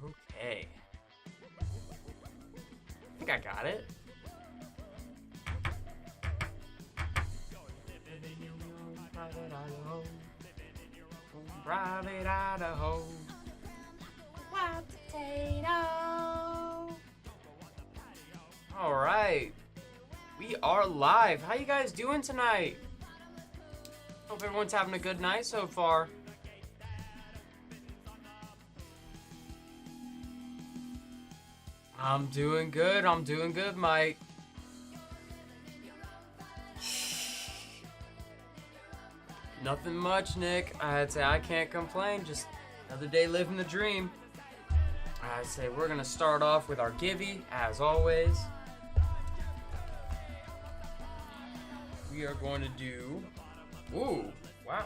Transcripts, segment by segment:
Okay. I think I got it. Private Idaho. Wild potato. All right. We are live. How you guys doing tonight? Hope everyone's having a good night so far. I'm doing good, Mike. Nothing much, Nick. I'd say I can't complain. Just another day living the dream. I'd say we're going to start off with our Givey, as always. We are going to do... Ooh, wow.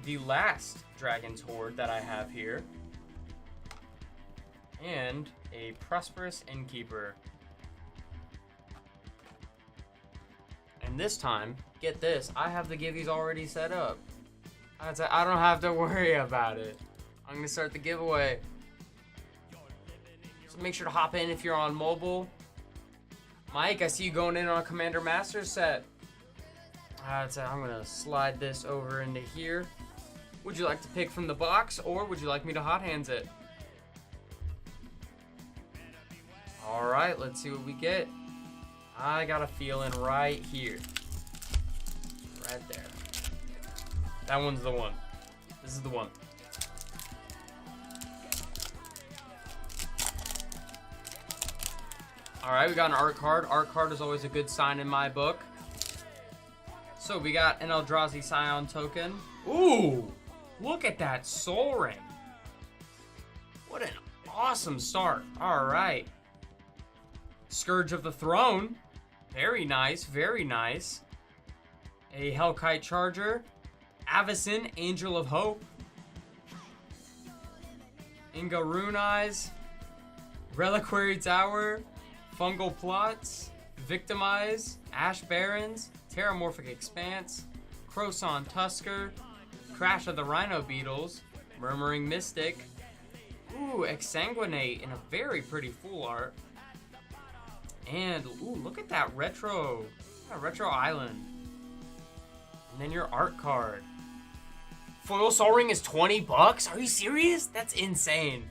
The last Dragon's Horde that I have here. And a Prosperous Innkeeper. And this time, get this, I have the Giveys already set up. I don't have to worry about it. I'm going to start the giveaway. So make sure to hop in if you're on mobile. Mike, I see you going in on a Commander Master set. I'm going to slide this over into here. Would you like to pick from the box, or would you like me to hot hands it? Alright, let's see what we get. I got a feeling right here. Right there. That one's the one. This is the one. Alright, we got an art card. Art card is always a good sign in my book. So we got an Eldrazi Scion token. Ooh! Look at that Soul Ring. What an awesome start. Alright. Scourge of the Throne. Very nice, very nice. A Hellkite Charger. Avacyn, Angel of Hope. Inga Rune Eyes. Reliquary Tower. Fungal Plots. Victimize. Ash Barrens. Terramorphic Expanse. Croson Tusker. Crash of the Rhino Beetles. Murmuring Mystic. Ooh, Exsanguinate in a very pretty full art. And, ooh, look at that retro island. And then your art card. Foil Soul Ring is 20 bucks? Are you serious? That's insane.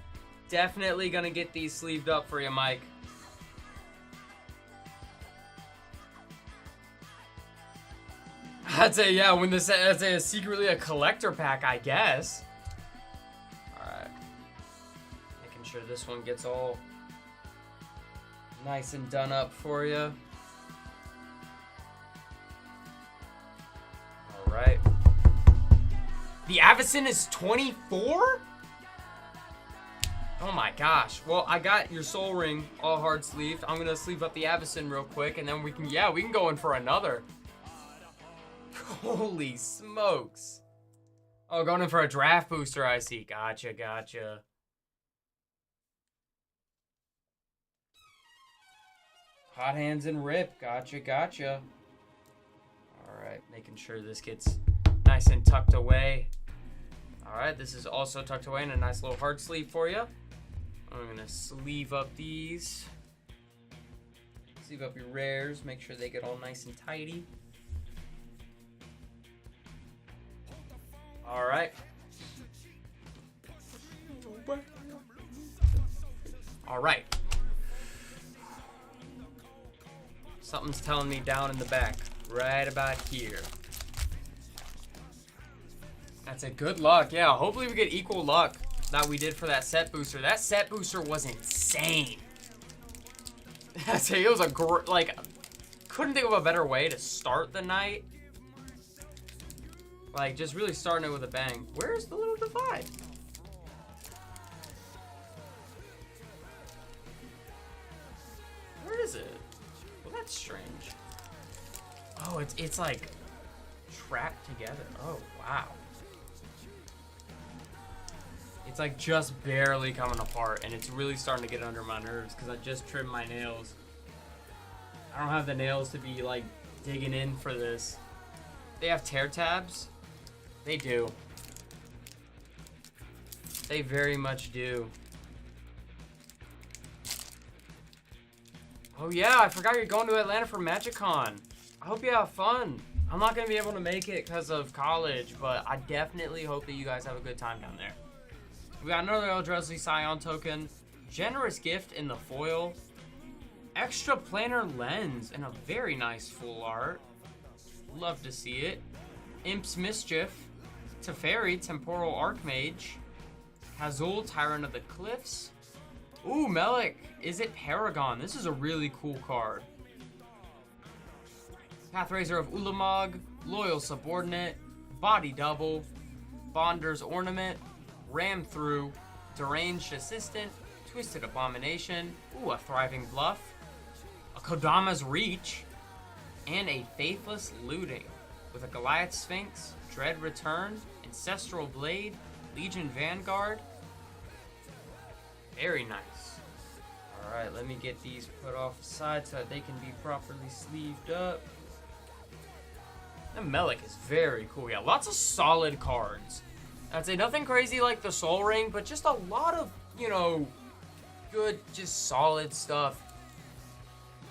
Definitely gonna get these sleeved up for you, Mike. I'd say, yeah, when this is secretly a collector pack, I guess. Alright. Making sure this one gets all nice and done up for you. Alright. The Avacyn is 24? Oh my gosh. Well, I got your Soul Ring all hard sleeved. I'm gonna sleeve up the Avacyn real quick, and then we can go in for another. Holy smokes. Oh, going in for a draft booster, I see. Gotcha. Hot hands and rip. Gotcha. Alright, making sure this gets nice and tucked away. Alright, this is also tucked away in a nice little hard sleeve for you. I'm going to sleeve up these. Sleeve up your rares. Make sure they get all nice and tidy. Alright. Alright. Something's telling me down in the back. Right about here. That's a good luck. Yeah, hopefully we get equal luck that we did for that set booster. That set booster was insane. I'd say it was couldn't think of a better way to start the night. Like, just really starting it with a bang. Where's the little divide? Where is it? Well, that's strange. Oh, it's like trapped together. Oh, wow. It's like just barely coming apart, and it's really starting to get under my nerves because I just trimmed my nails. I don't have the nails to be like digging in for this. They have tear tabs. They do. They very much do. Oh yeah, I forgot you're going to Atlanta for MagicCon. I hope you have fun. I'm not gonna be able to make it because of college, but I definitely hope that you guys have a good time down there. We got another Eldrazi Scion token, generous gift in the foil, extra planar lens, and a very nice full art. Love to see it. Imp's Mischief, Teferi, Temporal Archmage, Hazul, Tyrant of the Cliffs. Ooh, Melik, is it Paragon? This is a really cool card. Pathrazer of Ulamog, Loyal Subordinate, Body Double, Bonder's Ornament, Ram Through, Deranged Assistant, Twisted Abomination, ooh, a Thriving Bluff, a Kodama's Reach, and a Faithless Looting with a Goliath Sphinx, Dread Return, Ancestral Blade, Legion Vanguard. Very nice. Alright, let me get these put off the side so that they can be properly sleeved up. The Melik is very cool. Yeah, lots of solid cards. I'd say nothing crazy like the Soul Ring, but just a lot of, you know, good, just solid stuff.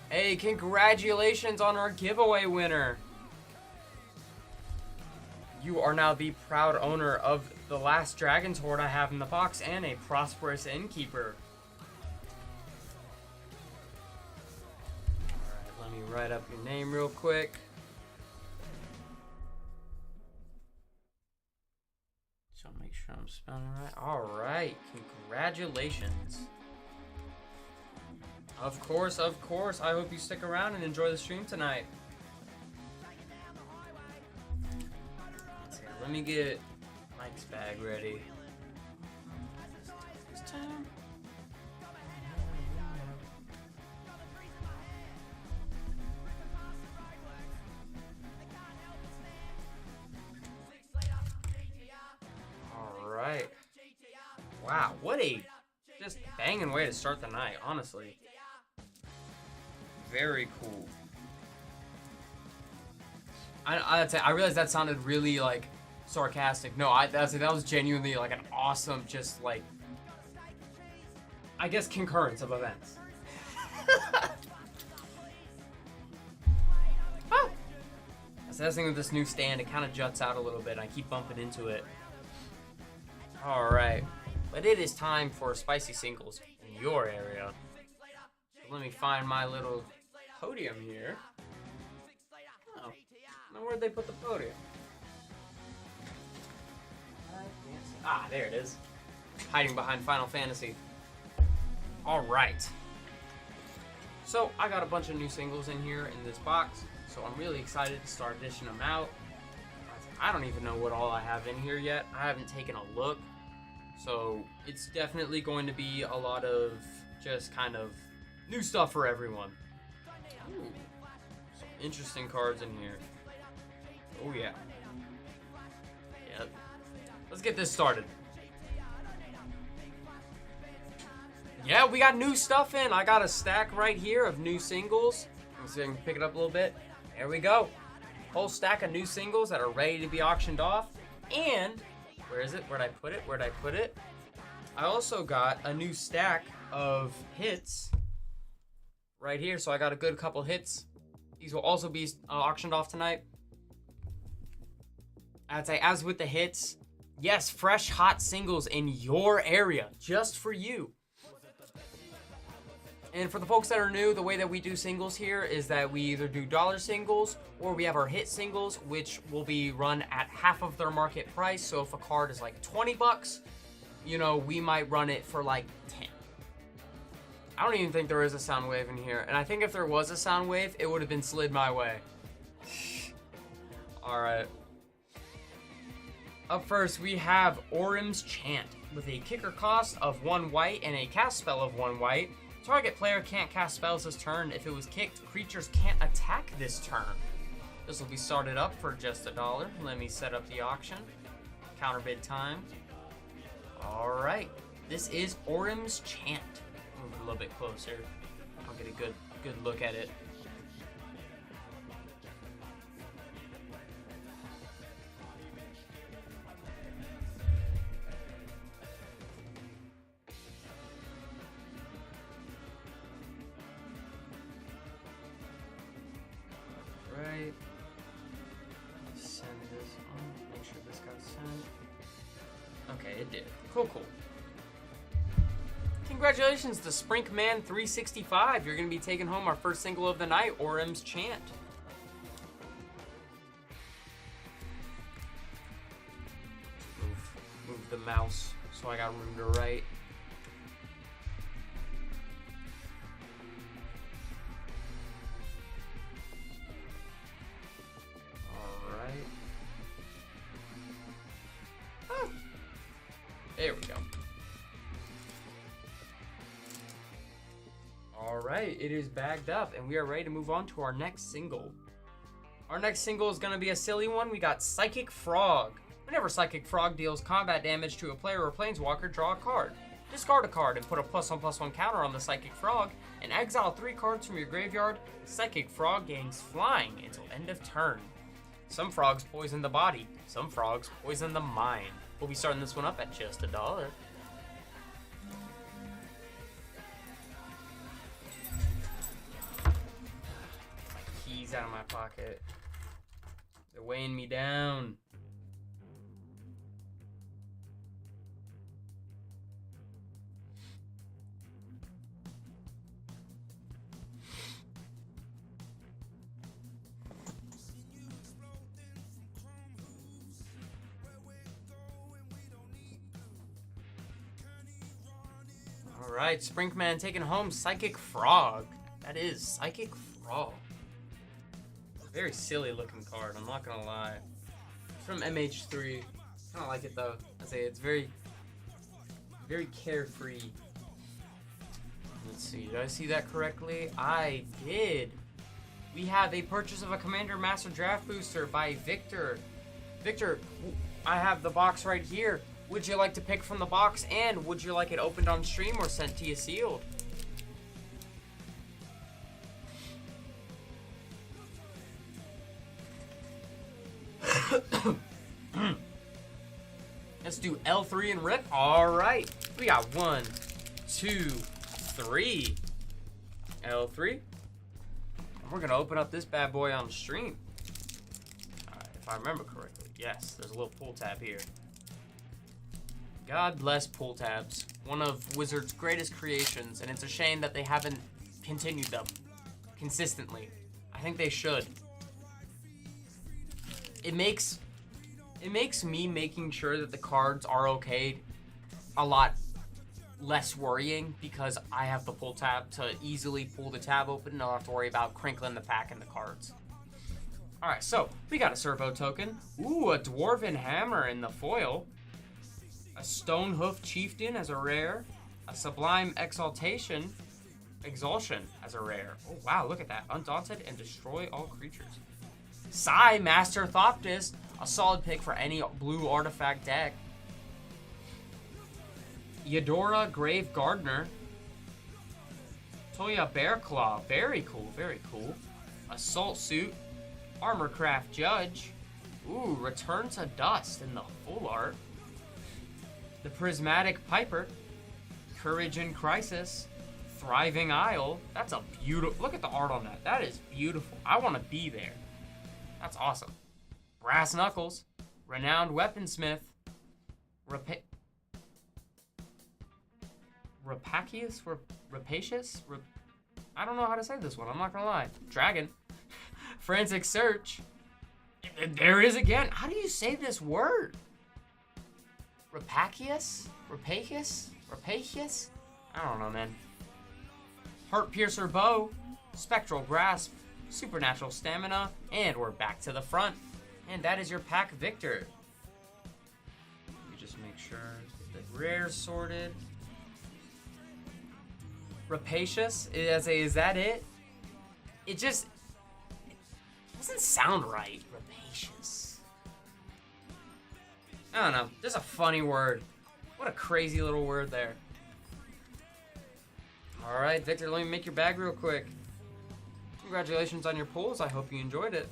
Hey, congratulations on our giveaway winner. You are now the proud owner of the last Dragon's Hoard I have in the box and a Prosperous Innkeeper. Alright, let me write up your name real quick. So make sure I'm spelling it right. Alright, congratulations. Of course, of course. I hope you stick around and enjoy the stream tonight. Let me get Mike's bag ready. This time. All right. Wow, what a just banging way to start the night, honestly. Very cool. I realized that sounded really like sarcastic. No, that was genuinely like an awesome, just like, I guess, concurrence of events. Ah! That's the thing with this new stand. It kind of juts out a little bit. I keep bumping into it. All right, but it is time for spicy singles in your area. So let me find my little podium here. Oh, now where'd they put the podium? Ah, there it is. Hiding behind Final Fantasy. Alright. So, I got a bunch of new singles in here in this box, so I'm really excited to start dishing them out. I don't even know what all I have in here yet. I haven't taken a look. So, it's definitely going to be a lot of just kind of new stuff for everyone. Ooh, some interesting cards in here. Oh yeah. Yep. Let's get this started. Yeah, we got new stuff in. I got a stack right here of new singles. Let me see if I can pick it up a little bit. There we go. Whole stack of new singles that are ready to be auctioned off. And, where is it? Where'd I put it? Where'd I put it? I also got a new stack of hits right here. So I got a good couple hits. These will also be auctioned off tonight. I'd say, as with the hits, yes, fresh, hot singles in your area, just for you. And for the folks that are new, the way that we do singles here is that we either do dollar singles or we have our hit singles, which will be run at half of their market price. So if a card is like 20 bucks, you know, we might run it for like 10. I don't even think there is a sound wave in here. And I think if there was a sound wave, it would have been slid my way. All right. Up first, we have Orim's Chant. With a kicker cost of 1 white and a cast spell of 1 white, target player can't cast spells this turn. If it was kicked, creatures can't attack this turn. This will be started up for just $1. Let me set up the auction. Counterbid time. Alright, this is Orim's Chant. Move a little bit closer. I'll get a good look at it. Cool. Congratulations to Sprinkman365. You're going to be taking home our first single of the night, Orem's Chant. Move the mouse so I got room to write. Alright. Oh. There we go. Alright, it is bagged up, and we are ready to move on to our next single. Our next single is going to be a silly one. We got Psychic Frog. Whenever Psychic Frog deals combat damage to a player or planeswalker, draw a card. Discard a card and put a +1/+1 counter on the Psychic Frog, and exile 3 cards from your graveyard. Psychic Frog gains flying until end of turn. Some frogs poison the body, some frogs poison the mind. We'll be starting this one up at just $1. Keys out of my pocket. They're weighing me down. Alright, Sprinkman taking home Psychic Frog. That is Psychic Frog. Very silly looking card, I'm not gonna lie. It's from MH3. Kinda like it though. I say it's very carefree. Let's see, did I see that correctly? I did. We have a purchase of a Commander Master Draft Booster by Victor. Victor, I have the box right here. Would you like to pick from the box, and would you like it opened on stream or sent to you sealed? Let's do L3 and rip. All right, we got 1, 2, 3. L3. And we're gonna open up this bad boy on stream. All right, if I remember correctly. Yes, there's a little pull tab here. God bless pull tabs. One of Wizards' greatest creations, and it's a shame that they haven't continued them consistently. I think they should. It makes me making sure that the cards are okay a lot less worrying, because I have the pull tab to easily pull the tab open and I don't have to worry about crinkling the pack and the cards. Alright, so we got a servo token. Ooh, a Dwarven Hammer in the foil. A Stonehoof Chieftain as a rare. A Sublime Exaltation. Exaltation as a rare. Oh wow, look at that. Undaunted and destroy all creatures. Psy Master Thoptist. A solid pick for any blue artifact deck. Eudora Grave Gardener. Toya Bearclaw. Very cool, very cool. Assault Suit. Armorcraft Judge. Ooh, Return to Dust in the full art. The Prismatic Piper. Courage in Crisis. Thriving Isle. That's a beautiful... Look at the art on that. That is beautiful. I want to be there. That's awesome. Brass Knuckles. Renowned Weaponsmith. Rapacious? Rapacious? I don't know how to say this one. I'm not gonna lie. Dragon. Frantic Search. There it is again. How do you say this word? Rapacious? Rapacious? Rapacious? I don't know, man. Heart Piercer Bow. Spectral Grasp. Supernatural Stamina. And we're back to the front. And that is your pack, Victor. Let me just make sure the rare's sorted. Rapacious? Is that it? It just... It doesn't sound right. Rapacious. I don't know. Just a funny word. What a crazy little word there. Alright, Victor, let me make your bag real quick. Congratulations on your pulls. I hope you enjoyed it.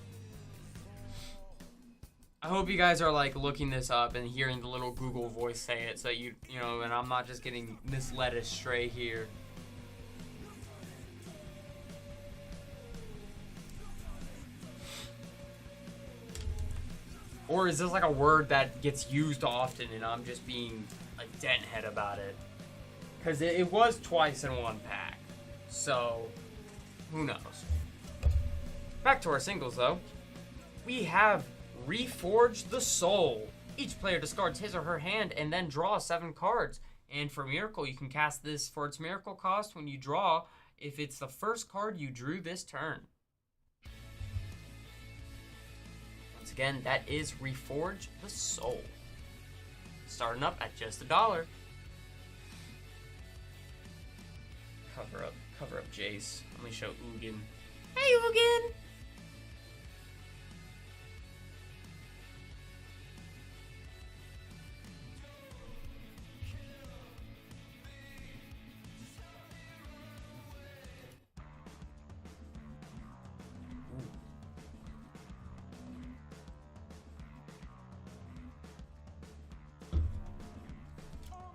I hope you guys are like looking this up and hearing the little Google voice say it, so you know, and I'm not just getting misled astray here. Or is this like a word that gets used often and I'm just being a dent head about it. Because it was twice in one pack. So, who knows? Back to our singles, though. We have Reforge the Soul. Each player discards his or her hand and then draws 7 cards. And for Miracle, you can cast this for its Miracle cost when you draw if it's the first card you drew this turn. Once again, that is Reforge the Soul. Starting up at just $1. Cover up Jace. Let me show Ugin. Hey, Ugin!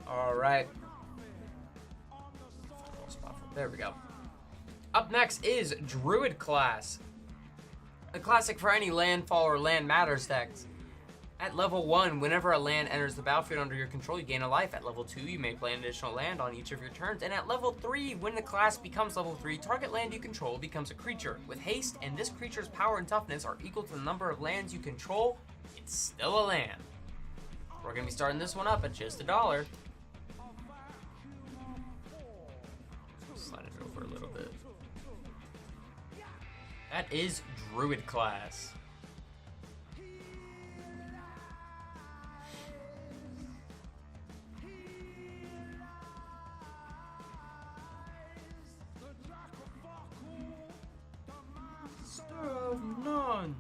All right. There we go. Up next is Druid class. A classic for any landfall or land matters decks. At level 1, whenever a land enters the battlefield under your control, you gain a life. At level 2, you may play an additional land on each of your turns. And at level 3, when the class becomes level 3, target land you control becomes a creature with haste, and this creature's power and toughness are equal to the number of lands you control. It's still a land. We're going to be starting this one up at just $1. Slide it over a little bit. That is Druid class. Stir of none.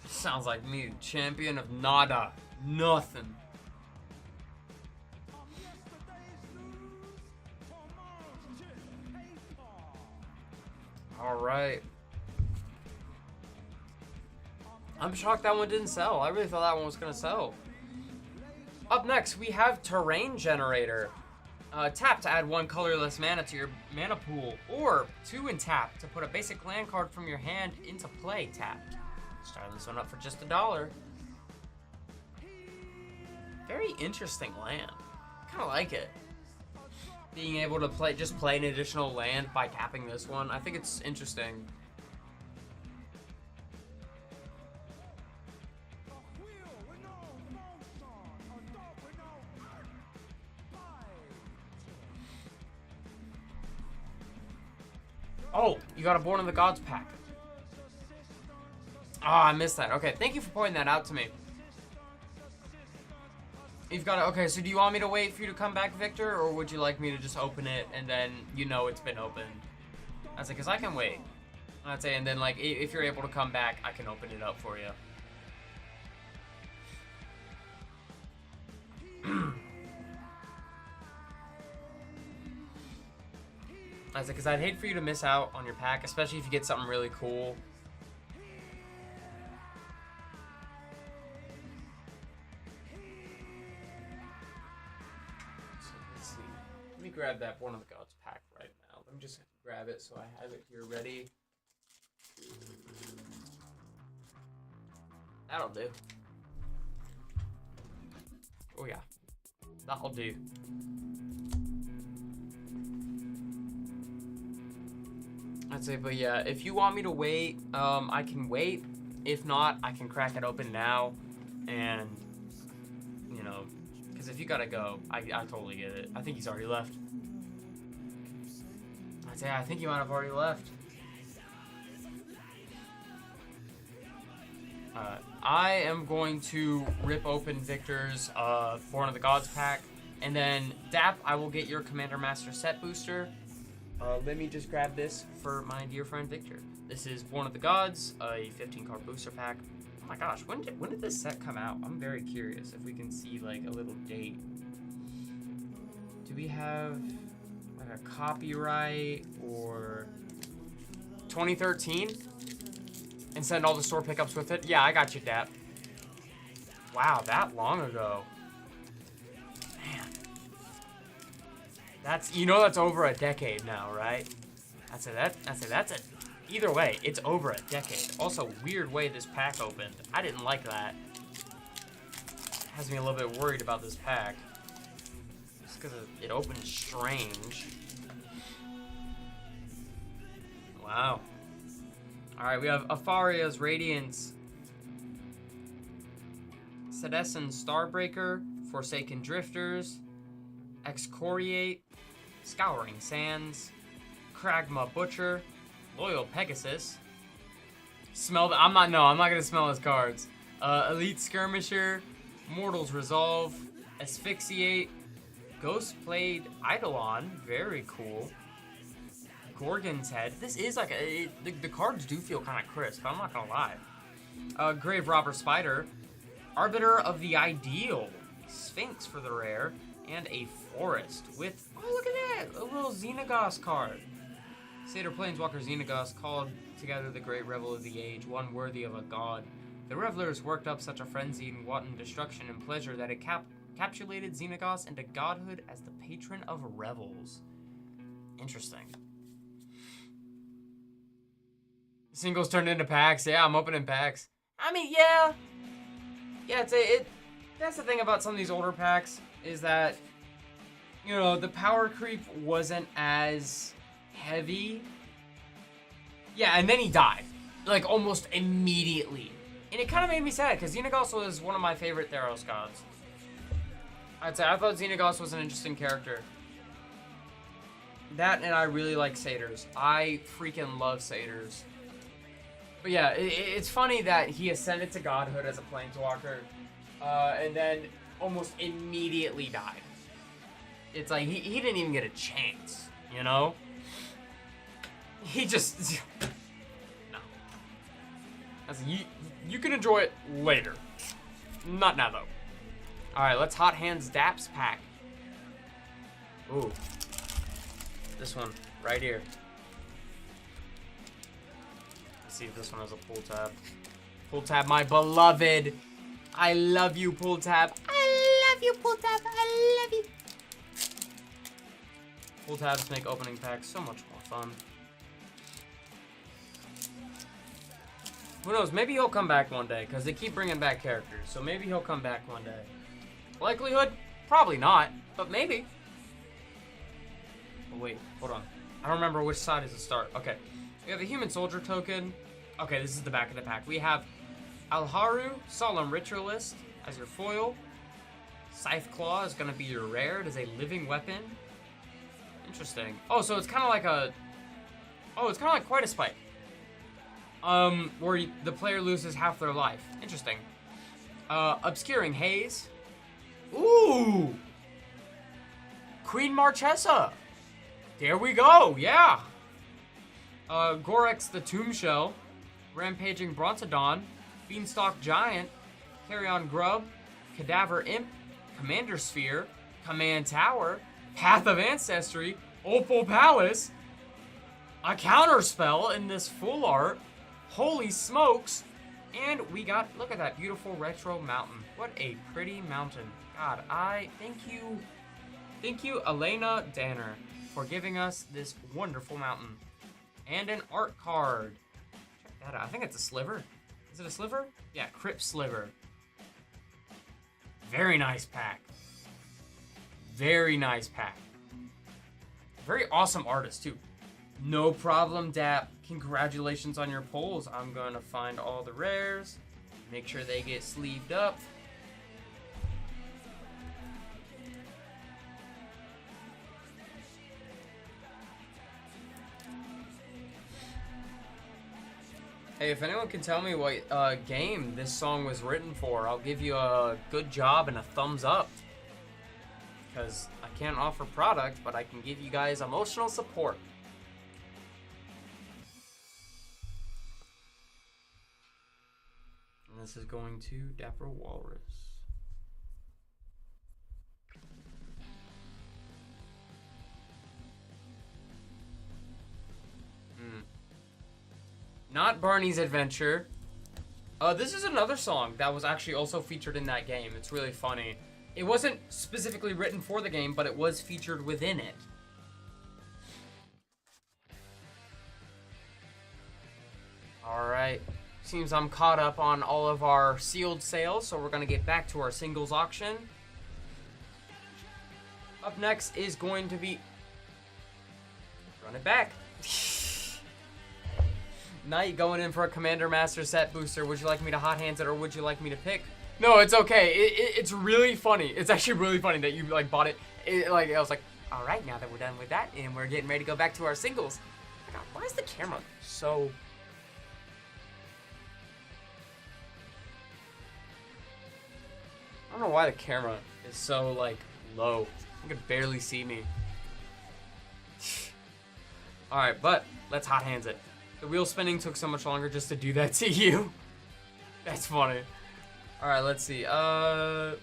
Sounds like me, champion of nada, nothing. All right. I'm shocked that one didn't sell. I really thought that one was gonna sell. Up next, we have Terrain Generator. Tap to add 1 colorless mana to your mana pool, or 2 in tap to put a basic land card from your hand into play tapped. Starting this one up for just $1. Very interesting land. Kind of like it. Being able to play an additional land by tapping this one. I think it's interesting. Oh, you got a Born of the Gods pack. Oh, I missed that. Okay, thank you for pointing that out to me. You've got to, okay, so do you want me to wait for you to come back, Victor, or would you like me to just open it and then you know it's been opened? I say, because I can wait. I'd say, and then, like, if you're able to come back, I can open it up for you. I say, because I'd hate for you to miss out on your pack, especially if you get something really cool. Grab that Born of the Gods pack right now. Let me just grab it so I have it here ready. That'll do. Oh yeah, that'll do. I'd say, but yeah, if you want me to wait, I can wait. If not, I can crack it open now, and you know, because if you gotta go, I totally get it. I think he's already left. I think you might have already left. I am going to rip open Victor's Born of the Gods pack, and then Dap, I will get your Commander Master set booster. Let me just grab this for my dear friend Victor. This is Born of the Gods, a 15-card booster pack. Oh my gosh, when did this set come out? I'm very curious if we can see like a little date. Do we have a copyright or 2013 and send all the store pickups with it? Yeah, I got you, Dap. Wow, that long ago. Man. That's, you know, that's over a decade now, right? That's Either way, it's over a decade. Also, weird way this pack opened. I didn't like that. Has me a little bit worried about this pack. Just because it opened strange. Wow. Alright, we have Afaria's Radiance, Sedessen Starbreaker, Forsaken Drifters, Excoriate, Scouring Sands, Kragma Butcher, Loyal Pegasus. I'm not gonna smell his cards. Elite Skirmisher, Mortal's Resolve, Asphyxiate, Ghostblade Eidolon, very cool. Gorgon's Head. This is like the cards do feel kind of crisp, I'm not gonna lie. Grave Robber Spider, Arbiter of the Ideal, Sphinx for the rare, and a Forest with, oh look at that, a little Xenagos card. Satyr Planeswalker Xenagos called together the great revel of the age, one worthy of a god. The revelers worked up such a frenzy in wanton destruction and pleasure that it capsulated Xenagos into godhood as the patron of revels. Interesting. Singles turned into packs. Yeah, I'm opening packs. I mean, yeah. Yeah, that's the thing about some of these older packs, is that, you know, the power creep wasn't as heavy. Yeah, and then he died. Like, almost immediately. And it kind of made me sad, because Xenagos was one of my favorite Theros gods. I thought Xenagos was an interesting character. That, and I really like satyrs. I freaking love satyrs. But yeah, it's funny that he ascended to godhood as a planeswalker, and then almost immediately died. It's like, he didn't even get a chance, you know? He just... No. You can enjoy it later. Not now, though. Alright, let's Hot Hands Daps pack. Ooh. This one, right here. See if this one has a pull tab. Pull tab, my beloved. I love you, pull tab. I love you, pull tab. I love you. Pull tabs make opening packs so much more fun. Who knows? Maybe he'll come back one day, because they keep bringing back characters. So maybe he'll come back one day. Likelihood? Probably not, but maybe. Oh, wait, hold on. I don't remember which side is the start. Okay. We have a Human Soldier token. Okay, this is the back of the pack. We have Alharu, Solemn Ritualist as your foil. Scythe Claw is going to be your rare. It is a living weapon. Interesting. Oh, so it's kind of like a... Oh, it's kind of like Quite a Spite. Where the player loses half their life. Interesting. Obscuring Haze. Ooh! Queen Marchesa. There we go, yeah! Gorex the Tomb Shell, Rampaging Bronzodon, Beanstalk Giant, Carrion Grub, Cadaver Imp, Commander Sphere, Command Tower, Path of Ancestry, Opal Palace, a counterspell in this full art, holy smokes, and we got, look at that beautiful retro mountain. What a pretty mountain. God, thank you, Elena Danner, for giving us this wonderful mountain. And an art card. Check that out. I think it's a sliver. Is it a sliver? Yeah, Crypt Sliver. Very nice pack. Very nice pack. Very awesome artist, too. No problem, Dap. Congratulations on your pulls. I'm going to find all the rares. Make sure they get sleeved up. Hey, if anyone can tell me what game this song was written for, I'll give you a good job and a thumbs up. Because I can't offer product, but I can give you guys emotional support. And this is going to Dapper Walrus. Not Barney's Adventure. This is another song that was actually also featured in that game. It's really funny. It wasn't specifically written for the game, but it was featured within it. Alright. Seems I'm caught up on all of our sealed sales, so we're going to get back to our singles auction. Up next is going to be... Run it back. Knight going in for a Commander Master set booster. Would you like me to hot hands it or would you like me to pick? No, it's okay. It's really funny. It's actually really funny that you like bought it. Like I was like, all right, now that we're done with that and we're getting ready to go back to our singles. Oh my God, why is the camera so... I don't know why the camera is so like low. You can barely see me. All right, but let's hot hands it. The wheel spinning took so much longer just to do that to you. That's funny. All right, let's see. Oh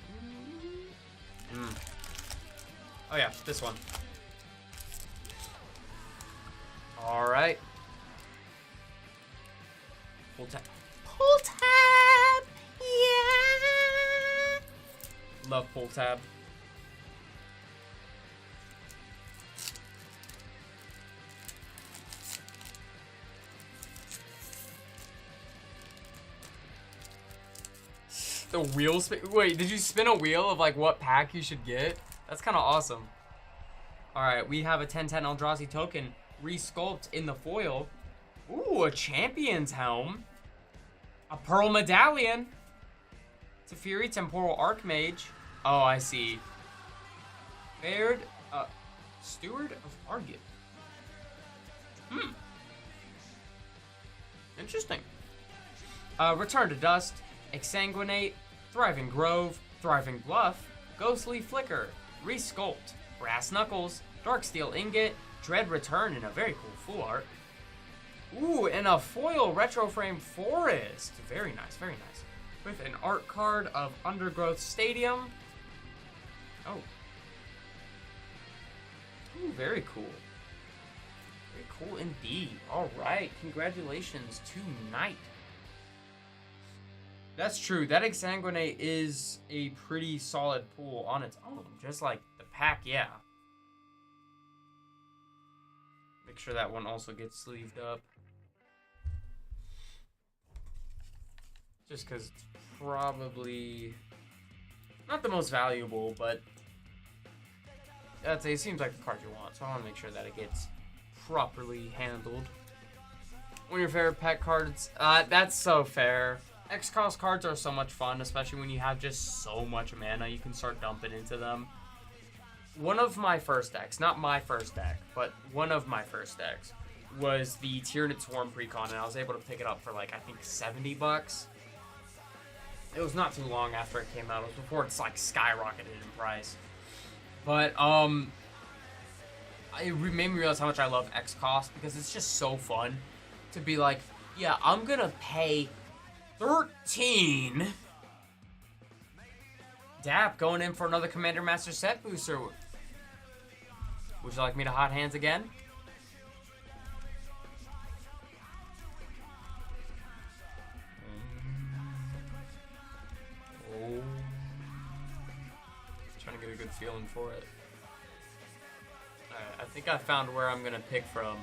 yeah, this one. All right. Pull tab. Pull tab. Yeah. Love pull tab. The wheel spin. Wait, did you spin a wheel of like what pack you should get? That's kind of awesome. All right, we have a 10/10 Eldrazi token resculpt in the foil. Ooh, a Champion's Helm. A Pearl Medallion. Teferi, Temporal Archmage. Oh, I see. Baird, Steward of Argent. Interesting. Return to Dust. Exsanguinate, Thriving Grove, Thriving Bluff, Ghostly Flicker, Resculpt, Brass Knuckles, Darksteel Ingot, Dread Return in a very cool full art. Ooh, and a foil retro frame Forest. Very nice, very nice. With an art card of Undergrowth Stadium. Oh. Ooh, very cool. Very cool indeed. All right, congratulations to Knight. That's true. That Exsanguinate is a pretty solid pool on its own. Just like the pack, yeah. Make sure that one also gets sleeved up. Just because it's probably not the most valuable, but it seems like the card you want. So I want to make sure that it gets properly handled. One of your favorite pet cards? That's so fair. X-Cost cards are so much fun, especially when you have just so much mana you can start dumping into them. One of my first decks, not my first deck, but one of my first decks was the Tyranid Swarm Precon, and I was able to pick it up for like, I think $70. It was not too long after it came out. It was before it's like skyrocketed in price. But it made me realize how much I love X-Cost because it's just so fun to be like, yeah, I'm gonna pay 13. Dap going in for another Commander Master set booster. Would you like me to hot hands again? Oh. Trying to get a good feeling for it. Alright, I think I found where I'm gonna pick from.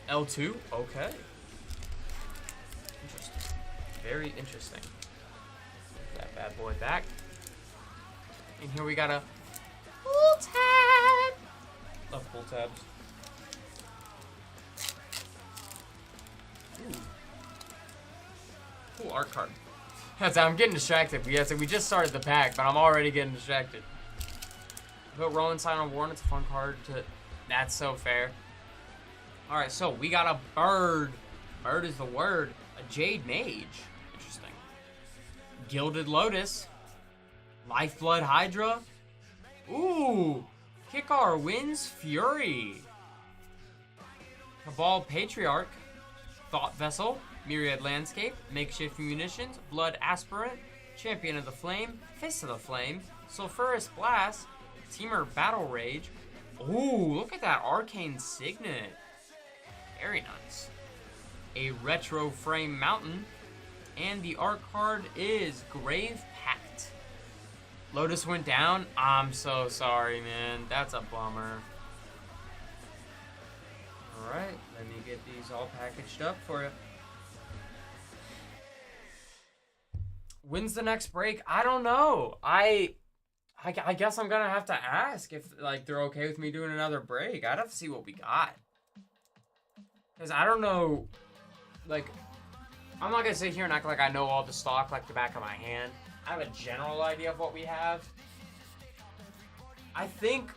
L2? Okay. Interesting. Very interesting. Put that bad boy back. And here we got a pull tab. Love pull tabs. Ooh. Cool art card. I'm getting distracted. We just started the pack, but I'm already getting distracted. Put Roland Sign on Warren. It's a fun card to... That's so fair. Alright, so we got a bird. Bird is the word. A Jade Mage. Interesting. Gilded Lotus. Lifeblood Hydra. Ooh. Kikar Wins Fury. Cabal Patriarch. Thought Vessel. Myriad Landscape. Makeshift Munitions. Blood Aspirant. Champion of the Flame. Fist of the Flame. Sulphurous Blast. Teamer Battle Rage. Ooh, look at that Arcane Signet. Very nice. A Retro Frame Mountain. And the art card is Grave Pact. Lotus went down. I'm so sorry, man. That's a bummer. Alright, let me get these all packaged up for you. When's the next break? I don't know. I guess I'm gonna have to ask if like they're okay with me doing another break. I'd have to see what we got. Because I don't know, like, I'm not gonna sit here and act like I know all the stock like the back of my hand. I have a general idea of what we have. I think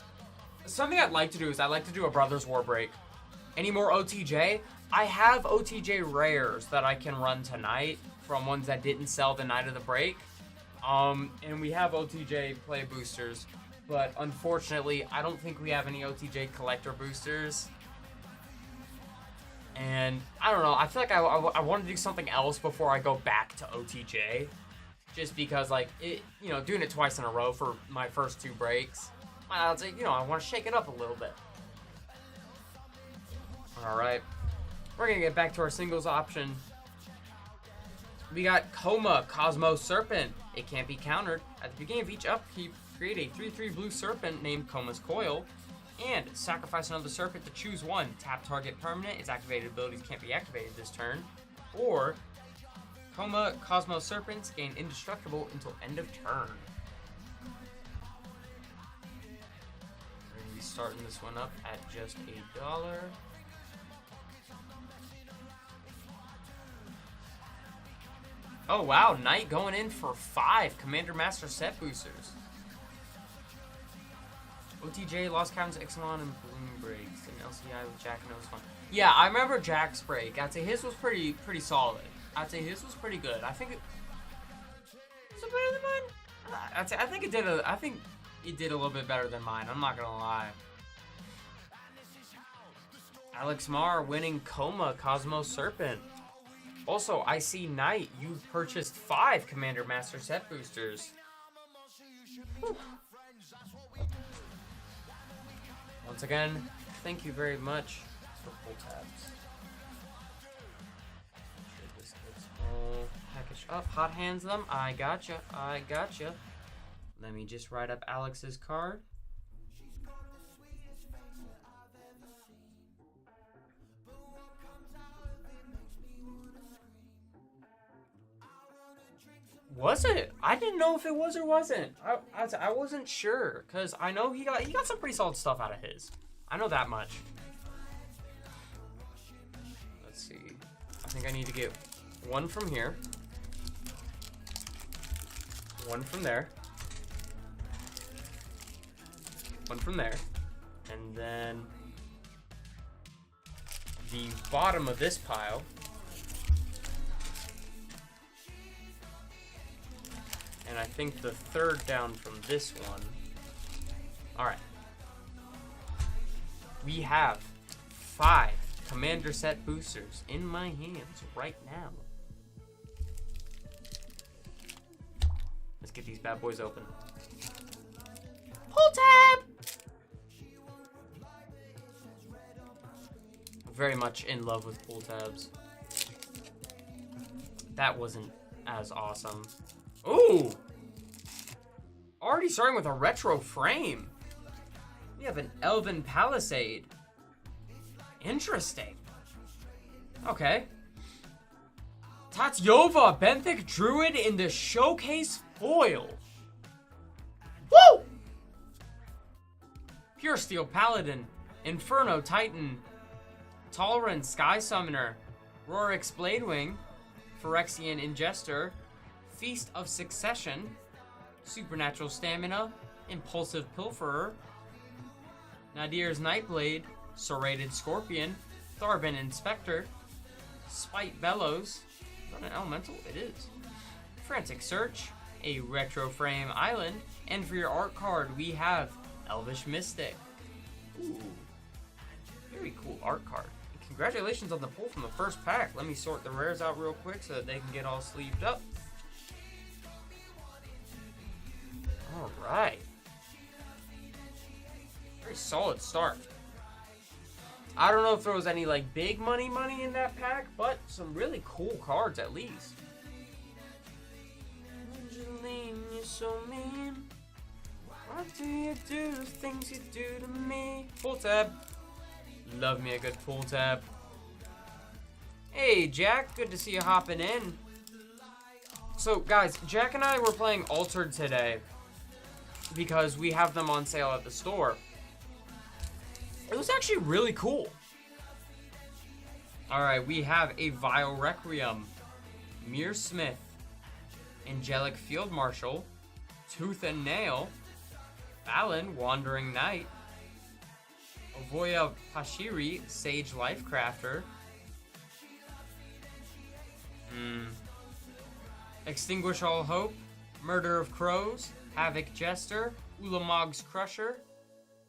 something I'd like to do is I'd like to do a Brothers War break. Any more OTJ? I have OTJ rares that I can run tonight from ones that didn't sell the night of the break. And we have OTJ play boosters, but unfortunately, I don't think we have any OTJ collector boosters. And I don't know, I feel like I want to do something else before I go back to OTJ. Just because, like, you know, doing it twice in a row for my first 2 breaks, I want to shake it up a little bit. Alright, we're going to get back to our singles option. We got Coma, Cosmo Serpent. It can't be countered. At the beginning of each upkeep, create a 3/3 blue serpent named Coma's Coil. And sacrifice another serpent to choose one. Tap target permanent. Its activated abilities can't be activated this turn. Or, Coma, Cosmo Serpents gain indestructible until end of turn. We're going to be starting this one up at just $1. Oh wow, Knight going in for 5 Commander Master set boosters. OTJ, Lost Caverns, Ixalan, and Bloom breaks. And LCI with Jack and it was fun. Yeah, I remember Jack's break. I'd say his was pretty solid. I'd say his was pretty good. I think it was it better than mine? I think it did a little bit better than mine. I'm not gonna lie. Alex Marr winning Coma, Cosmo Serpent. Also, I see Knight, you purchased 5 Commander Master set boosters. Whew. Once again, thank you very much for pull tabs. Make sure this gets all packaged up. Hot hands them. I gotcha. Let me just write up Alex's card. Was it? I didn't know if it was or wasn't. I wasn't sure because I know he got some pretty solid stuff out of his. I know that much. Let's see. I think I need to get 1 from here, 1 from there, 1 from there, and then the bottom of this pile. And I think the 3rd down from this one. Alright. We have 5 Commander set boosters in my hands right now. Let's get these bad boys open. Pull tab! I'm very much in love with pull tabs. That wasn't as awesome. Ooh! Already starting with a retro frame. We have an Elven Palisade. Interesting. Okay. Tatyova, Benthic Druid in the Showcase foil. Woo! Pure Steel Paladin, Inferno Titan, Tolerant Sky Summoner, Rorix Bladewing, Phyrexian Ingester, Feast of Succession, Supernatural Stamina, Impulsive Pilferer, Nadir's Nightblade, Serrated Scorpion, Tharbin Inspector, Spite Bellows. Is that an elemental? It is. Frantic Search, a Retro Frame Island, and for your art card we have Elvish Mystic. Ooh, very cool art card. And congratulations on the pull from the first pack. Let me sort the rares out real quick so that they can get all sleeved up. Alright. Very solid start. I don't know if there was any like big money in that pack, but some really cool cards at least. Angeline, you're so mean. What do you do? Things you do to me. Full tab. Love me a good pull tab. Hey, Jack. Good to see you hopping in. So, guys, Jack and I were playing Altered today because we have them on sale at the store. It was actually really cool. Alright, we have a Vile Requiem, Mir Smith, Angelic Field Marshal, Tooth and Nail, Fallon, Wandering Knight, Ovoya Pashiri, Sage Lifecrafter, Extinguish All Hope, Murder of Crows, Havoc Jester, Ulamog's Crusher.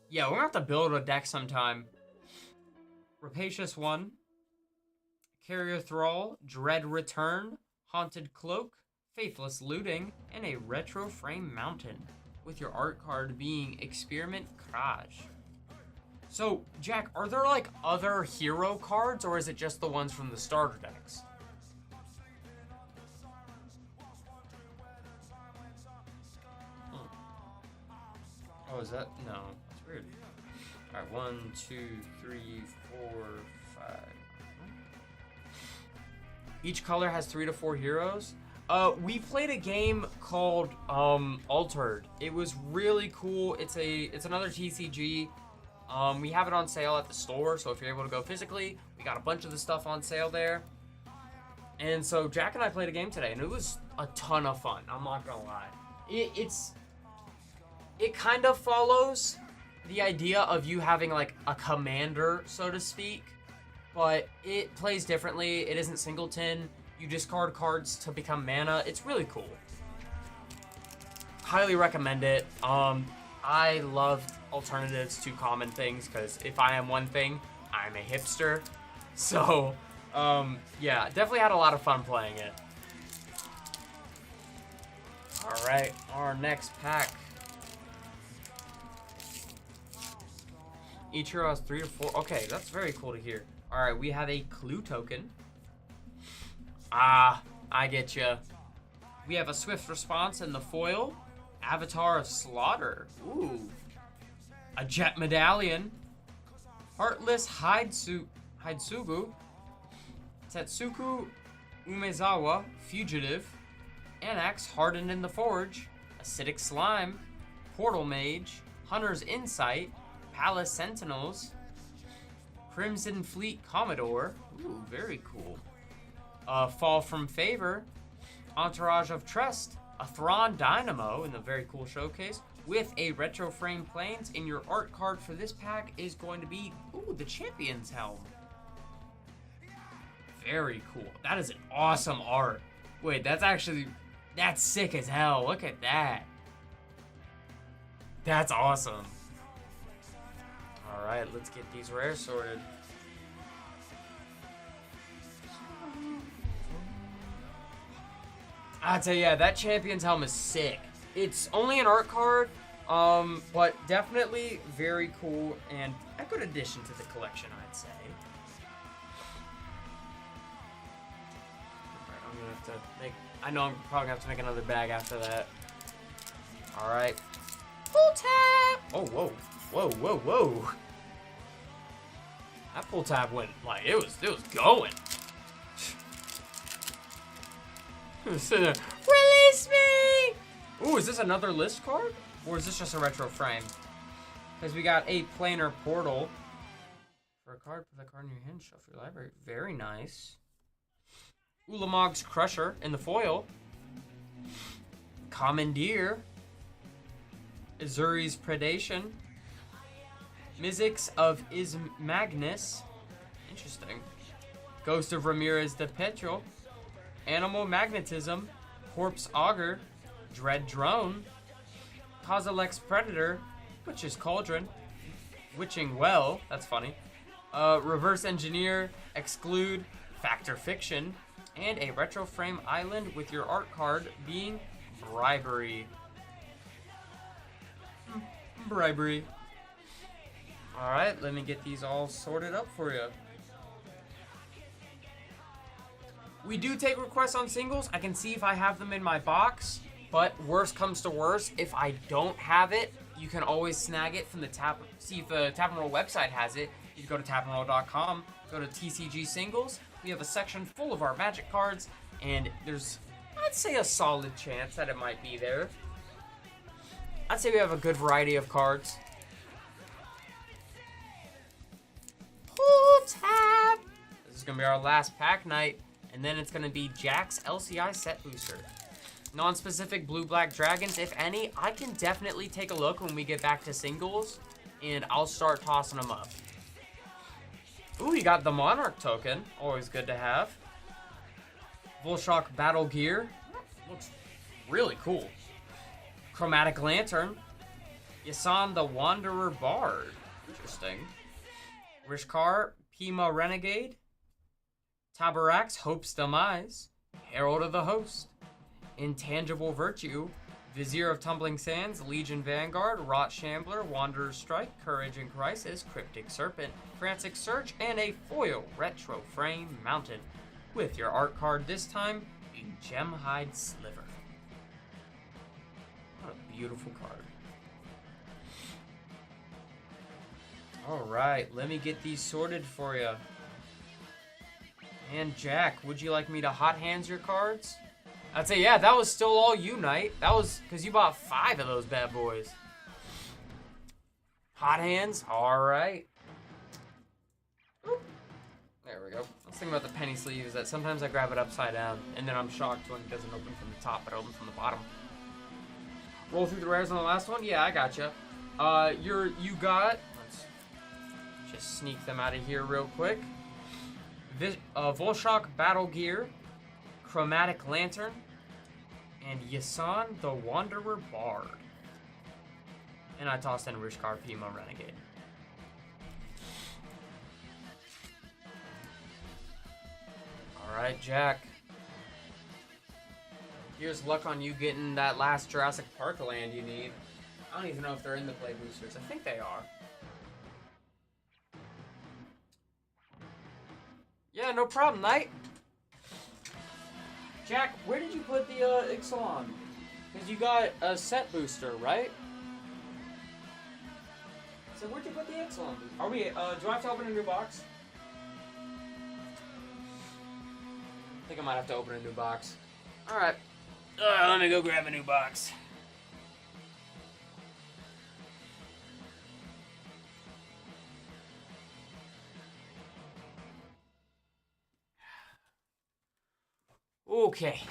Yeah, we're gonna have to build a deck sometime. Rapacious One, Carrier Thrall, Dread Return, Haunted Cloak, Faithless Looting, and a Retro Frame Mountain, with your art card being Experiment Crash. So, Jack, are there like other hero cards, or is it just the ones from the starter decks? Oh, is that? No, that's weird. Alright, 1, 2, 3, 4, 5. Each color has 3 to 4 heroes. We played a game called Altered. It was really cool. It's another TCG. We have it on sale at the store, so if you're able to go physically, we got a bunch of the stuff on sale there. And so Jack and I played a game today, and it was a ton of fun. I'm not gonna lie. It kind of follows the idea of you having like a commander, so to speak, but it plays differently. It isn't singleton. You discard cards to become mana. It's really cool. Highly recommend it. I love alternatives to common things, because if I am one thing, I'm a hipster. So, yeah, definitely had a lot of fun playing it. All right, our next pack. Each hero has 3 to 4. Okay, that's very cool to hear. All right, we have a clue token. Ah, I get you. We have a Swift Response in the foil. Avatar of Slaughter. Ooh. A Jet Medallion. Heartless Hidesugu. Tetsuku Umezawa, Fugitive. Anax, Hardened in the Forge. Acidic Slime. Portal Mage. Hunter's Insight. Palace Sentinels. Crimson Fleet Commodore. Ooh, very cool. Fall from Favor. Entourage of Trust. A Thrawn Dynamo in the very cool showcase with a Retro Frame Plains. And your art card for this pack is going to be, ooh, the Champion's Helm. Very cool. That is an awesome art. Wait, that's sick as hell. Look at that. That's awesome. All right, let's get these rares sorted. I'll tell you, yeah, that Champion's Helm is sick. It's only an art card, but definitely very cool and a good addition to the collection, I'd say. Alright, I'm gonna have to make... I know I'm probably gonna have to make another bag after that. Alright. Pull tab! Oh, whoa. Whoa, whoa, whoa. That pull tab went, like, it was going. Release me! Ooh, is this another list card? Or is this just a retro frame? Because we got a planar portal. For a card, put that card in your hand, shuffle your library. Very nice. Ulamog's Crusher in the foil. Commandeer. Azuri's Predation. Mizzix of Magnus. Interesting. Ghost of Ramirez de Petro. Animal Magnetism. Corpse Augur. Dread Drone. Kozilek's Predator. Witch's Cauldron. Witching Well. That's funny. Reverse Engineer. Exclude. Factor Fiction. And a Retro Frame Island with your art card being Bribery. Bribery. Alright, let me get these all sorted up for you. We do take requests on singles. I can see if I have them in my box, but worst comes to worst, if I don't have it, you can always snag it from the see if the Tap and Roll website has it, You go to tapandroll.com, go to TCG Singles. We have a section full of our Magic cards, and there's, I'd say, a solid chance that it might be there. I'd say we have a good variety of cards. Pull tab! This is going to be our last pack night, and then it's going to be Jack's LCI set booster. Non-specific blue-black dragons, if any, I can definitely take a look when we get back to singles, and I'll start tossing them up. Ooh, you got the Monarch token. Always good to have. Volshock Battle Gear. Looks really cool. Chromatic Lantern. Yasan the Wanderer Bard. Interesting. Rishkar, Pima Renegade. Tabarax, Hope's Demise. Herald of the Host. Intangible Virtue. Vizier of Tumbling Sands, Legion Vanguard, Rot Shambler, Wanderer's Strike, Courage in Crisis, Cryptic Serpent, Frantic Search, and a foil retro frame mounted with your art card this time, a Gemhide Sliver. What a beautiful card. Alright, let me get these sorted for you. And Jack, would you like me to hot hands your cards? I'd say, yeah, that was still all you, Knight. That was because you bought 5 of those bad boys. Hot hands? Alright. There we go. I was thinking about the penny sleeve is that sometimes I grab it upside down, and then I'm shocked when it doesn't open from the top, but it opens from the bottom. Roll through the rares on the last one? Yeah, I gotcha. You got... Let's just sneak them out of here real quick. Volshock Battle Gear, Chromatic Lantern, and Yasan the Wanderer Bard. And I tossed in Rishkar Pima Renegade. Alright, Jack. Here's luck on you getting that last Jurassic Park land you need. I don't even know if they're in the play boosters. I think they are. Yeah, no problem, Knight. Jack, where did you put the Ixalan? Because you got a set booster, right? So where'd you put the Ixalan booster? Are we, do I have to open a new box? I think I might have to open a new box. Alright. Let me go grab a new box. Okay.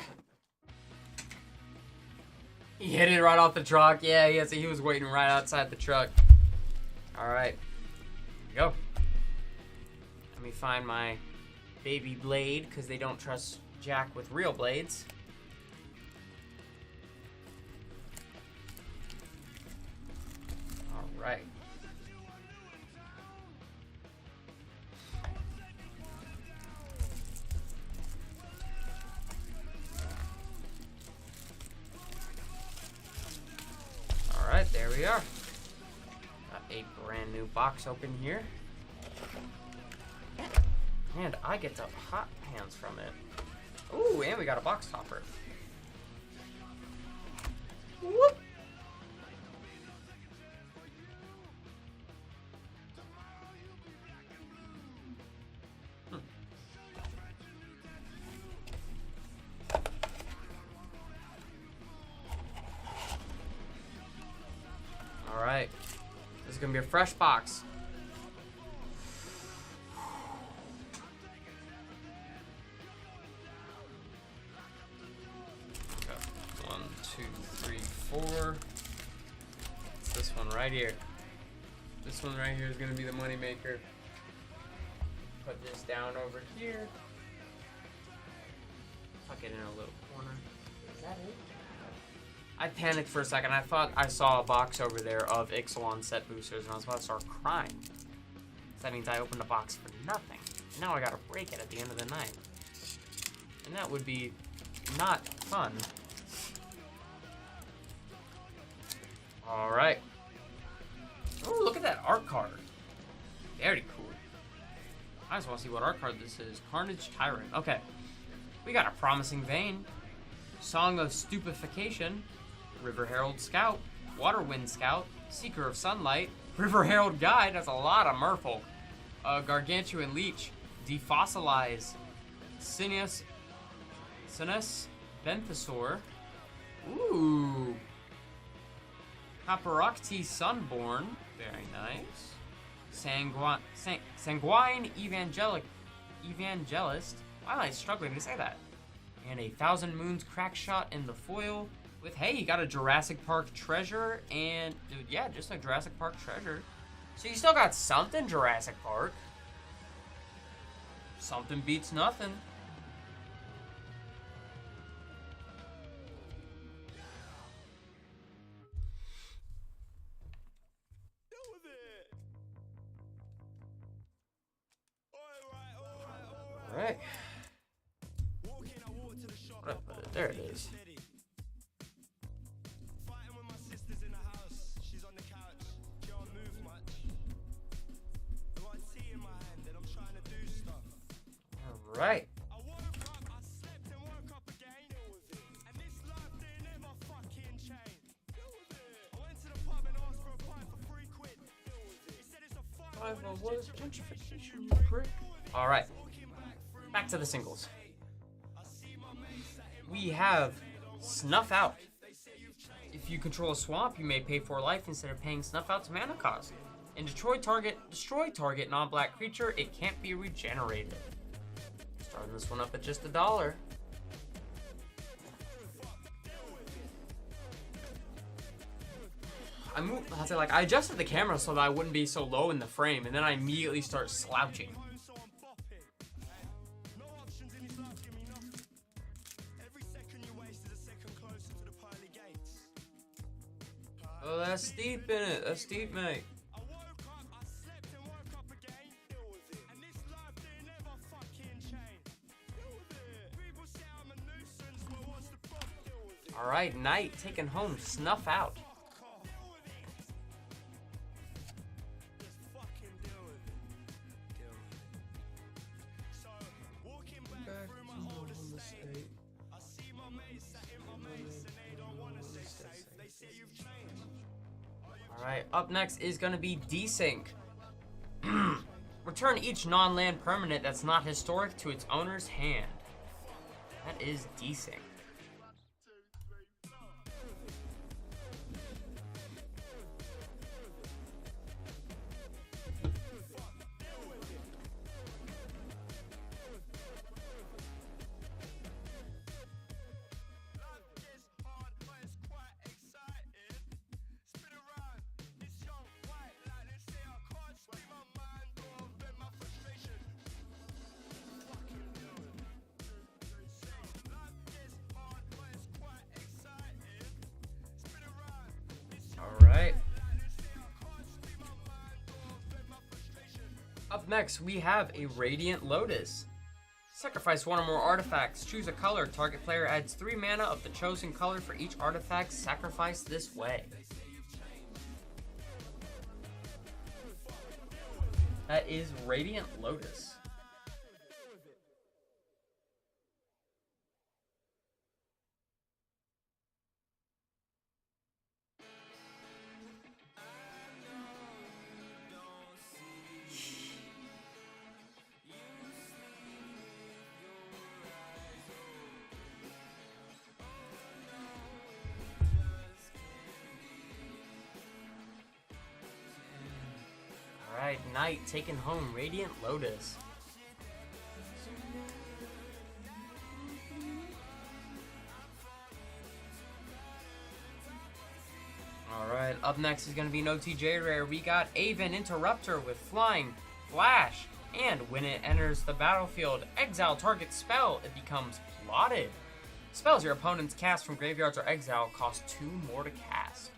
He hit it right off the truck. Yeah, he was waiting right outside the truck. Alright. Here we go. Let me find my baby blade, because they don't trust Jack with real blades. Alright. Alright, there we are. Got a brand new box open here. And I get to hot hands from it. Ooh, and we got a box topper. Whoop! Alright. This is gonna be a fresh box. Got 1, 2, 3, 4. It's this one right here. This one right here is gonna be the money maker. Put this down over here. Tuck it in a little corner. Is that it? I panicked for a second. I thought I saw a box over there of Ixalan set boosters, and I was about to start crying. That means I opened a box for nothing. Now I gotta break it at the end of the night. And that would be not fun. Alright. Oh, look at that art card. Very cool. I just want to see what art card this is. Carnage Tyrant. Okay. We got a Promising Vein. Song of Stupefaction. River Herald Scout. Waterwind Scout. Seeker of Sunlight. River Herald Guide. That's a lot of Merfolk. Gargantuan Leech. Defossilize. Sinus Benthesaur. Ooh. Paparocti Sunborn. Very nice. Sanguine Evangelist. Why am I struggling to say that? And a Thousand Moons Crackshot in the foil. With, hey, you got a Jurassic Park treasure. And, dude, yeah, just a Jurassic Park treasure. So you still got something, Jurassic Park. Something beats nothing. Alright. There it is. Alright. What is gentrification, you prick? Alright. Back to the singles. We have Snuff Out. If you control a swamp, you may pay 4 life instead of paying Snuff Out's mana cost. And destroy target non-black creature, it can't be regenerated. Starting this one up at just $1. I adjusted the camera so that I wouldn't be so low in the frame, and then I immediately start slouching. Oh, that's steep in it. That's steep, mate. Alright, Knight taking home Snuff Out. Alright, up next is going to be Desync. Return each non-land permanent that's not historic to its owner's hand. That is Desync. Alright. Up next, we have a Radiant Lotus. Sacrifice one or more artifacts. Choose a color. Target player adds 3 mana of the chosen color for each artifact sacrificed this way. That is Radiant Lotus. Alright, Knight taking home Radiant Lotus. Alright, up next is going to be an OTJ rare. We got Aven Interrupter with Flying, Flash, and when it enters the battlefield, exile target spell, it becomes plotted. Spells your opponents cast from graveyards or exile cost 2 more to cast.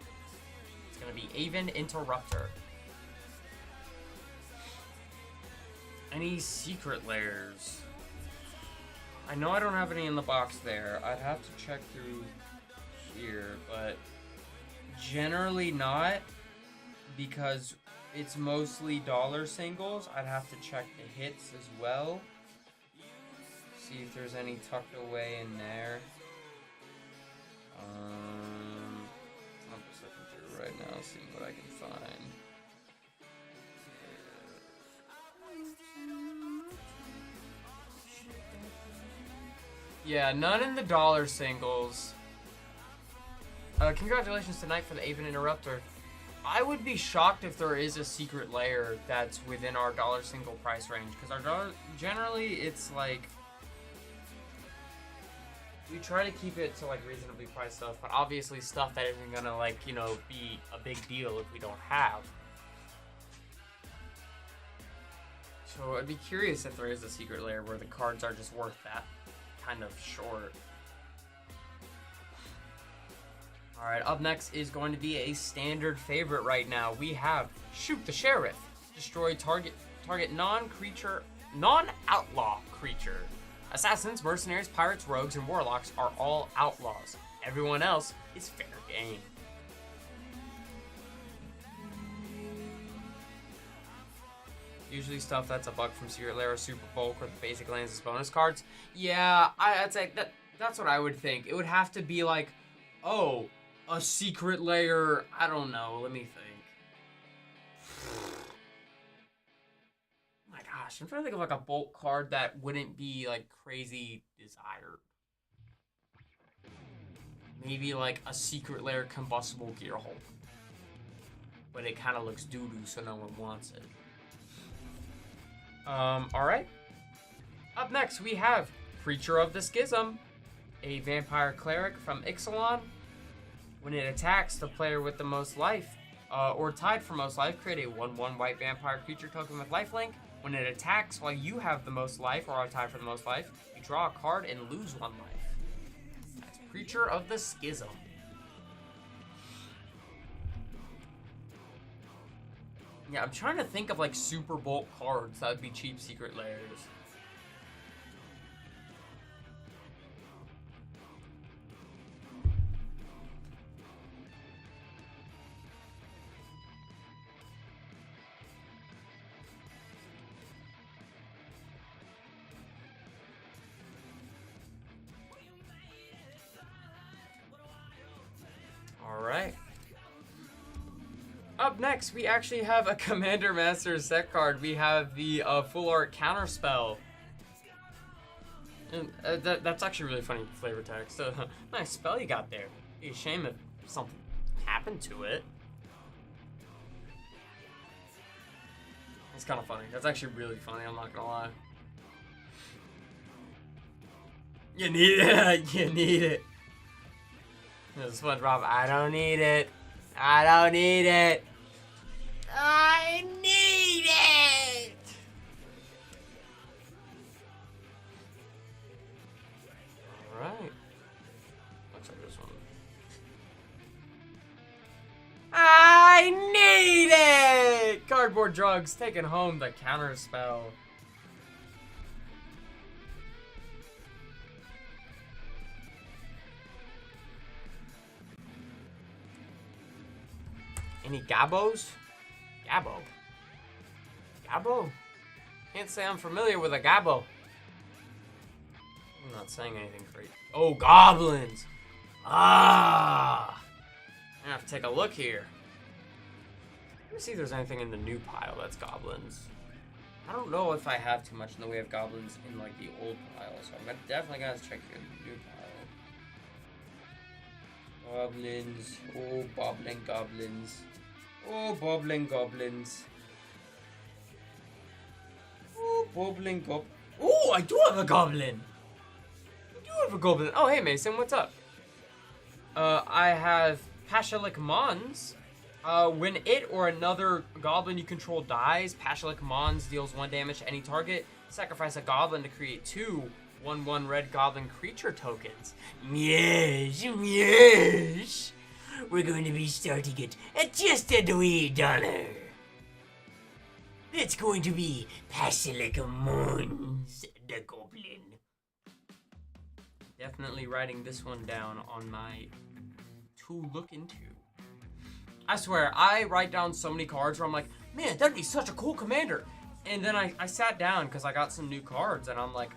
It's going to be Aven Interrupter. Any secret lairs? I know I don't have any in the box there. I'd have to check through here, but generally not, because it's mostly dollar singles. I'd have to check the hits as well. See if there's any tucked away in there. I'm just looking through right now, seeing what I can find. Yeah, none in the dollar singles. Congratulations tonight for the Aven Interrupter. I would be shocked if there is a secret layer that's within our dollar single price range, because our dollar, generally it's like, we try to keep it to like reasonably priced stuff, but obviously stuff that isn't gonna like, you know, be a big deal if we don't have. So I'd be curious if there is a secret layer where the cards are just worth that kind of short. Alright, up next is going to be a standard favorite right now. We have Shoot the Sheriff. Destroy target non-outlaw creature. Assassins, mercenaries, pirates, rogues, and warlocks are all outlaws. Everyone else is fair game. Usually stuff that's a bug from Secret Lair or Super Bulk or the basic lands as bonus cards. Yeah, I'd say that's what I would think. It would have to be like, oh, a secret layer. I don't know. Let me think. Oh my gosh, I'm trying to think of like a bulk card that wouldn't be like crazy desired. Maybe like a secret layer combustible gear Hulk. But it kind of looks doo-doo, so no one wants it. Alright. Up next, we have Creature of the Schism, a vampire cleric from Ixalan. When it attacks the player with the most life, or tied for most life, create a 1/1 white vampire creature token with lifelink. When it attacks while you have the most life, or are tied for the most life, you draw a card and lose 1 life. That's Creature of the Schism. Yeah, I'm trying to think of like super bulk cards that would be cheap secret layers. Alright. Up next, we actually have a Commander Master set card. We have the Full Art Counterspell. And that's actually really funny flavor text. Nice spell you got there. Be a shame if something happened to it. It's kind of funny. That's actually really funny, I'm not gonna lie. You need it. You need it. SpongeBob, I don't need it. I don't need it. I need it. All right. Looks like this one. I need it. Cardboard Drugs taking home the counter spell. Any Gabbos? Gabbo. Gabbo? Can't say I'm familiar with a Gabbo. I'm not saying anything great. Oh, goblins! Ah! I have to take a look here. Let me see if there's anything in the new pile that's goblins. I don't know if I have too much in the way of goblins in like the old pile, so I'm definitely gonna check the new pile. Goblins. Oh, bobbling goblins. Oh, bobbling goblins. Oh, bobbling goblin. Oh, I do have a goblin. I do have a goblin. Oh, hey, Mason, what's up? I have Pashalik Mons. When it or another goblin you control dies, Pashalik Mons deals 1 damage to any target. Sacrifice a goblin to create 2 1/1 red goblin creature tokens. Yes, yes. We're going to be starting it at just a $3. It's going to be Pashalik Mons, the goblin. Definitely writing this one down on my to look into. I swear, I write down so many cards where I'm like, man, that'd be such a cool commander. And then I sat down because I got some new cards, and I'm like,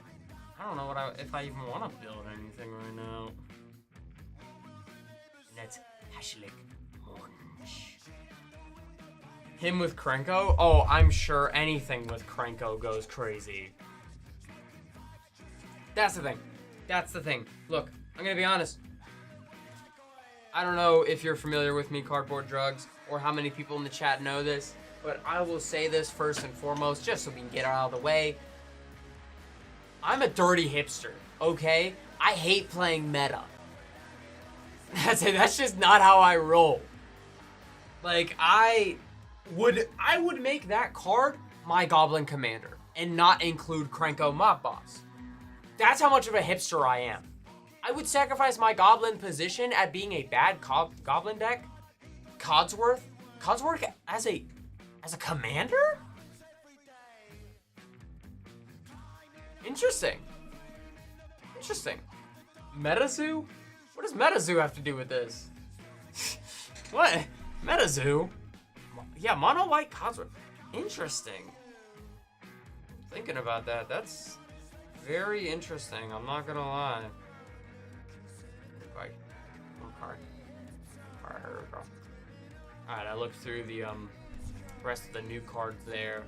I don't know if I even want to build anything right now. And that's Pashalik Mons. Him with Krenko? Oh, I'm sure anything with Krenko goes crazy. That's the thing. That's the thing. Look, I'm gonna be honest. I don't know if you're familiar with me, Cardboard Drugs, or how many people in the chat know this, but I will say this first and foremost, just so we can get it out of the way. I'm a dirty hipster, okay? I hate playing meta. That's it. That's just not how I roll. Like, I would make that card my Goblin Commander and not include Krenko Mob Boss. That's how much of a hipster I am. I would sacrifice my Goblin position at being a bad Goblin deck. Codsworth as a commander? Interesting. Metazoo? What does Metazoo have to do with this? What? Metazoo? Yeah, mono white Codsworth. Interesting. Thinking about that, that's very interesting. I'm not gonna lie. Right, one card. Alright, here we go. Alright, I looked through the rest of the new cards there.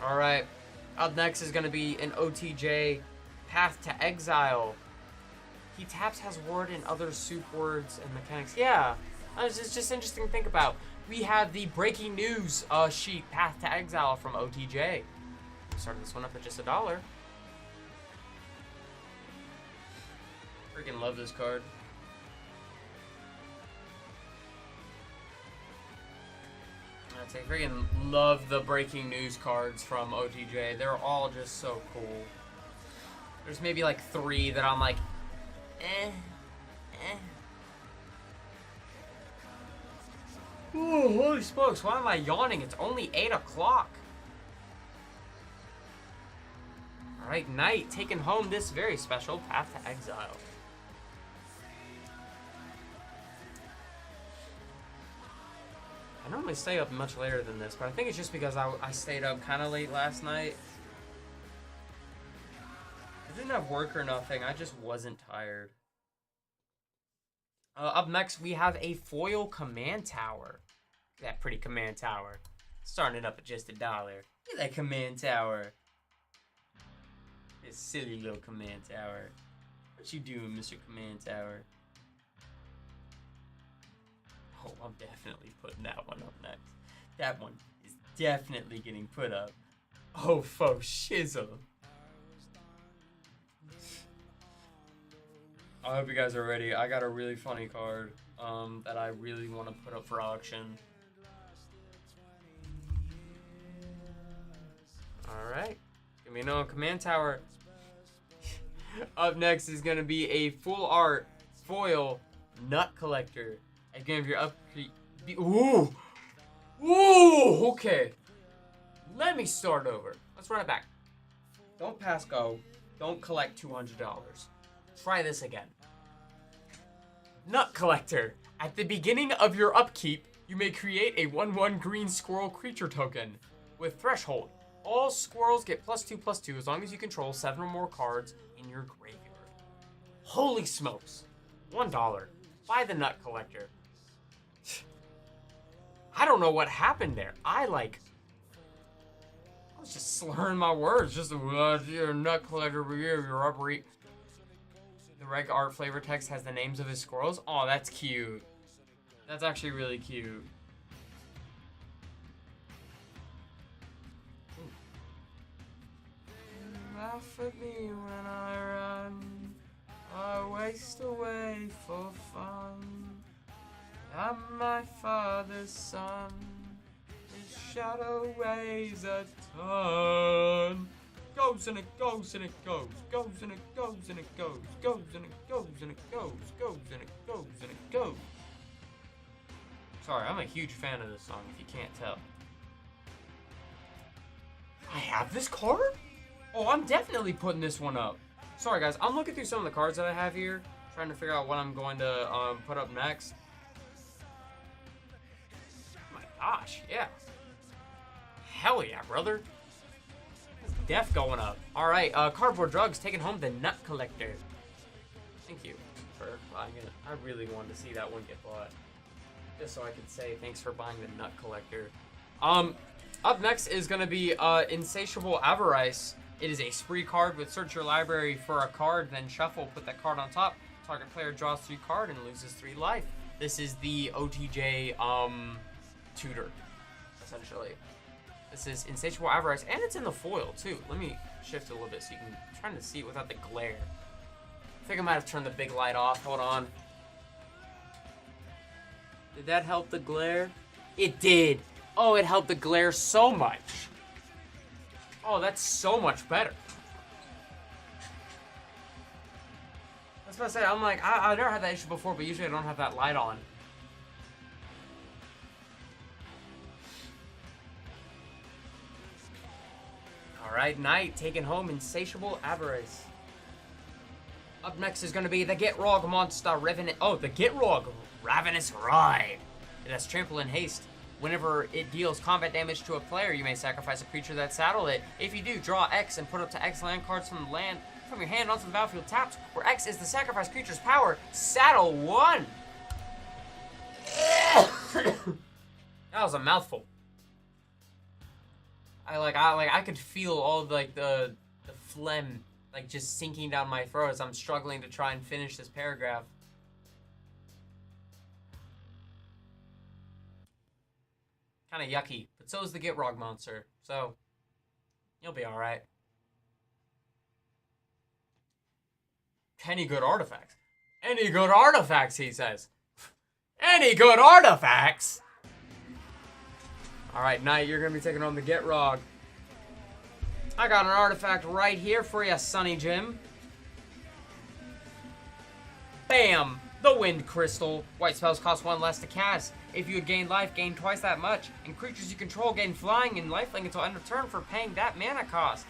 Alright. Up next is gonna be an OTJ, Path to Exile. He taps, has word, and other soup words and mechanics. Yeah, it's just interesting to think about. We have the breaking news sheet, Path to Exile from OTJ. Started this one up at just $1. Freaking love this card. I freaking love the breaking news cards from OTJ. They're all just so cool. There's maybe like 3 that I'm like, Ooh, holy smokes, why am I yawning? It's only 8 o'clock. Alright, Knight taking home this very special Path to Exile. I normally stay up much later than this, but I think it's just because I stayed up kind of late last night. I didn't have work or nothing, I just wasn't tired. Up next, we have a foil command tower. That pretty command tower. Starting it up at just $1. Look at that command tower. This silly little command tower. What you doing, Mr. Command Tower? Oh, I'm definitely putting that one up next. That one is definitely getting put up. Oh, faux shizzle. I hope you guys are ready. I got a really funny card that I really want to put up for auction. Alright. Give me no command tower. Up next is going to be a full art foil nut collector. Again, if you're up... Ooh! Ooh! Okay. Let me start over. Let's run it back. Don't pass go. Don't collect $200. Try this again. Nut collector. At the beginning of your upkeep, you may create a 1/1 green squirrel creature token with threshold. All squirrels get +2/+2 as long as you control 7 or more cards in your graveyard. Holy smokes. $1. Buy the nut collector. I don't know what happened there. I was just slurring my words. Just you're a nut collector over here. You're up. The reg art flavor text has the names of his squirrels. Oh, that's cute. That's actually really cute. Laugh at me when I run. I waste away for fun. I'm my father's son. His shadow weighs a ton. Goes and it goes and it goes. Goes and it goes and it goes. Goes and it goes and it goes. Goes and it goes and it goes. Sorry, I'm a huge fan of this song if you can't tell. I have this card? Oh, I'm definitely putting this one up. Sorry guys, I'm looking through some of the cards that I have here, trying to figure out what I'm going to put up next. My gosh, yeah. Hell yeah, brother. Def going up. Alright, Cardboard Drugs taking home the Nut Collector. Thank you for buying it. I really wanted to see that one get bought. Just so I could say thanks for buying the Nut Collector. Up next is going to be Insatiable Avarice. It is a spree card with search your library for a card, then shuffle, put that card on top. Target player draws 3 cards and loses 3 life. This is the OTJ tutor, essentially. This is Insatiable Avarice, and it's in the foil, too. Let me shift it a little bit so you can try to see it without the glare. I think I might have turned the big light off. Hold on. Did that help the glare? It did. Oh, it helped the glare so much. Oh, that's so much better. That's what I said. I'm like, I never had that issue before, but usually I don't have that light on. Alright, Knight taking home Insatiable Avarice. Up next is going to be the Gitrog monster Revenant. Oh, the Gitrog Ravenous Ride. It has trample and haste. Whenever it deals combat damage to a player, you may sacrifice a creature that saddled it. If you do, draw X and put up to X land cards from your hand onto the battlefield tapped, where X is the sacrifice creature's power. Saddle 1. That was a mouthful. I could feel all of, like the phlegm like just sinking down my throat as I'm struggling to try and finish this paragraph. Kind of yucky, but so is the Gitrog monster, so you'll be alright. Any good artifacts? Any good artifacts, he says. Any good artifacts? Alright, Knight, you're going to be taking on the Gitrog. I got an artifact right here for you, Sonny Jim. Bam! The Wind Crystal. White spells cost 1 less to cast. If you had gained life, gain twice that much. And creatures you control gain flying and lifelink until end of turn for paying that mana cost.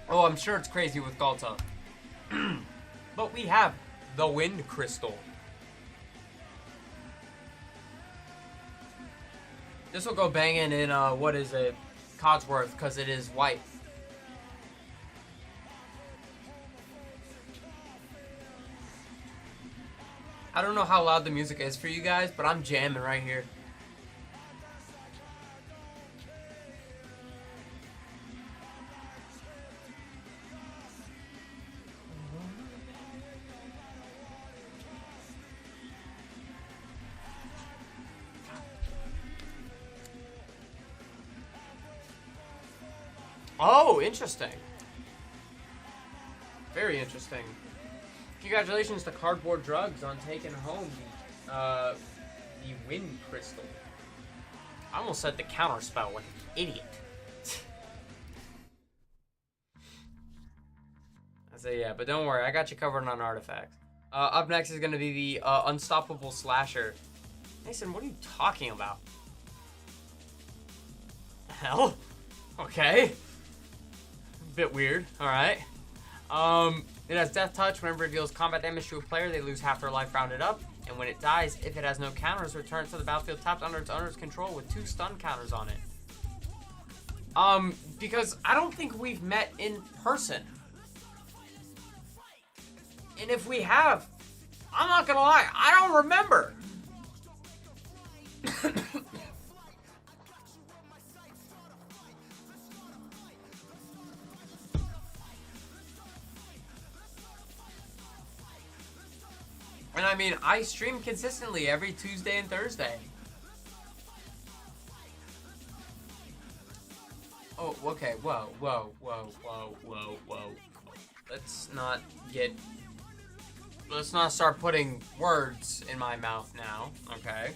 Oh, I'm sure it's crazy with Galta. But we have the Wind Crystal. This will go banging in, what is it? Codsworth, because it is white. I don't know how loud the music is for you guys, but I'm jamming right here. Oh, interesting. Very interesting. Congratulations to Cardboard Drugs on taking home the Wind Crystal. I almost said the counter spell like an idiot. I say yeah, but don't worry, I got you covered on artifacts. Up next is going to be the Unstoppable Slasher. Mason, what are you talking about? Hell? Okay. Bit weird. Alright. It has Death Touch. Whenever it deals combat damage to a player, they lose half their life rounded up. And when it dies, if it has no counters, returns to the battlefield tapped under its owner's control with 2 stun counters on it. Because I don't think we've met in person. And if we have, I'm not gonna lie, I don't remember. And I mean, I stream consistently every Tuesday and Thursday. Oh, okay, whoa. Let's not start putting words in my mouth now, okay?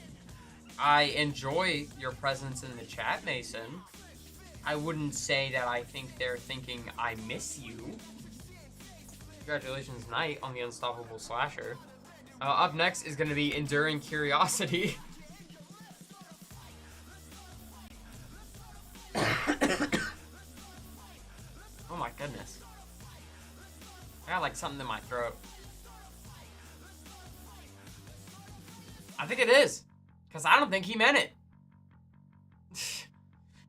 I enjoy your presence in the chat, Mason. I wouldn't say that I think they're thinking I miss you. Congratulations, Knight, on the Unstoppable Slasher. Up next is going to be Enduring Curiosity. Oh my goodness. I got like something in my throat. I think it is. Because I don't think he meant it.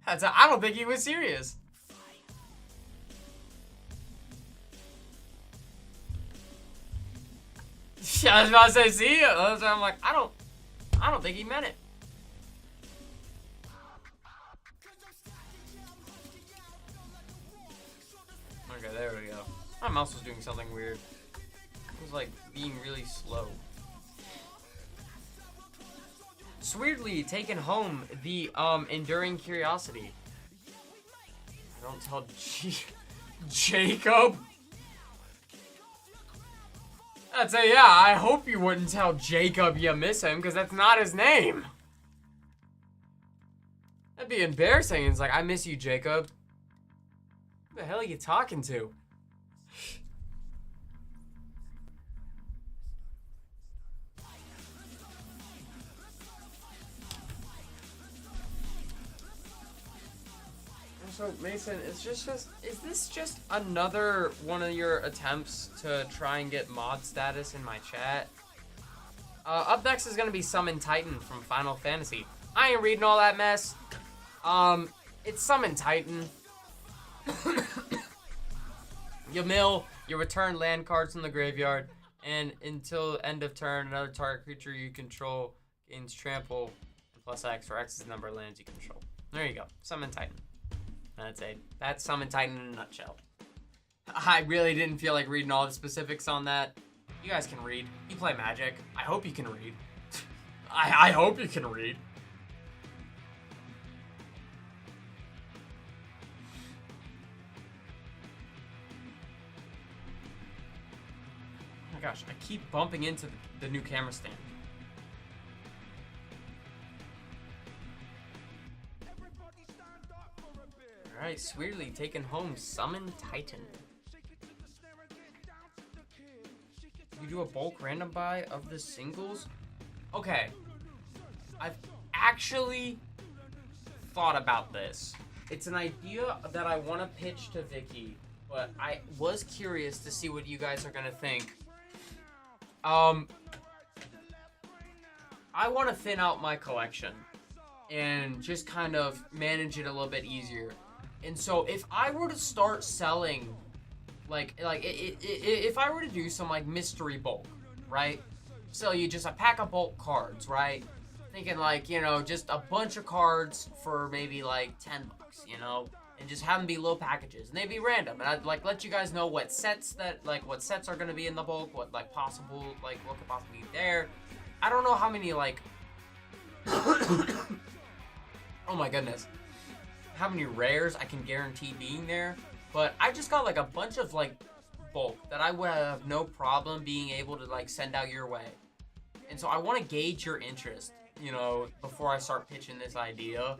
I don't think he was serious. I was about to say, see? I'm like, I don't think he meant it. My mouse was doing something weird. It was like being really slow. Weirdly taken home the enduring curiosity. I don't tell Jacob. I'd say, yeah, I hope you wouldn't tell Jacob you miss him, because that's not his name. That'd be embarrassing. It's like, I miss you, Jacob. Who the hell are you talking to? So, Mason, is this just another one of your attempts to try and get mod status in my chat? Up next is gonna be Summon Titan from Final Fantasy. I ain't reading all that mess. It's Summon Titan. You mill, you return land cards from the graveyard, and until end of turn, another target creature you control gains trample and plus X, or X is the number of lands you control. There you go, Summon Titan. That's Summon Titan in a nutshell. I really didn't feel like reading all the specifics on that. You guys can read. You play Magic. I hope you can read. I hope you can read. Oh my gosh, I keep bumping into the new camera stand. Alright, Swirly taking home Summon Titan. You do a bulk random buy of the singles? Okay. I've actually thought about this. It's an idea that I want to pitch to Vikki, but I was curious to see what you guys are going to think. I want to thin out my collection and just kind of manage it a little bit easier. And so if I were to start selling, if I were to do some like mystery bulk, right? Sell you just a pack of bulk cards, right? Thinking like, you know, just a bunch of cards for maybe like $10, you know, and just have them be low packages, and they'd be random. And I'd like let you guys know what sets are gonna be in the bulk, what could possibly be there. I don't know how many like, oh my goodness. How many rares I can guarantee being there, but I just got like a bunch of like bulk that I would have no problem being able to like send out your way. And so I want to gauge your interest, you know, before I start pitching this idea.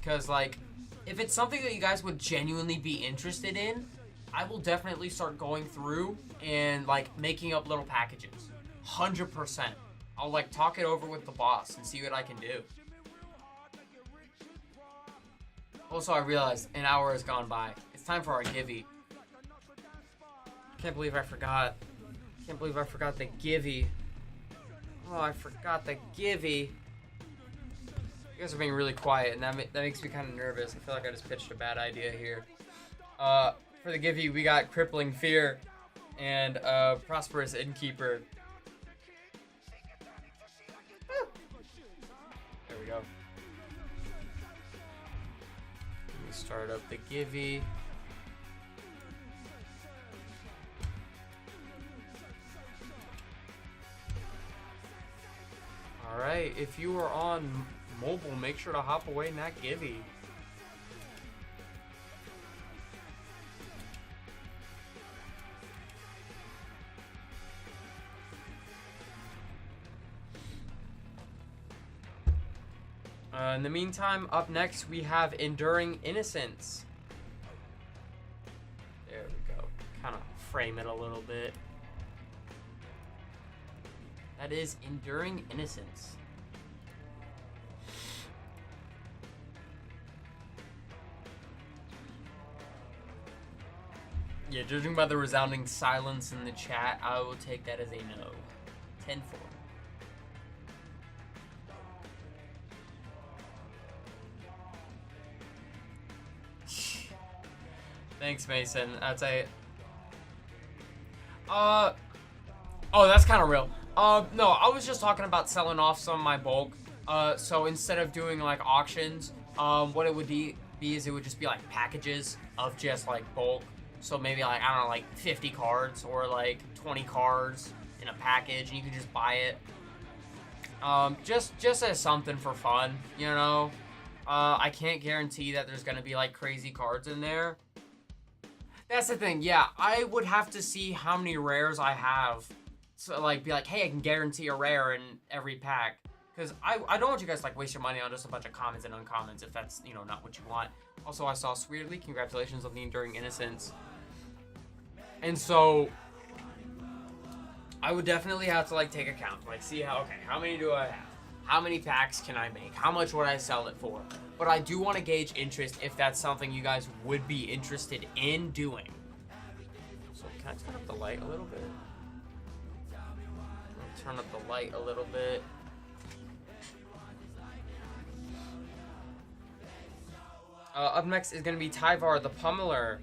Because like, if it's something that you guys would genuinely be interested in, I will definitely start going through and like making up little packages. 100%. I'll like talk it over with the boss and see what I can do. Also, I realized an hour has gone by. It's time for our Givey. Can't believe I forgot. Can't believe I forgot the Givey. Oh, I forgot the Givey. You guys are being really quiet, and that makes me kind of nervous. I feel like I just pitched a bad idea here. For the Givey, we got Crippling Fear and Prosperous Innkeeper. There we go. Start up the Givey. Alright, if you are on mobile, make sure to hop away in that Givey. In the meantime, up next we have Enduring Innocence. There we go. Kind of frame it a little bit. That is Enduring Innocence. Yeah, judging by the resounding silence in the chat, I will take that as a no. 10-4. Thanks, Mason. I'd say. Oh, that's kind of real. No, I was just talking about selling off some of my bulk. So instead of doing like auctions, what it would be is it would just be like packages of just like bulk. So maybe like, I don't know, like 50 cards or like 20 cards in a package, and you can just buy it. Just as something for fun, you know. I can't guarantee that there's gonna be like crazy cards in there. That's the thing. Yeah, I would have to see how many rares I have. So like, be like, hey, I can guarantee a rare in every pack. Because I don't want you guys to like waste your money on just a bunch of commons and uncommons if that's, you know, not what you want. Also, I saw Sweetly, congratulations on the Enduring Innocence. And so I would definitely have to like take account, like see how, okay, how many do I have? How many packs can I make? How much would I sell it for? But I do want to gauge interest if that's something you guys would be interested in doing. So can I turn up the light a little bit? Turn up the light a little bit. Up next is going to be Tyvar the Pummeler.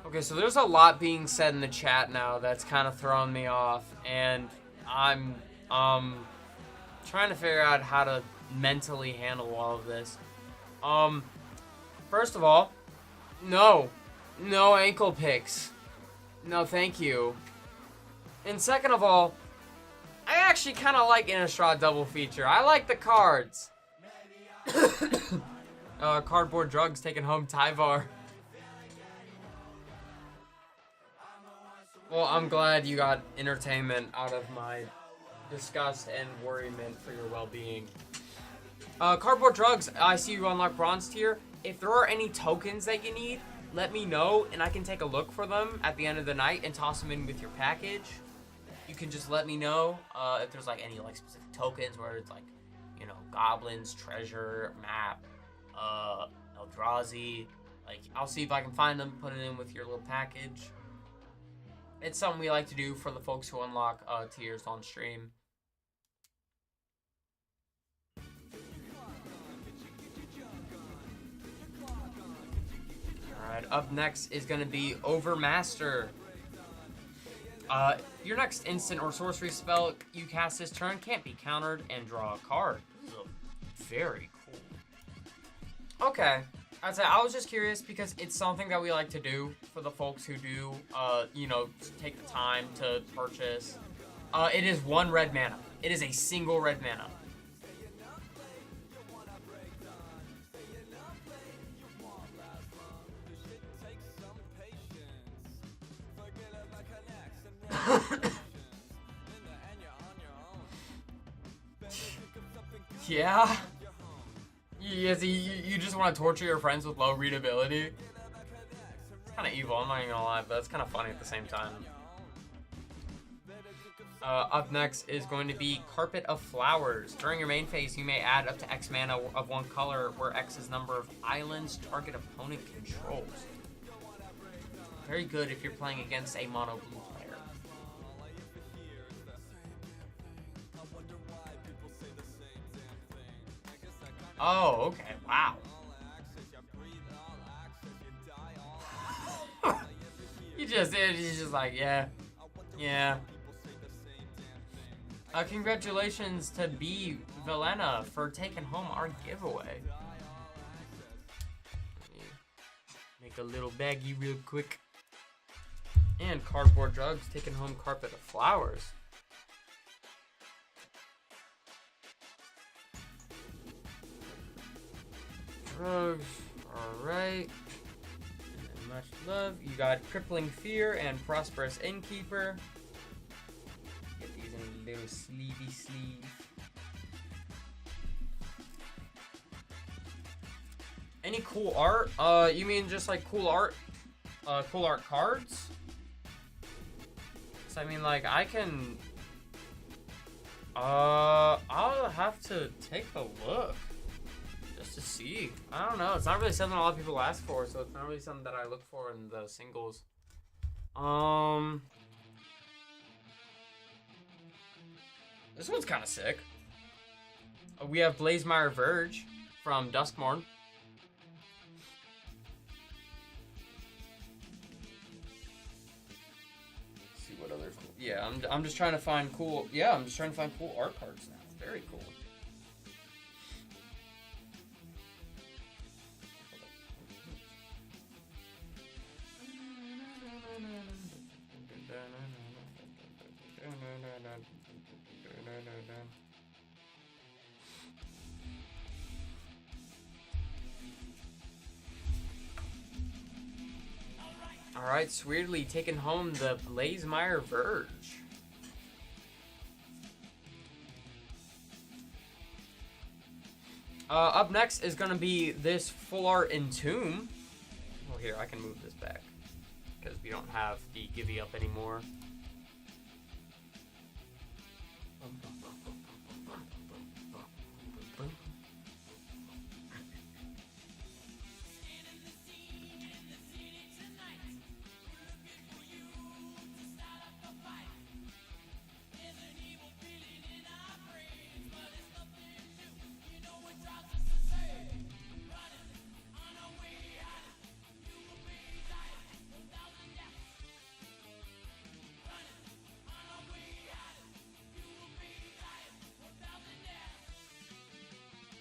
Okay, so there's a lot being said in the chat now that's kind of throwing me off, and I'm trying to figure out how to mentally handle all of this. First of all, no ankle picks. No, thank you. And second of all, I actually kind of like Innistrad double feature. I like the cards. Cardboard Drugs taking home Tyvar. Well, I'm glad you got entertainment out of my disgust and worriment for your well-being. Cardboard Drugs, I see you unlock Bronze tier. If there are any tokens that you need, let me know, and I can take a look for them at the end of the night and toss them in with your package. You can just let me know if there's like any like specific tokens, where it's like, you know, goblins, treasure, map, Eldrazi. Like, I'll see if I can find them, put it in with your little package. It's something we like to do for the folks who unlock tiers on stream. Alright, up next is going to be Overmaster. Your next instant or sorcery spell you cast this turn can't be countered and draw a card. This is very cool. Okay. I'd say I was just curious because it's something that we like to do for the folks who do, you know, take the time to purchase. It is 1 red mana. It is a single red mana. Yeah. Yes, you just want to torture your friends with low readability. It's kind of evil, I'm not even gonna lie, but it's kind of funny at the same time. Up next is going to be Carpet of Flowers. During your main phase, you may add up to X mana of one color, where X is number of islands target opponent controls. Very good if you're playing against a mono blue player. Oh, okay, wow. He's just like, yeah. Congratulations to B. Velena for taking home our giveaway. Make a little baggie real quick. And Cardboard Drugs taking home Carpet of Flowers. Drugs, alright. Much love. You got Crippling Fear and Prosperous Innkeeper. Get these in a little sleevey sleeve. Any cool art? You mean just like cool art? Cool art cards? So I mean, like, I can... I'll have to take a look. Just to see. I don't know. It's not really something a lot of people ask for, so it's not really something that I look for in the singles. This one's kind of sick. We have Blazemire Verge from Duskmourn. Yeah, I'm just trying to find cool. Yeah, I'm just trying to find cool art cards now. Very cool. All right, Sweirdly taking home the Blazemeyer Verge. Up next is going to be this full art Entomb. Well, here, I can move this back because we don't have the Givey up anymore.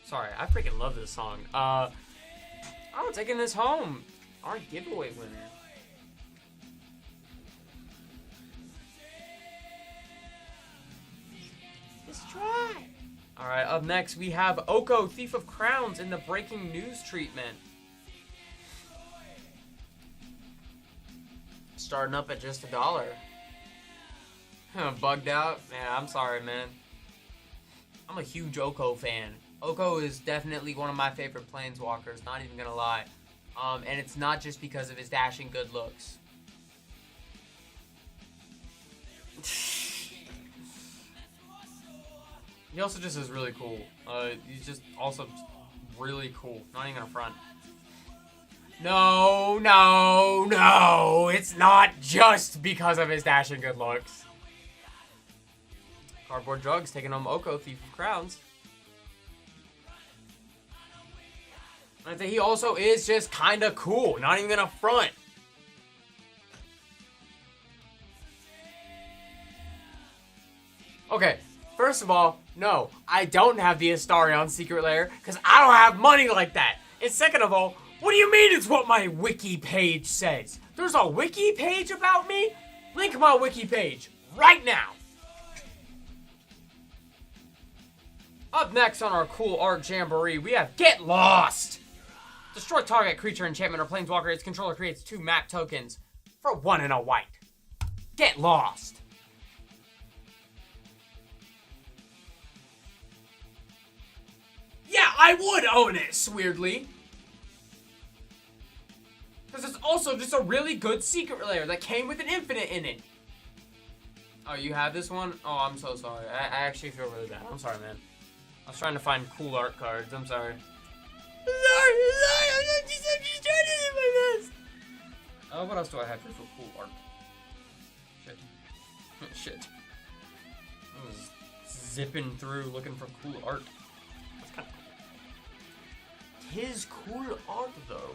Sorry, I freaking love this song. I'm taking this home. Our giveaway winner. Let's try. Alright, up next we have Oko, Thief of Crowns in the breaking news treatment. Starting up at just $1. Bugged out? Yeah, I'm sorry, man. I'm a huge Oko fan. Oko is definitely one of my favorite planeswalkers, not even gonna lie. And it's not just because of his dashing good looks. He also just is really cool. He's just also really cool. Not even gonna front. No, no, no! It's not just because of his dashing good looks. Cardboard Drugs taking home Oko, Thief of Crowns. I think he also is just kind of cool. Not even gonna front. Okay, first of all, no, I don't have the Astarion Secret Lair because I don't have money like that. And second of all, what do you mean it's what my wiki page says? There's a wiki page about me? Link my wiki page right now. Up next on our cool art jamboree, we have Get Lost. Destroy target creature, enchantment, or planeswalker. Its controller creates 2 map tokens for 1 and a white. Get Lost. Yeah, I would own it, weirdly. Because it's also just a really good secret lair that came with an infinite in it. Oh, you have this one? Oh, I'm so sorry. I actually feel really bad. I'm sorry, man. I was trying to find cool art cards. I'm sorry. I'm just trying to do my best. What else do I have here for cool art? Shit. Shit. I was zipping through looking for cool art. That's kind of cool. His cool art, though.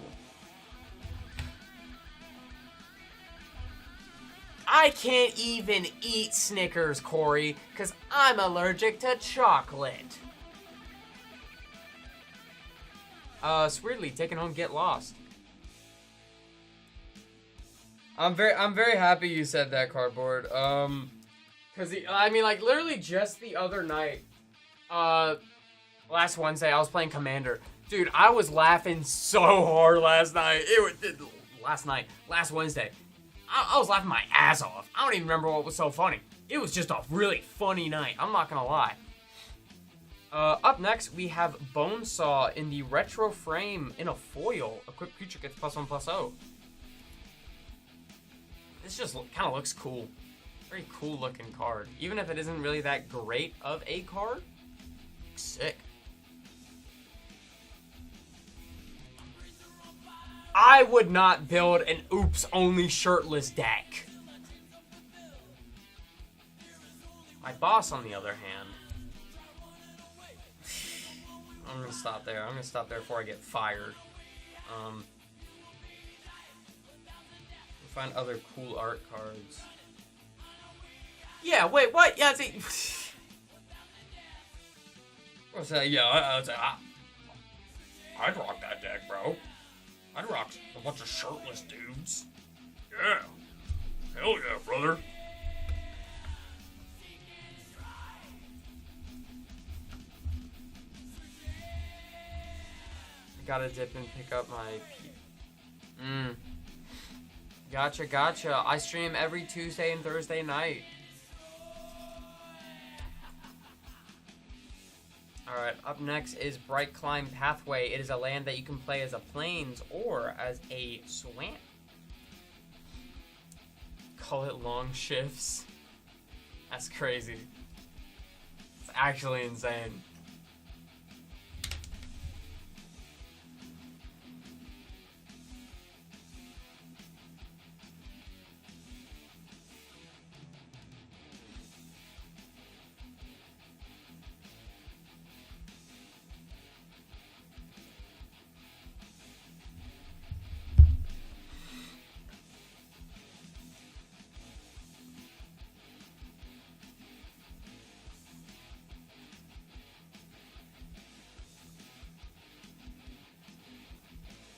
I can't even eat Snickers, Corey, because I'm allergic to chocolate. Sweirdly taking home Get Lost. I'm very happy you said that, Cardboard. Cause I mean, like, literally just the other night, last Wednesday, I was playing Commander. Dude, I was laughing so hard last night. Last Wednesday. I was laughing my ass off. I don't even remember what was so funny. It was just a really funny night. I'm not gonna lie. Up next, we have Bonesaw in the retro frame in a foil. Equipped creature gets +1/+0. This just kind of looks cool. Very cool looking card. Even if it isn't really that great of a card. Sick. I would not build an oops only shirtless deck. My boss, on the other hand. I'm gonna stop there. I'm gonna stop there before I get fired. Find other cool art cards. Yeah, wait, what? Yeah, see. I'll say, yeah, I'd rock that deck, bro. I'd rock a bunch of shirtless dudes. Yeah. Hell yeah, brother. I gotta dip and pick up my... Gotcha. I stream every Tuesday and Thursday night. Alright, up next is Bright Climb Pathway. It is a land that you can play as a plains or as a swamp. Call it long shifts. That's crazy. It's actually insane.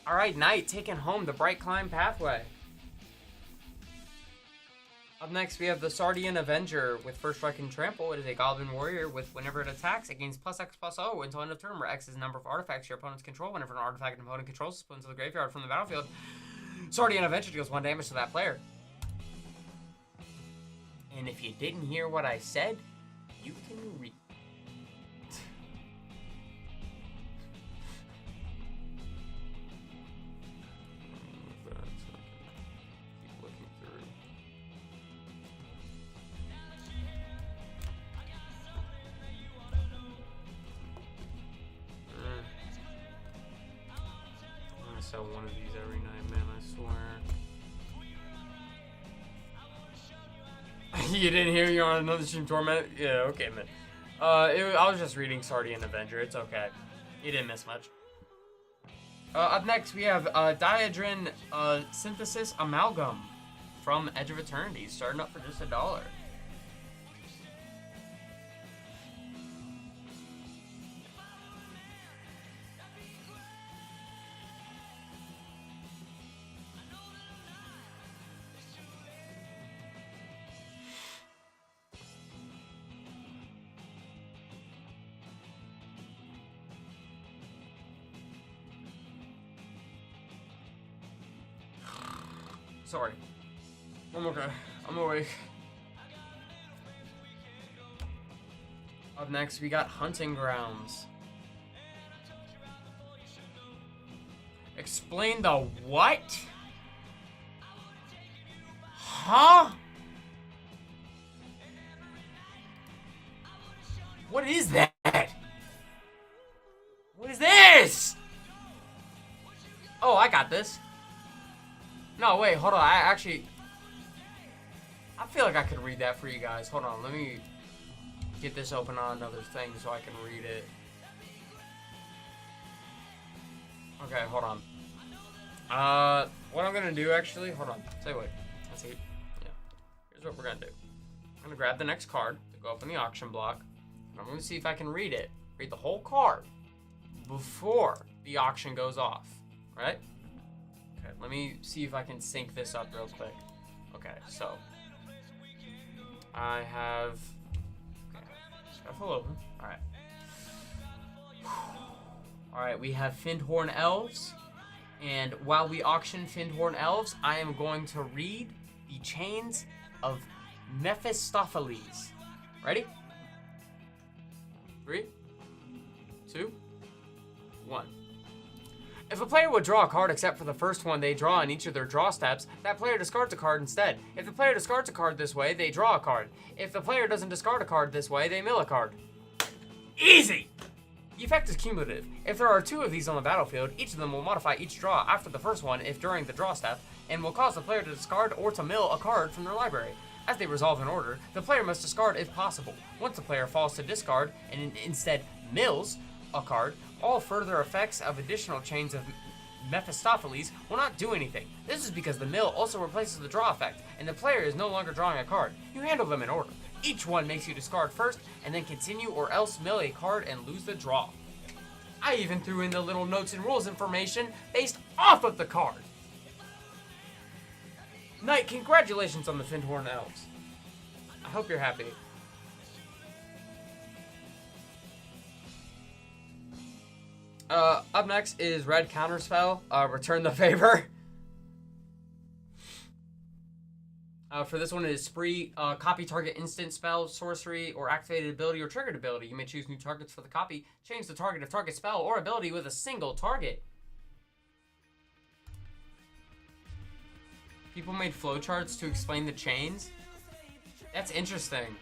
Alright, Knight taking home the Bright Climb Pathway. Up next, we have the Sardian Avenger with First Strike and Trample. It is a Goblin Warrior with whenever it attacks, it gains +X/+O until end of turn, where X is the number of artifacts your opponents control. Whenever an artifact an opponent controls is put into the graveyard from the battlefield, Sardian Avenger deals 1 damage to that player. And if you didn't hear what I said, you can read. Sell one of these every night, man, I swear. You didn't hear you're on another stream torment? Yeah, okay, man. I was just reading Sardian Avenger. It's okay. You didn't miss much. Up next, we have Diadrin Synthesis Amalgam from Edge of Eternity, starting up for just $1. Sorry. I'm okay. I'm awake. Up next, we got Hunting Grounds. Explain the what? Huh? What is that? What is this? Oh, I got this. No, wait, hold on. I feel like I could read that for you guys. Hold on, let me get this open on another thing so I can read it. Okay, hold on. What I'm gonna do actually, hold on. Say what? Let's see. Yeah. Here's what we're gonna do. I'm gonna grab the next card to go up in the auction block, and I'm gonna see if I can read it. Read the whole card before the auction goes off. Right? Okay, let me see if I can sync this up real quick. Okay, so I have full open. Alright. Alright, we have Findhorn Elves. And while we auction Findhorn Elves, I am going to read the Chains of Mephistopheles. Ready? 3, 2, 1. If a player would draw a card except for the first one they draw in each of their draw steps, that player discards a card instead. If the player discards a card this way, they draw a card. If the player doesn't discard a card this way, they mill a card. Easy! The effect is cumulative. If there are 2 of these on the battlefield, each of them will modify each draw after the first one if during the draw step, and will cause the player to discard or to mill a card from their library. As they resolve in order, the player must discard if possible. Once the player falls to discard and instead mills a card, all further effects of additional Chains of Mephistopheles will not do anything. This is because the mill also replaces the draw effect, and the player is no longer drawing a card. You handle them in order. Each one makes you discard first, and then continue or else mill a card and lose the draw. I even threw in the little notes and rules information based off of the card. Knight, congratulations on the Findhorn Elves. I hope you're happy. Up next is Red Counterspell, Return the Favor. For this one, it is spree. Copy target instant spell, sorcery, or activated ability or triggered ability. You may choose new targets for the copy. Change the target of target spell or ability with a single target. People made flowcharts to explain the chains. That's interesting.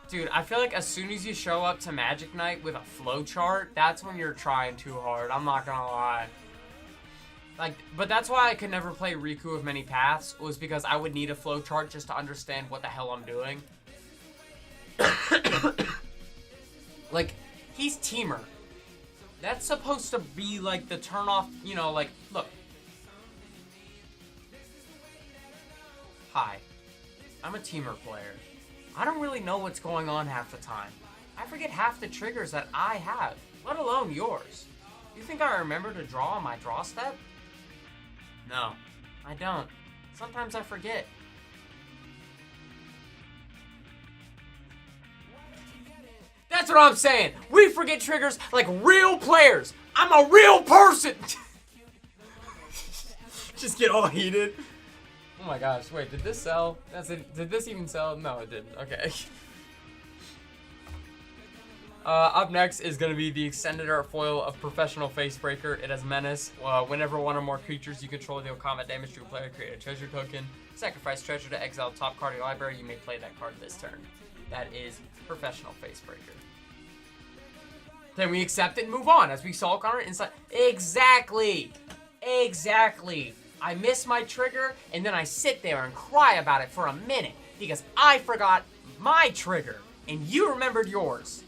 Dude, I feel like as soon as you show up to Magic Night with a flowchart, that's when you're trying too hard. I'm not gonna lie. Like, but that's why I could never play Riku of Many Paths, was because I would need a flowchart just to understand what the hell I'm doing. Like, he's Teamer. That's supposed to be, like, the turn-off, you know, like, look. Hi. I'm a Teamer player. I don't really know what's going on half the time. I forget half the triggers that I have, let alone yours. You think I remember to draw on my draw step? No, I don't. Sometimes I forget. That's what I'm saying. We forget triggers like real players. I'm a real person. Just get all heated. Oh my gosh, wait, did this sell? Did this even sell? No, it didn't. Okay. Up next is going to be the extended art foil of Professional Facebreaker. It has Menace. Whenever one or more creatures you control deal combat damage to a player, create a treasure token. Sacrifice treasure to exile top card of your library. You may play that card this turn. That is Professional Facebreaker. Then we accept it and move on as we sulk on our inside. Exactly! Exactly! I miss my trigger, and then I sit there and cry about it for a minute because I forgot my trigger, and you remembered yours.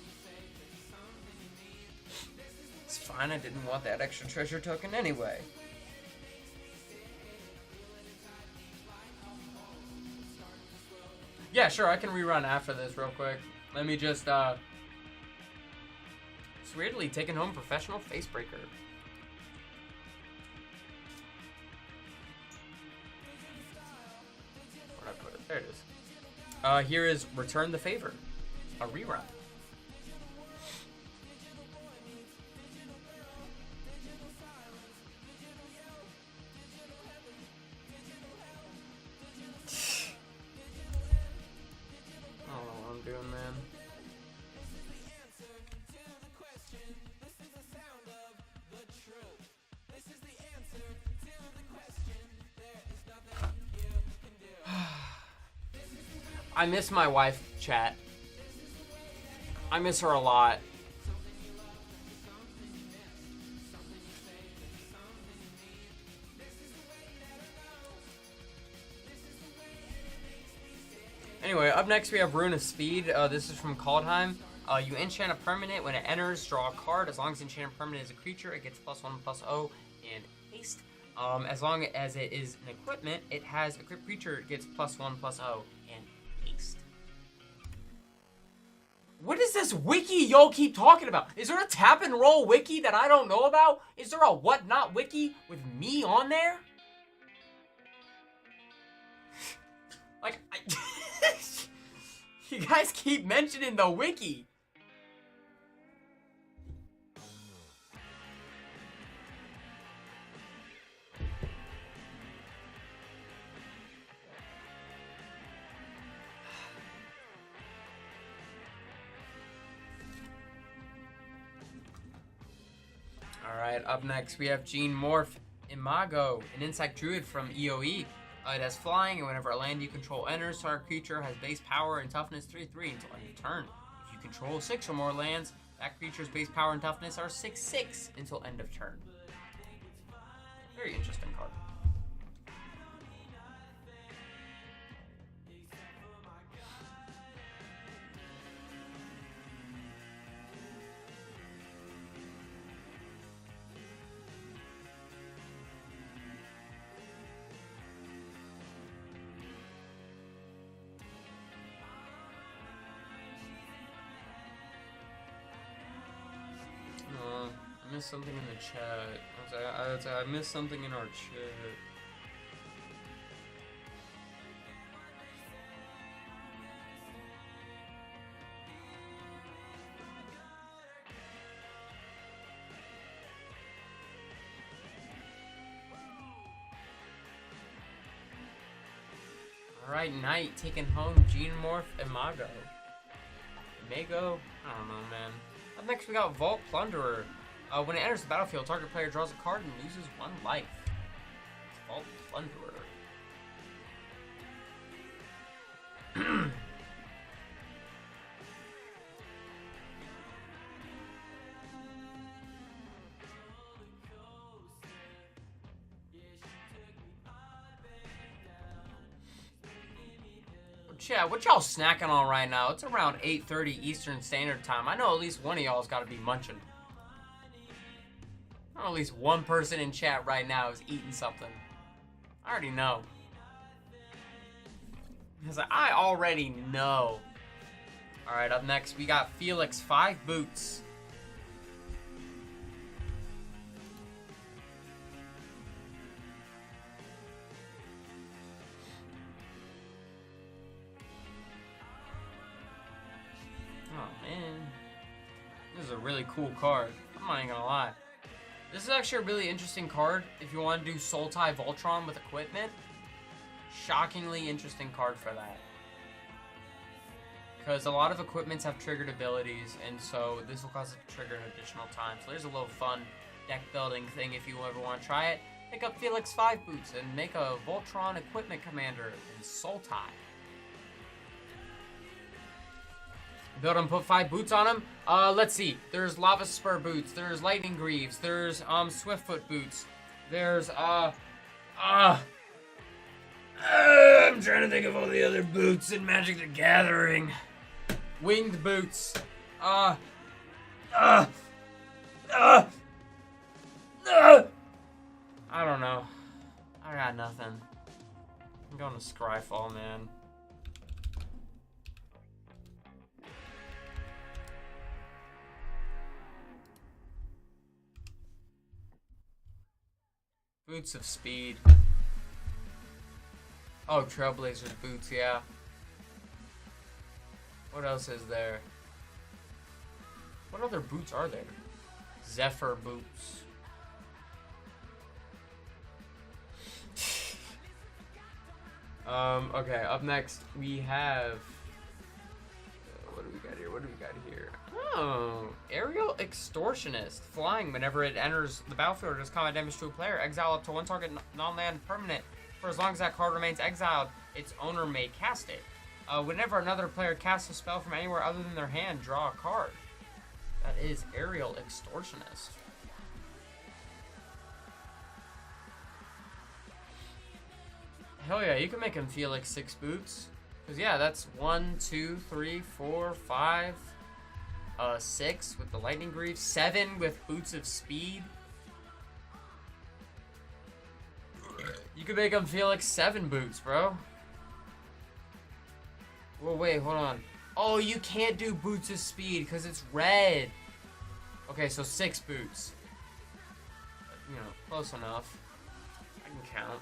It's fine, I didn't want that extra treasure token anyway. Yeah, sure, I can rerun after this real quick. Let me just, it's weirdly taking home Professional Facebreaker. Where'd I put it? There it is. Here is Return the Favor, a rerun. Doing, man. I miss my wife, chat. I miss her a lot. Anyway, up next we have Rune of Speed. This is from Kaldheim. You enchant a permanent. When it enters, draw a card. As long as enchanted permanent is a creature, it gets +1/+0 and haste. As long as it is an equipment, it has a creature gets +1/+0 and haste. What is this wiki y'all keep talking about? Is there a tap and roll wiki that I don't know about? Is there a whatnot wiki with me on there? Like, you guys keep mentioning the wiki. Alright, up next we have Gene Morph Imago, an insect druid from EOE. It has flying, and whenever a land you control enters, target creature has base power and toughness 3/3 until end of turn. If you control 6 or more lands, that creature's base power and toughness are 6/6 until end of turn. Very interesting card. missed something in the chat. I missed something in our chat. Alright, Knight taking home Geomorph and Mago. Mago? I don't know, man. Up next, we got Vault Plunderer. When it enters the battlefield, target player draws a card and loses 1 life. It's Vault Plunderer. Chat, what y'all snacking on right now? It's around 8:30 Eastern Standard Time. I know at least one of y'all's got to be munching. I know at least one person in chat right now is eating something. I already know. I already know. Alright, up next, we got Felix 5 Boots. This is a really cool card. I'm not even gonna lie. This is actually a really interesting card if you want to do Sultai Voltron with equipment. Shockingly interesting card for that. Because a lot of equipments have triggered abilities, and so this will cause it to trigger an additional time. So there's a little fun deck building thing if you ever want to try it. Pick up Felix 5 Boots and make a Voltron equipment commander in Sultai. Build him, put 5 boots on him. Let's see. There's Lava Spur boots. There's Lightning Greaves. There's Swiftfoot boots. There's I'm trying to think of all the other boots in Magic the Gathering. Winged boots. I don't know. I got nothing. I'm going to Scryfall, man. Boots of Speed. Oh, Trailblazers boots, yeah. What else is there? What other boots are there? Zephyr boots. Okay, up next we have... what do we got here? What do we got here? Oh, Aerial Extortionist. Flying whenever it enters the battlefield or does combat damage to a player. Exile up to 1 target non-land permanent. For as long as that card remains exiled, its owner may cast it. Whenever another player casts a spell from anywhere other than their hand, draw a card. That is Aerial Extortionist. Hell yeah, you can make him feel like 6 boots. Because yeah, that's 1, 2, 3, 4, 5, 6 with the Lightning Greaves, 7 with Boots of Speed. You could make him feel like 7 boots, bro. Whoa, wait, hold on. Oh, you can't do Boots of Speed because it's red. Okay, so 6 boots. You know, close enough. I can count.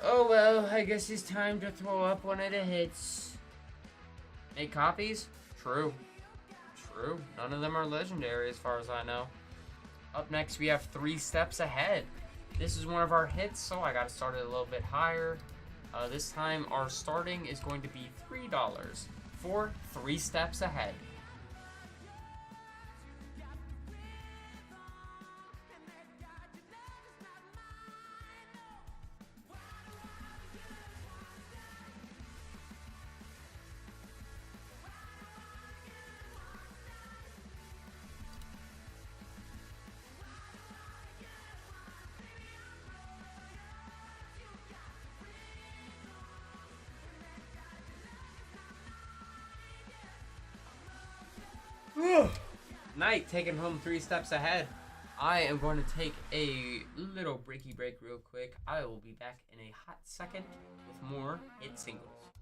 Oh well, I guess it's time to throw up one of the hits. 8 copies? True. True. None of them are legendary as far as I know. Up next, we have 3 Steps Ahead. This is one of our hits, so I gotta start it a little bit higher. This time, our starting is going to be $3 for 3 Steps Ahead. Knight taking home 3 steps ahead. I am going to take a little breaky break real quick. I will be back in a hot second with more hit singles.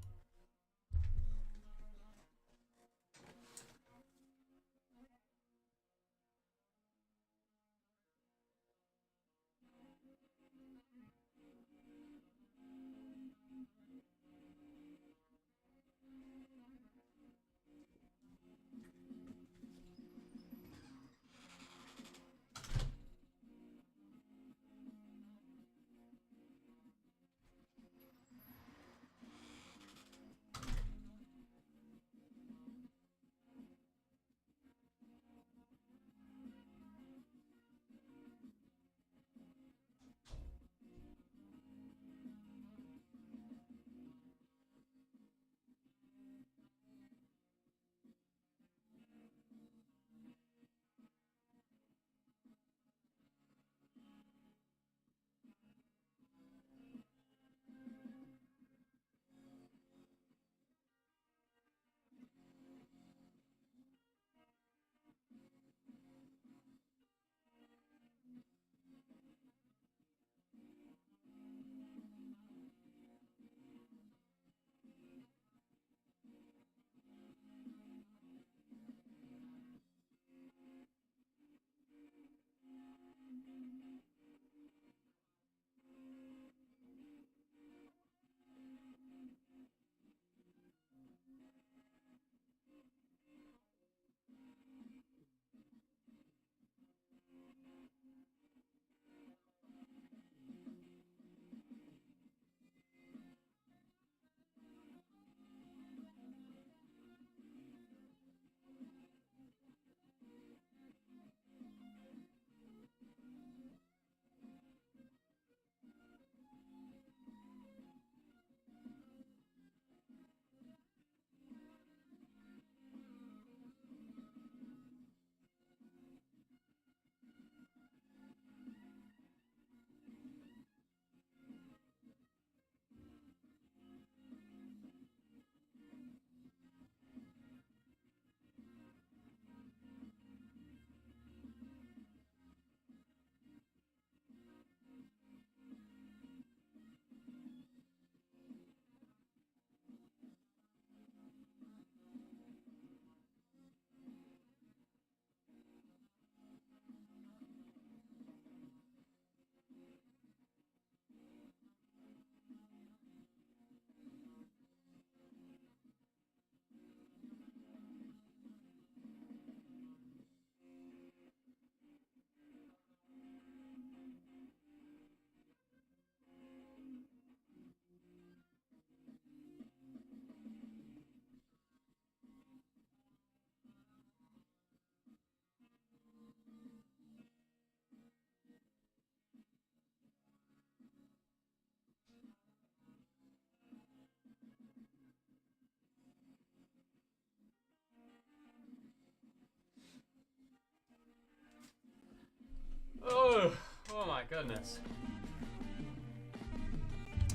my goodness.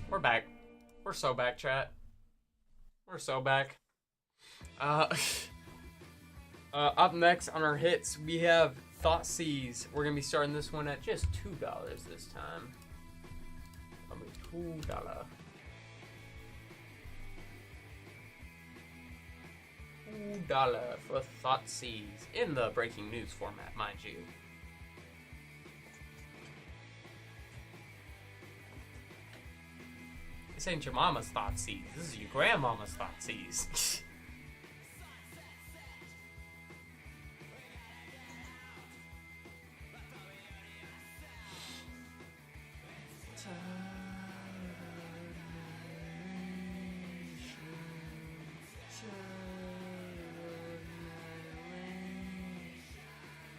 We're back. We're so back, chat. We're so back. Up next on our hits, we have Thoughtseize. We're gonna be starting this one at just $2 this time. $2. $2 for Thoughtseize in the breaking news format, mind you. This ain't your mama's Thoughtseize. This is your grandmama's Thoughtseize.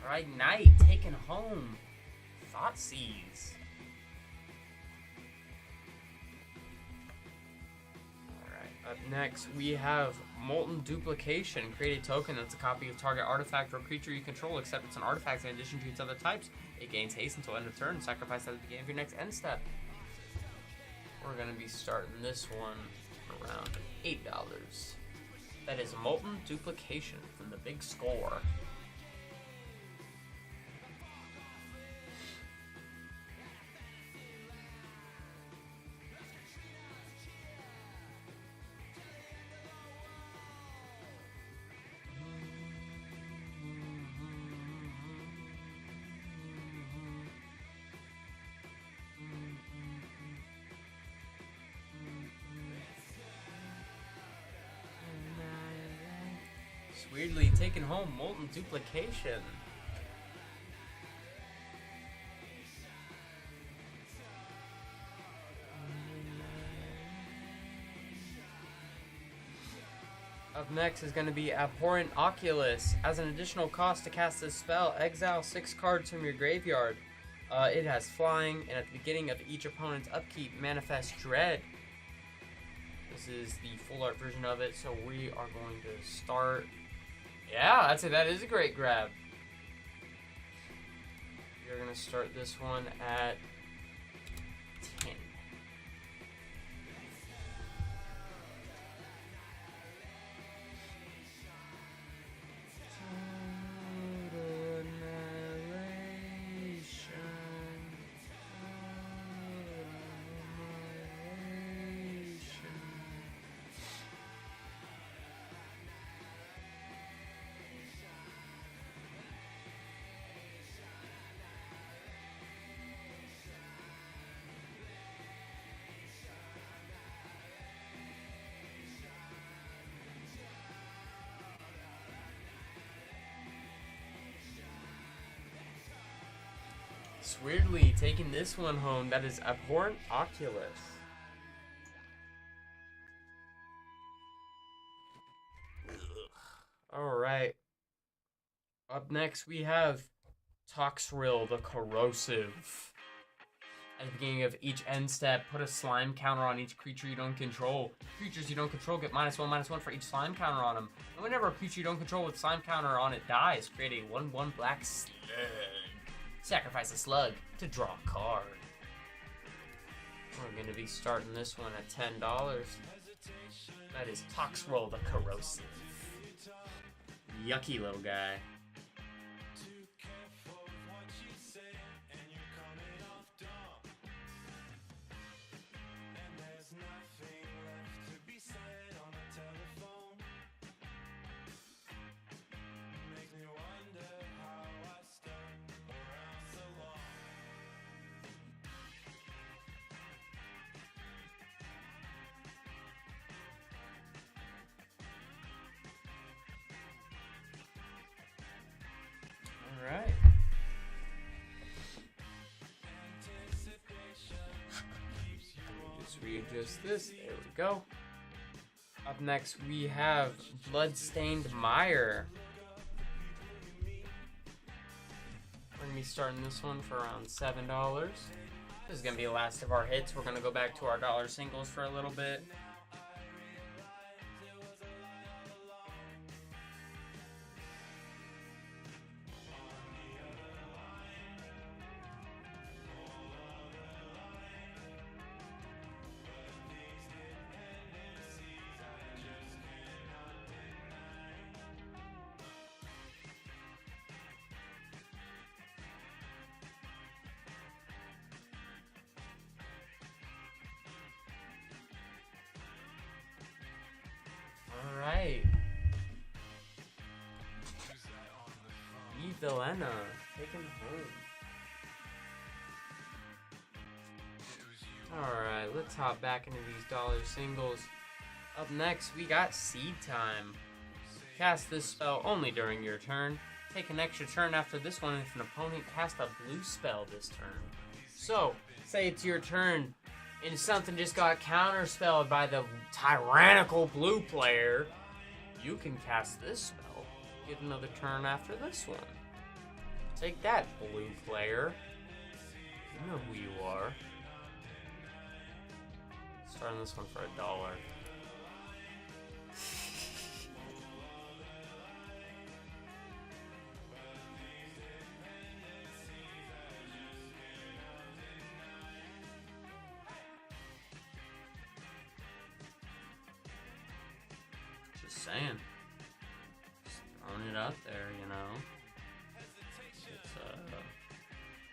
Alright, Night taking home Thoughtseize. Up next, we have Molten Duplication. Create a token that's a copy of target artifact or creature you control, except it's an artifact in addition to its other types. It gains haste until end of turn. Sacrifice at the beginning of your next end step. We're going to be starting this one around $8. That is Molten Duplication from the big score. Weirdly taking home Molten Duplication. Up next is going to be Abhorrent Oculus. As an additional cost to cast this spell, exile 6 cards from your graveyard. It has flying, and at the beginning of each opponent's upkeep, manifest Dread. This is the full art version of it, so we are going to start. Yeah, I'd say that is a great grab. We're going to start this one at 10. Weirdly taking this one home, that is Abhorrent Oculus. Alright. Up next we have Toxrill the Corrosive. At the beginning of each end step, put a slime counter on each creature you don't control. Creatures you don't control get -1/-1 for each slime counter on them. And whenever a creature you don't control with slime counter on it dies, create a 1/1 black slug. Sacrifice a slug to draw a card. We're going to be starting this one at $10. That is Toxrill the Corrosive. Yucky little guy. Alright. Just readjust this. There we go. Up next, we have Bloodstained Mire. We're going to be starting this one for around $7. This is going to be the last of our hits. We're going to go back to our dollar singles for a little bit. Delena, taken home. Alright, let's hop back into these dollar singles. Up next, we got Seed Time. Cast this spell only during your turn. Take an extra turn after this one if an opponent cast a blue spell this turn. So, say it's your turn, and something just got counterspelled by the tyrannical blue player. You can cast this spell, get another turn after this one. Take that, blue player. You know who you are. Starting this one for $1. Just saying. Just throwing it out there, you know.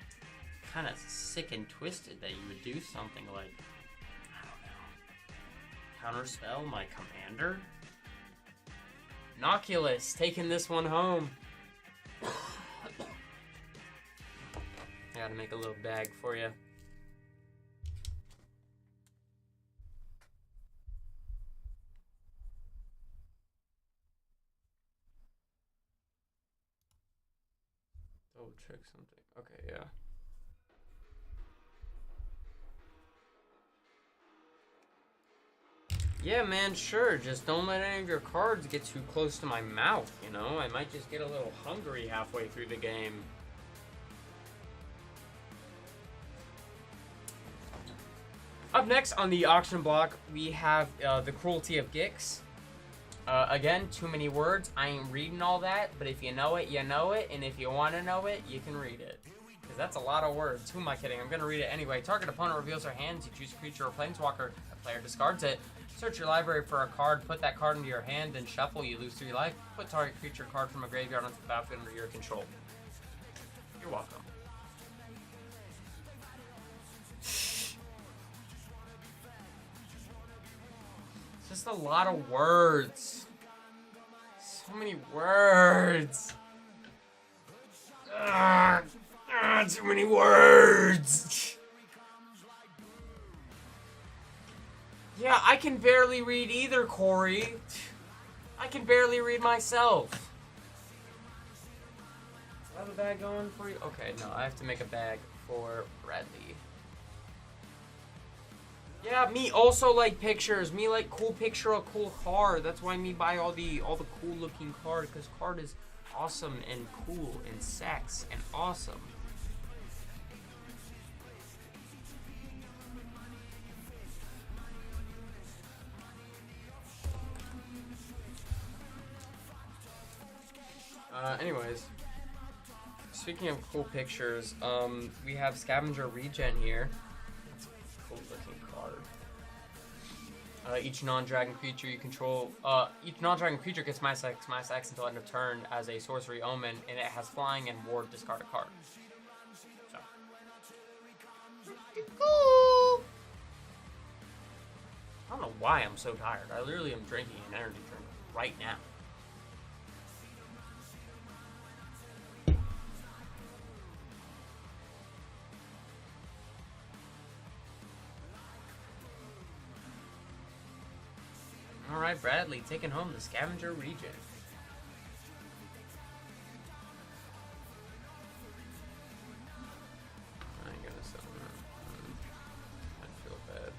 It's kind of sick and twisted that you would do something like, counterspell my commander? Noculus, taking this one home. I gotta make a little bag for you. Double check something. Okay, yeah. Yeah, man, sure. Just don't let any of your cards get too close to my mouth, you know? I might just get a little hungry halfway through the game. Up next on the auction block, we have the Cruelty of Gix. Again, too many words. I ain't reading all that, but if you know it, you know it. And if you want to know it, you can read it. Because that's a lot of words. Who am I kidding? I'm going to read it anyway. Target opponent reveals their hands. You choose a creature or planeswalker. The player discards it. Search your library for a card, put that card into your hand, and shuffle. You lose 3 life. Put target creature card from a graveyard onto the battlefield under your control. You're welcome. It's just a lot of words. So many words. Too many words. Yeah, I can barely read either, Corey. I can barely read myself. Do I have a bag going for you? Okay, no, I have to make a bag for Bradley. Yeah, me also like pictures. Me like cool picture, a cool card. That's why me buy all the cool looking card, because card is awesome and cool and sex and awesome. Anyways, speaking of cool pictures, we have Scavenger Regen here. That's a cool looking card. Each non-dragon creature you control, each non-dragon creature gets -X until end of turn as a sorcery omen, and it has flying and ward. Discard a card. So. Cool. I don't know why I'm so tired. I literally am drinking an energy drink right now. Alright, Bradley, taking home the Scavenger Regen. I ain't gonna sell that. I feel bad.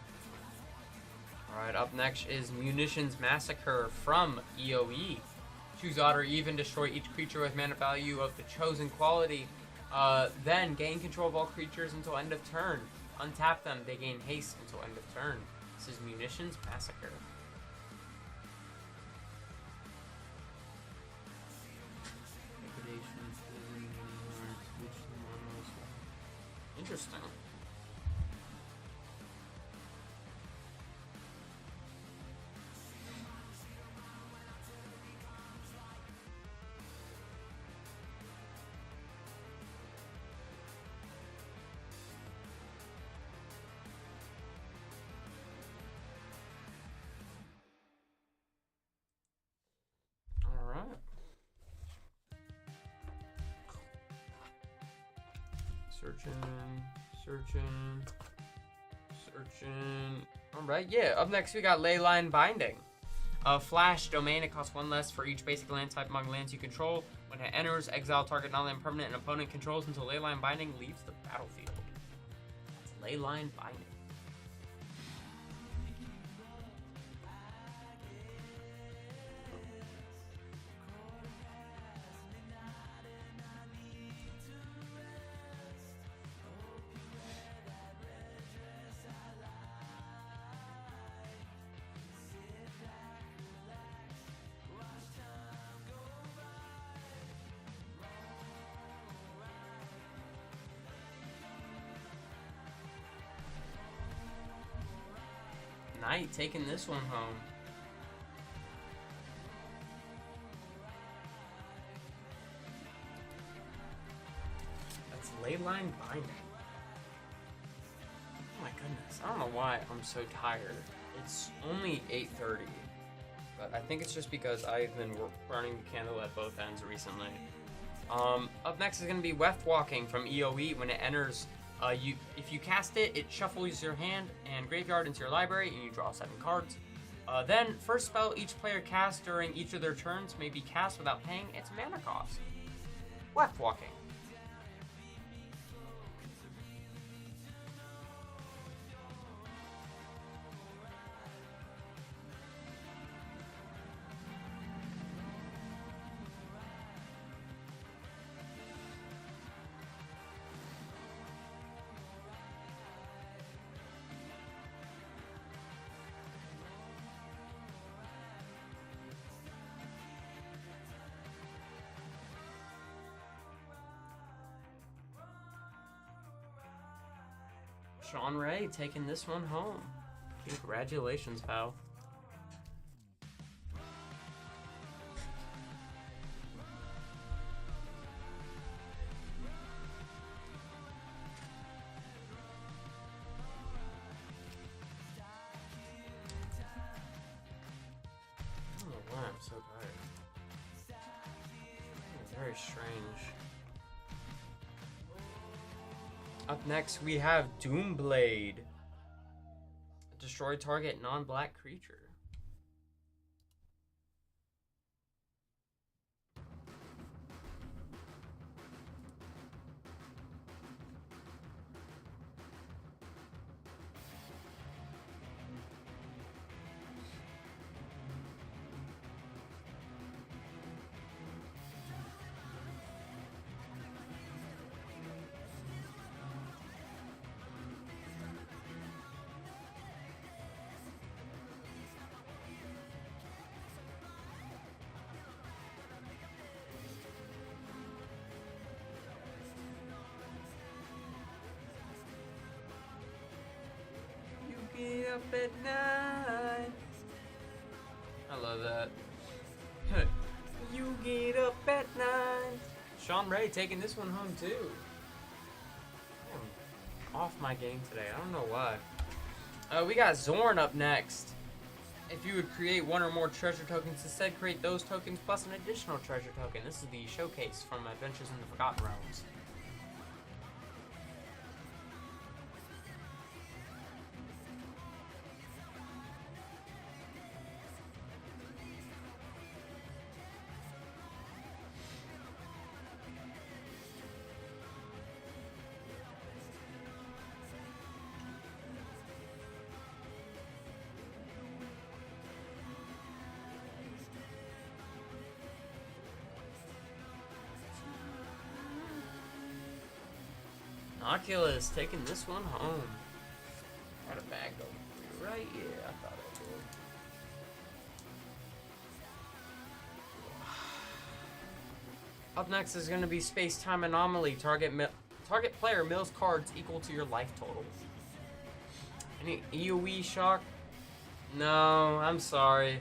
Alright, up next is Munitions Massacre from EOE. Choose odd or even, destroy each creature with mana value of the chosen quality. Then gain control of all creatures until end of turn. Untap them, they gain haste until end of turn. This is Munitions Massacre. Interesting. Searching. Alright, yeah. Up next, we got Leyline Binding. Flash domain. It costs 1 less for each basic land type among lands you control. When it enters, exile target non-land permanent an opponent controls until Leyline Binding leaves the battlefield. That's Leyline Binding. Knight taking this one home. That's Leyline Binding. Oh my goodness. I don't know why I'm so tired. It's only 8:30. But I think it's just because I've been running the candle at both ends recently. Up next is going to be Weft Walking from EOE. When it enters, if you cast it, it shuffles your hand and graveyard into your library, and you draw 7 cards. Then, first spell each player casts during each of their turns may be cast without paying its mana cost. Weft Walking. Sean Ray taking this one home. Congratulations, pal. I don't know why I'm so tired. Very strange. Up next, we have Doomblade. Destroy target non-black creature. Get up at night. I love that. You get up at night. Sean Ray taking this one home too. I'm off my game today. I don't know why. We got Zorn up next. If you would create 1 or more treasure tokens, instead create those tokens plus an additional treasure token. This is the showcase from Adventures in the Forgotten Realms. Oculus taking this one home. Got a bag over right? Yeah, I thought I would. Up next is going to be Space Time Anomaly. Target player mills cards equal to your life total. Any EOE shock? No, I'm sorry.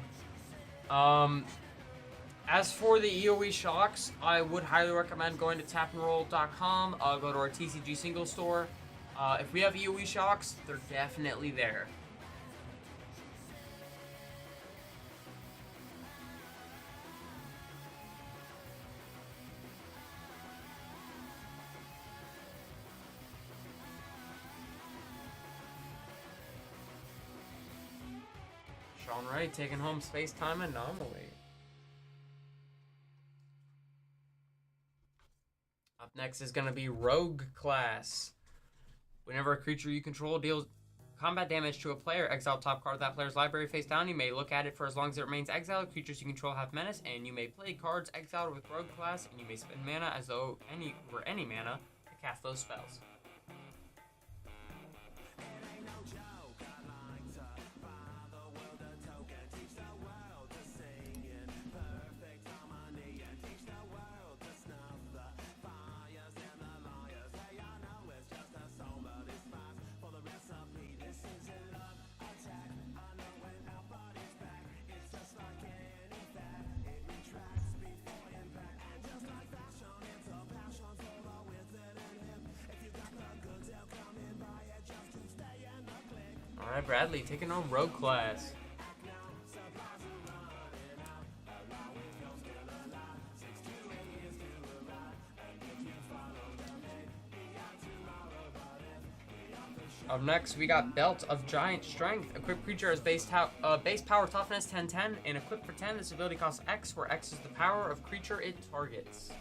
As for the EOE shocks, I would highly recommend going to tapandroll.com. Go to our TCG single store. If we have EOE shocks, they're definitely there. Sean Ray taking home Space-Time Anomaly. Up next is going to be Rogue class. Whenever a creature you control deals combat damage to a player, exile top card of that player's library face down. You may look at it for as long as it remains exiled. Creatures you control have menace, and you may play cards exiled with Rogue class, and you may spend mana as though any mana to cast those spells. Alright, Bradley taking on Rogue class. Up next, we got Belt of Giant Strength. Equipped creature has base power toughness 10/10, and equipped for 10, this ability costs X, where X is the power of creature it targets.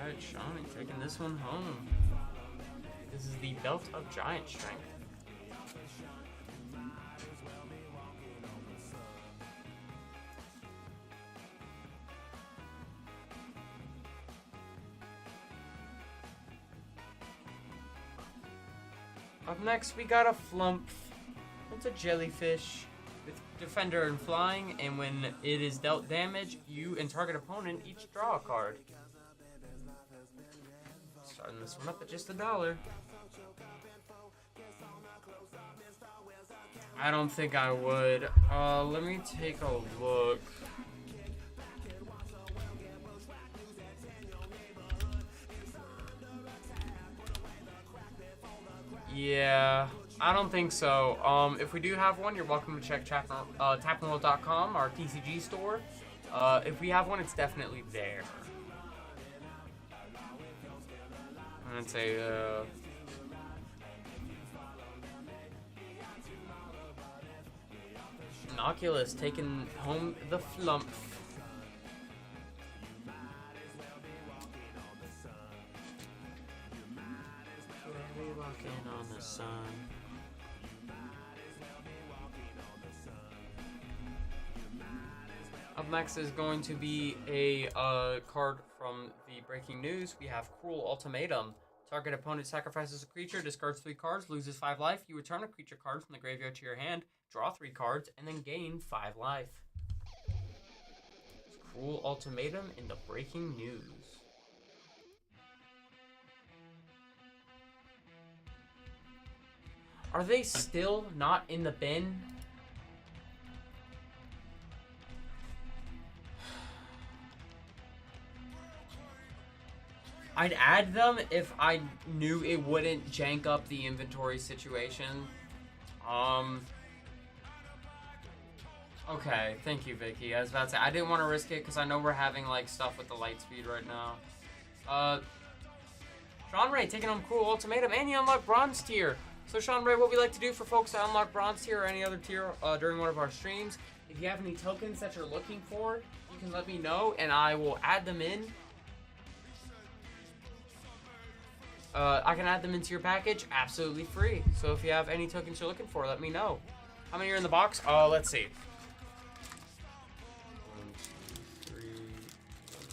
Alright, Shawnee taking this one home. This is the Belt of Giant Strength. Up next, we got a Flump. It's a jellyfish with Defender and Flying, and when it is dealt damage, you and target opponent each draw a card. Starting this one up at just $1. I don't think I would. Let me take a look. Yeah, I don't think so. If we do have one, you're welcome to check tapandroll.com, our TCG store. If we have one, it's definitely there. I'd say, Inoculus taking home the Flump. Walking on the sun. Up next is going to be a card from the breaking news. We have Cruel Ultimatum. Target opponent sacrifices a creature, discards 3 cards, loses 5 life. You return a creature card from the graveyard to your hand, draw 3 cards, and then gain 5 life. It's Cruel Ultimatum in the breaking news. Are they still not in the bin? I'd add them if I knew it wouldn't jank up the inventory situation. Okay, thank you, Vikki. I was about to say, I didn't want to risk it because I know we're having, like, stuff with the light speed right now. Sean Ray taking home Cruel Ultimatum, and you unlock Bronze Tier. So, Sean Ray, what we like to do for folks that unlock Bronze Tier or any other tier during one of our streams, if you have any tokens that you're looking for, you can let me know, and I will add them in. I can add them into your package absolutely free. So if you have any tokens you're looking for, let me know. How many are in the box? Let's see. 1, 2, 3, 1,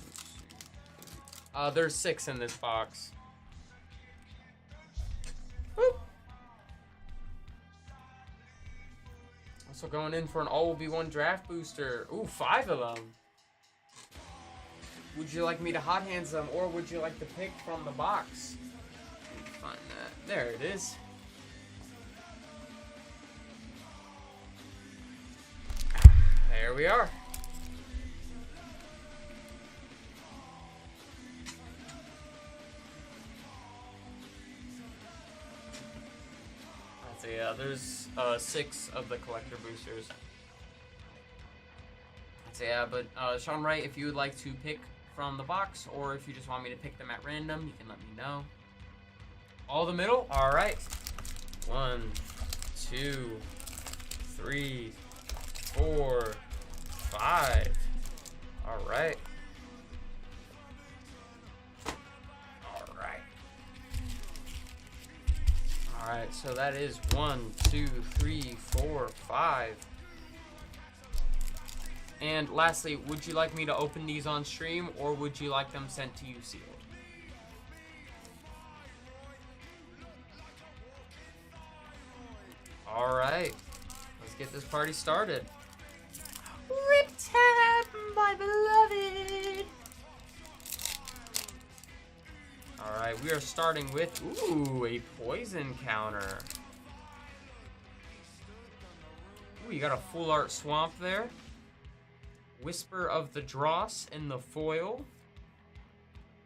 2, 3. There's 6 in this box. Woo. Also going in for an all-will-be-one draft booster. Ooh, 5 of them. Would you like me to hot hands them, or would you like to pick from the box? Let me find that. There it is. There we are. So yeah, there's 6 of the collector boosters. So yeah, but Sean Wright, if you would like to pick from the box, or if you just want me to pick them at random, you can let me know. All the middle? Alright. 1, 2, 3, 4, 5. Alright. Alright, so that is 1, 2, 3, 4, 5. And lastly, would you like me to open these on stream, or would you like them sent to you sealed? Alright, let's get this party started. Rip Tab, my beloved! Alright, we are starting with, ooh, a poison counter. Ooh, you got a full art swamp there. Whisper of the Dross in the foil.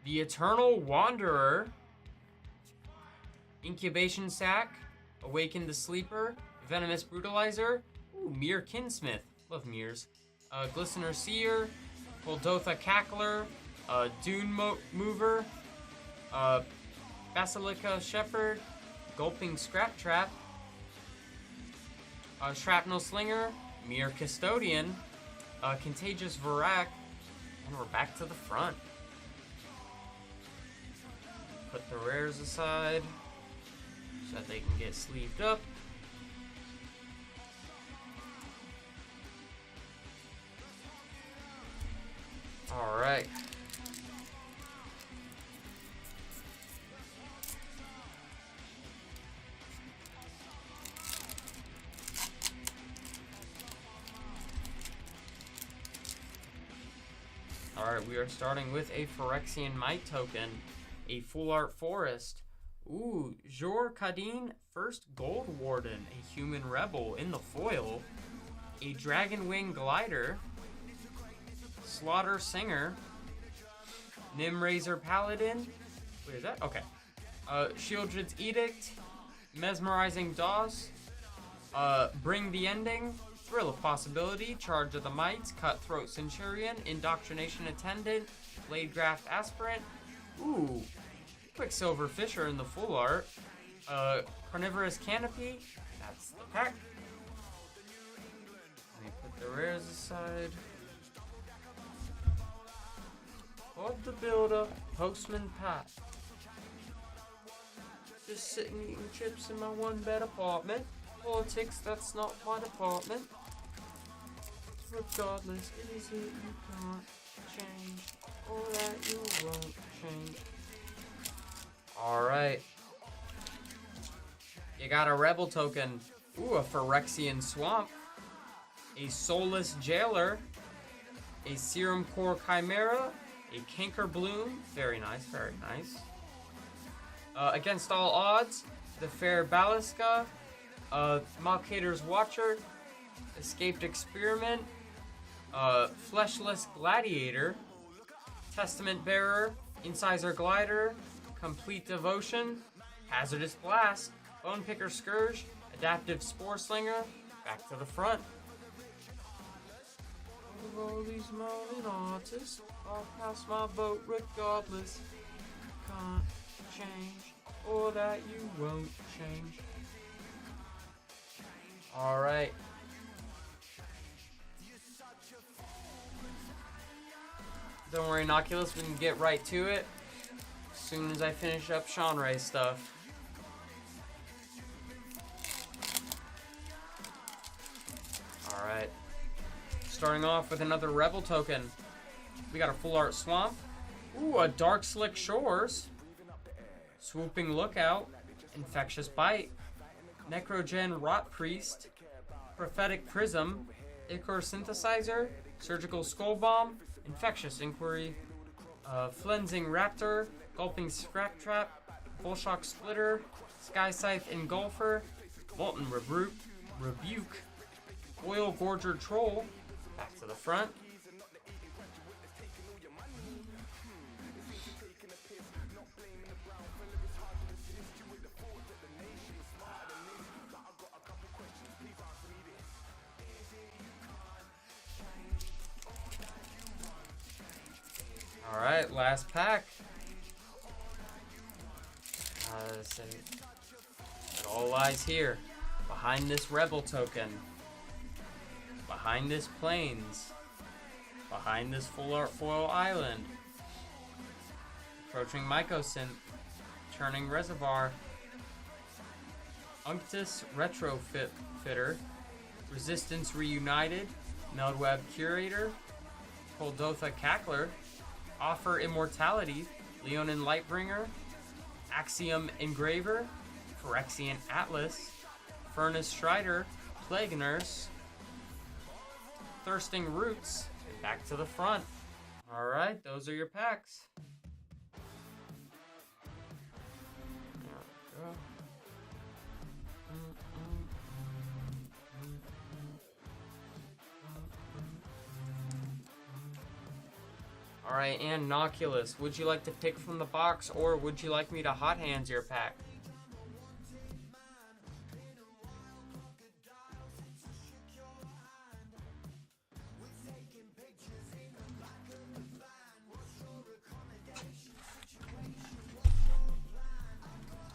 The Eternal Wanderer. Incubation Sac. Awaken the Sleeper. Venomous Brutalizer. Ooh, Mere Kinsmith. Love Meres. Glistener Seer. Goldotha Cackler. Dune Mover. Basilica Shepherd. Gulping Scrap Trap. Shrapnel Slinger. Mere Custodian. Contagious Varak, and we're back to the front. Put the rares aside so that they can get sleeved up. Alright. Alright, we are starting with a Phyrexian Might token, a Full Art Forest. Ooh, Jor Kadin, First Gold Warden, a Human Rebel in the foil, a Dragon Wing Glider, Slaughter Singer, Nimraiser Paladin, wait, is that? Okay. Shieldred's Edict, Mesmerizing Doss, Bring the Ending, Thrill of Possibility, Charge of the Mites, Cutthroat Centurion, Indoctrination Attendant, Blade Graft Aspirant, ooh, Quicksilver Fisher in the full art, Carnivorous Canopy, that's the pack. Let me put the rares aside. Hold the Builder, Postman Pat. Just sitting eating chips in my one-bed apartment. Politics, that's not my department. Regardless, is it you can't change, or that you won't change. Alright. You got a Rebel token. Ooh, a Phyrexian Swamp. A Soulless Jailer. A Serum Core Chimera. A Canker Bloom. Very nice, very nice. Against All Odds, the Fair Baliska. Malkator's Watcher, Escaped Experiment, Fleshless Gladiator, Testament Bearer, Incisor Glider, Complete Devotion, Hazardous Blast, Bone Picker Scourge, Adaptive Spore Slinger, back to the front. Of all these mountain artists, I'll pass my boat regardless. Can't change, or that you won't change. Alright. Don't worry, Inoculus, we can get right to it as soon as I finish up Sean Ray stuff. Alright. Starting off with another Rebel token. We got a Full Art Swamp. Ooh, a Dark Slick Shores. Swooping Lookout. Infectious Bite. Necrogen Rot Priest, Prophetic Prism, Ichor Synthesizer, Surgical Skull Bomb, Infectious Inquiry, Flensing Raptor, Gulping Scrap Trap, Full Shock Splitter, Sky Scythe Engulfer, Molten Rebuke, Oil Gorger Troll, back to the front. Alright, last pack. It all lies here. Behind this Rebel token. Behind this Plains. Behind this Full Art Foil Island. Approaching Mycosynth. Churning Reservoir. Unctus Retrofitter. Resistance Reunited. Meldweb Curator. Koldotha Cackler. Offer Immortality, Leonin Lightbringer, Axiom Engraver, Phyrexian Atlas, Furnace Strider, Plague Nurse, Thirsting Roots, and back to the front. Alright, those are your packs. There we go. Alright, and Noculus, would you like to pick from the box, or would you like me to hot hands your pack?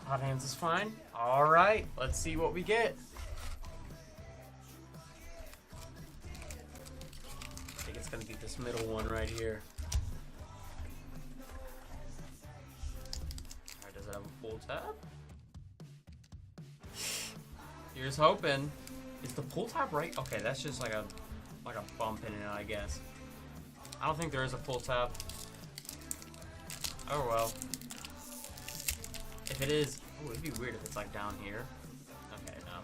Hot hands is fine. Alright, let's see what we get. I think it's gonna be this middle one right here. Does it have a pull tab? Here's hoping. Is the pull tab right? Okay, that's just like a bump in it, I guess. I don't think there is a pull tab. Oh well. If it is, oh, it'd be weird if it's like down here. Okay, no.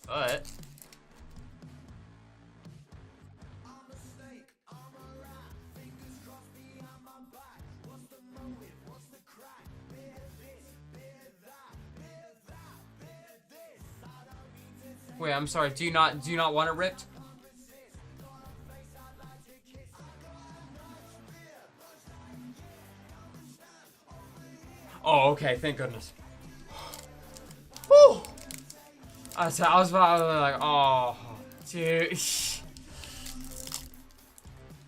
But wait, I'm sorry. Do you not want it ripped? Oh, okay. Thank goodness. Woo! I was like, oh, dude.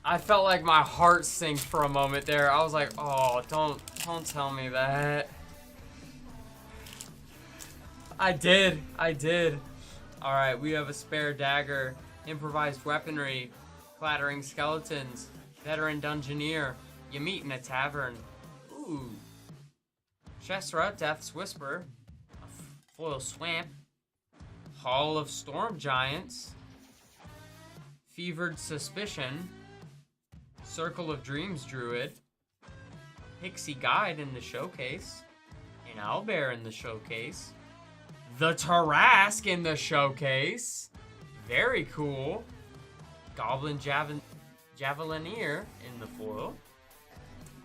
I felt like my heart sank for a moment there. I was like, oh, don't tell me that. I did. Alright, we have a spare dagger, improvised weaponry, clattering skeletons, veteran dungeoneer, you meet in a tavern. Ooh. Chesra, Death's Whisper, a foil swamp, Hall of Storm Giants, Fevered Suspicion, Circle of Dreams Druid, Pixie Guide in the showcase, an Owlbear in the showcase, the Tarask in the showcase. Very cool. Goblin Javelineer in the foil.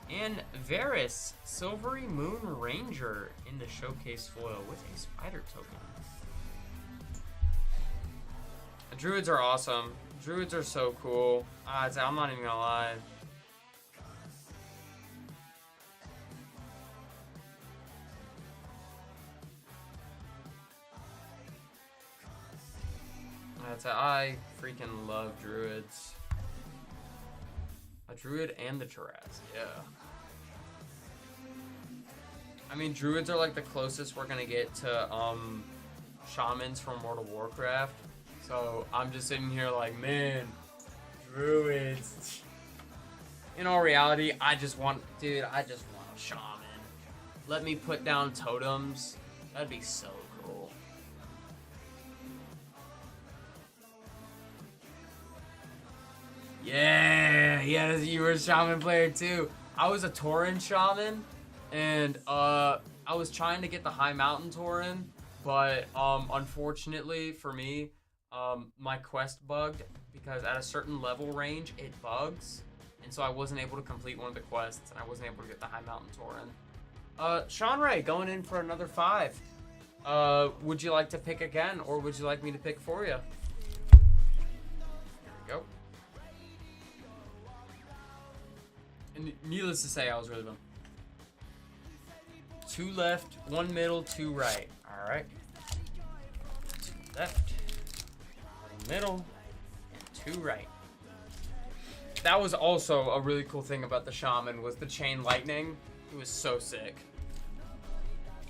And Varys, Silvery Moon Ranger in the showcase foil with a spider token. The Druids are awesome. Druids are so cool. I'm not even gonna lie. I freaking love Druids. A Druid and the Tarask, yeah. I mean, Druids are like the closest we're gonna get to Shamans from World of Warcraft. So I'm just sitting here like, man, Druids. In all reality, I just want a Shaman. Let me put down totems. That'd be so cool. Yeah, you were a Shaman player too. I was a Tauren Shaman, and I was trying to get the High Mountain Tauren, but unfortunately for me, my quest bugged because at a certain level range it bugs, and so I wasn't able to complete one of the quests, and I wasn't able to get the High Mountain Tour in. Sean Ray going in for another 5. Would you like to pick again, or would you like me to pick for you? There we go. And needless to say, I was really bummed. 2 left, 1 middle, 2 right. All right. 2 left, 1 middle, and 2 right. That was also a really cool thing about the Shaman, was the chain lightning. It was so sick.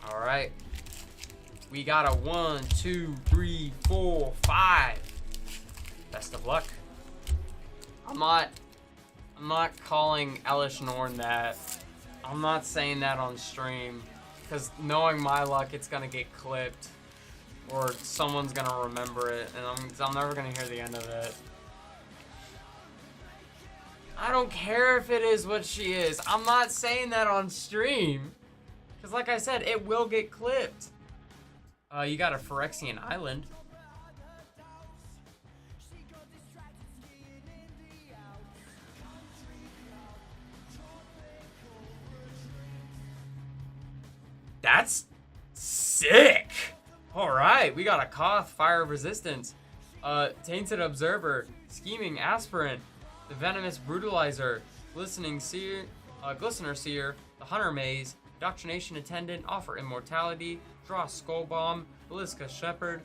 All right. We got a 1, 2, 3, 4, 5. Best of luck. I'm not calling Elish Norn that. I'm not saying that on stream, because knowing my luck, it's gonna get clipped, or someone's gonna remember it, and I'm never gonna hear the end of it. I don't care if it is what she is. I'm not saying that on stream, because like I said, it will get clipped. You got a Phyrexian Island. That's sick. All right, we got a Koth, Fire Resistance, Tainted Observer, Scheming Aspirant, the Venomous Brutalizer, Glistener Seer, the Hunter Maze, Doctrination Attendant, Offer Immortality, Draw Skull Bomb, Belisca Shepherd,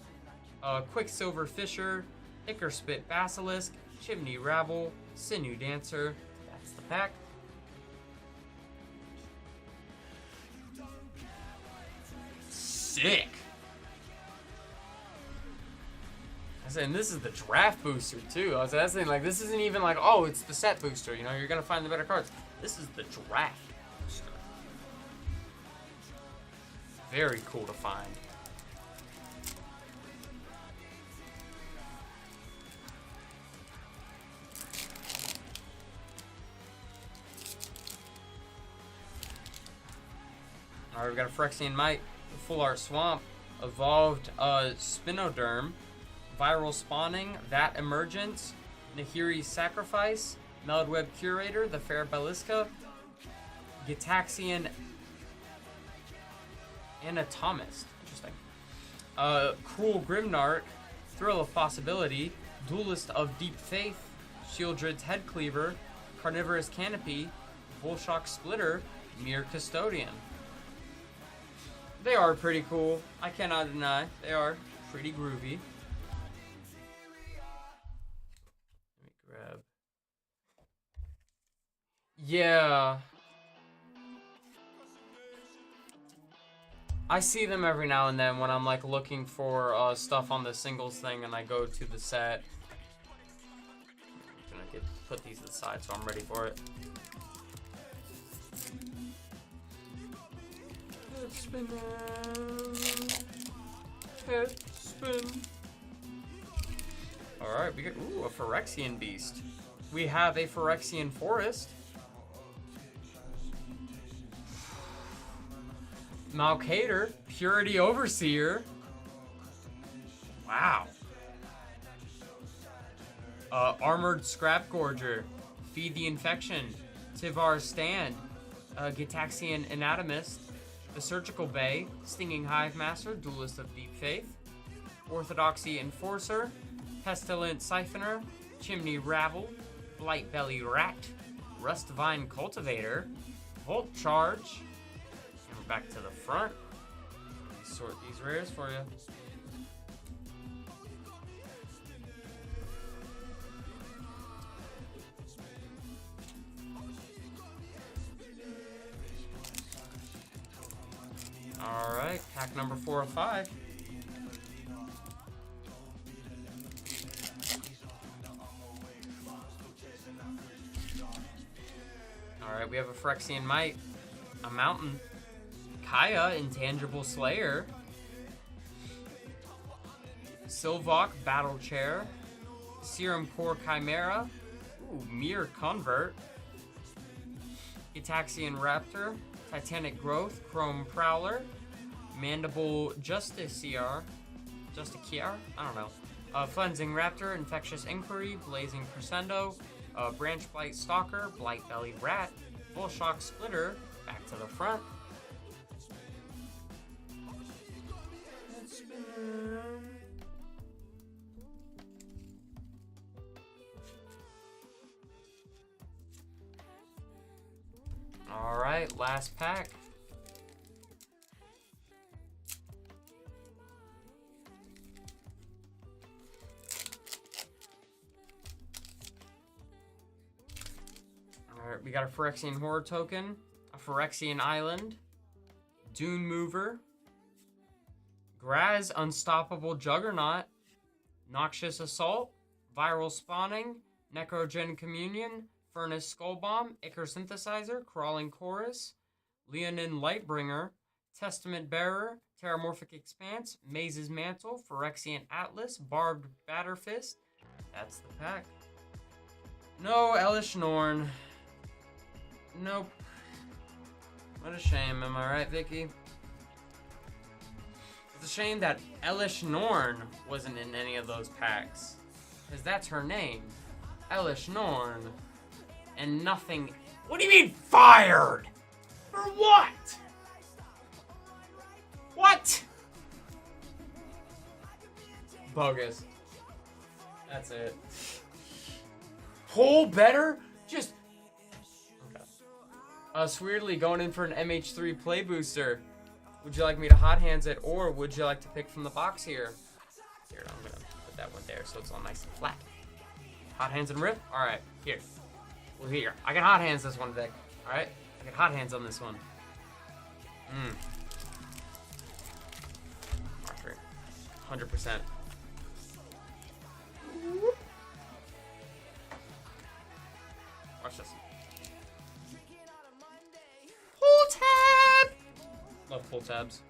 Quicksilver Fisher, Ickerspit Basilisk, Chimney Rabble, Sinew Dancer. That's the pack. Sick. I said, and this is the draft booster too. I was saying, like, this isn't even like, oh, it's the set booster. You know, you're gonna find the better cards. This is the draft booster. Very cool to find. All right, we got a Phyrexian Might, Full Art Swamp, Evolved Spinoderm, Viral Spawning, Vat Emergence, Nahiri's Sacrifice, Meldweb Curator, the Fair Belisca, Gitaxian Anatomist, interesting, Cruel Grimnark, Thrill of Possibility, Duelist of Deep Faith, Shieldred's Headcleaver, Carnivorous Canopy, Volshock Splitter, Mere Custodian. They are pretty cool. I cannot deny. They are pretty groovy. Let me grab. Yeah. I see them every now and then when I'm like looking for stuff on the singles thing and I go to the set. I'm gonna put these to the side so I'm ready for it. Head spin. Head spin. Alright, we got a Phyrexian Beast. We have a Phyrexian Forest. Malcator, Purity Overseer. Wow. Armored Scrap Gorger, Feed the Infection, Tivar's Stand, Gitaxian Anatomist, the Surgical Bay, Stinging Hive Master, Duelist of Deep Faith, Orthodoxy Enforcer, Pestilent Siphoner, Chimney Rabble, Blight Belly Rat, Rustvine Cultivator, Volt Charge. And we're back to the front. Sort these rares for you. Alright, pack number 4 of 5. Alright, we have a Phyrexian Might, a Mountain, Kaya, Intangible Slayer, Sylvok, Battle Chair, Serum Core Chimera, Mere Convert, Gitaxian Raptor, Titanic Growth, Chrome Prowler, Mandible Justiciar, I don't know, Cleansing Raptor, Infectious Inquiry, Blazing Crescendo, Branch Blight Stalker, Blight Bellied Rat, Bull Shock Splitter, back to the front. Alright, last pack. Alright, we got a Phyrexian Horror Token, a Phyrexian Island, Dune Mover, Graz Unstoppable Juggernaut, Noxious Assault, Viral Spawning, Necrogen Communion, Furnace Skull Bomb, Ichor Synthesizer, Crawling Chorus, Leonin Lightbringer, Testament Bearer, Terramorphic Expanse, Maze's Mantle, Phyrexian Atlas, Barbed Batterfist. That's the pack. No Elish Norn. Nope. What a shame, am I right, Vikki? It's a shame that Elish Norn wasn't in any of those packs. Because that's her name. Elish Norn. And nothing. What do you mean fired? For what? What? Bogus. That's it. Pull better? Just. Okay. Weirdly going in for an MH3 play booster. Would you like me to hot hands it, or would you like to pick from the box here? Here, I'm gonna put that one there so it's all nice and flat. Hot hands and rip? Alright, here. Well, here. I can hot hands this one, Vic. Alright? I can hot hands on this one. Archery. 100%. Watch this. Pull tab! Love pull tabs.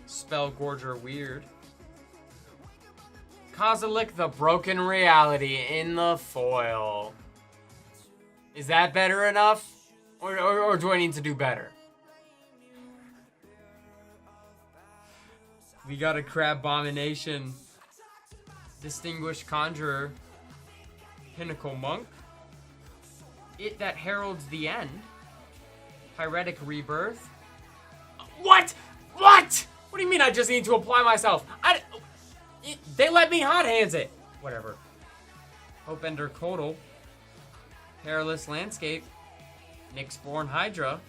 Spell Gorger Weird. Kozilek the Broken Reality in the foil. Is that better enough? Or do I need to do better? We got a Crabomination. Distinguished Conjurer. Pinnacle Monk. It That Heralds the End. Pyretic Rebirth. What? What? What do you mean I just need to apply myself? They let me hot hands it. Whatever. Hopebender Codal. Perilous Landscape. Nyxborn Hydra.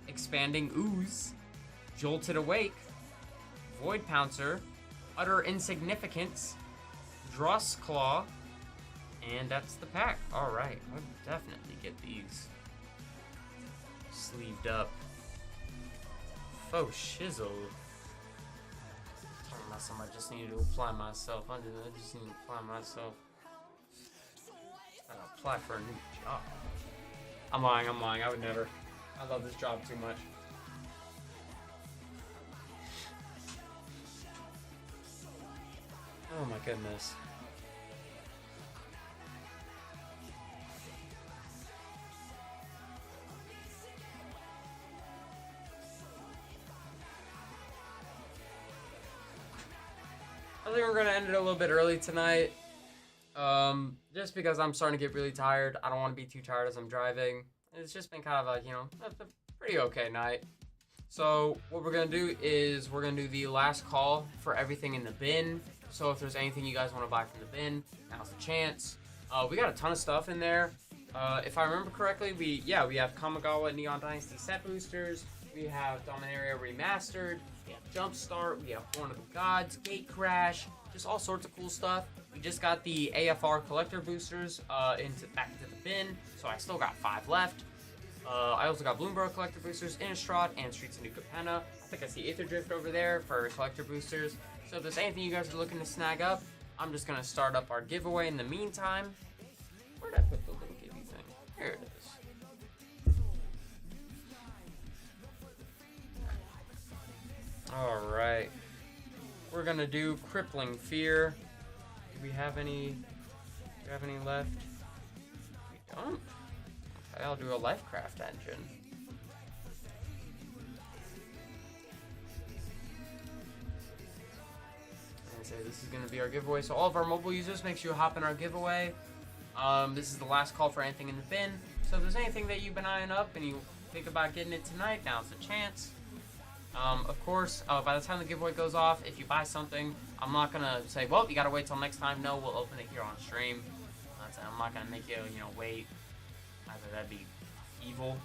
Expanding Ooze. Jolted Awake. Void Pouncer. Utter Insignificance. Dross Claw. And that's the pack. Alright, I'll definitely get these sleeved up. Faux shizzle. Talking about something I just need to apply myself. I just need to apply myself. I'll apply for a new job. I'm lying. I would never. I love this job too much. Oh my goodness. I think we're gonna end it a little bit early tonight. Just because I'm starting to get really tired. I don't want to be too tired as I'm driving. It's just been kind of a, a pretty okay night. So what we're gonna do is we're gonna do the last call for everything in the bin. So if there's anything you guys want to buy from the bin, now's the chance. We got a ton of stuff in there. If I remember correctly, we have Kamigawa Neon Dynasty set boosters. We have Dominaria Remastered. We have Jumpstart. We have Born of the Gods, Gate Crash, just all sorts of cool stuff. We just got the AFR collector boosters back into the bin, so I still got 5 left. I also got Bloomberg collector boosters, Innistrad, and Streets of New Capenna. I think I see Aether Drift over there for collector boosters. So if there's anything you guys are looking to snag up, I'm just gonna start up our giveaway in the meantime. Where did I put the little givey thing? Here it is. Alright. We're gonna do Crippling Fear. Do we have any left? We don't. Okay, I'll do a Lifecraft engine. say this is going to be our giveaway. So all of our mobile users, make sure you hop in our giveaway. This is the last call for anything in the bin. So if there's anything that you've been eyeing up and you think about getting it tonight, now's the chance. Of course, by the time the giveaway goes off, if you buy something, I'm not going to say, well, you got to wait till next time. No, we'll open it here on stream. I'm not going to make you, wait. Either that'd be evil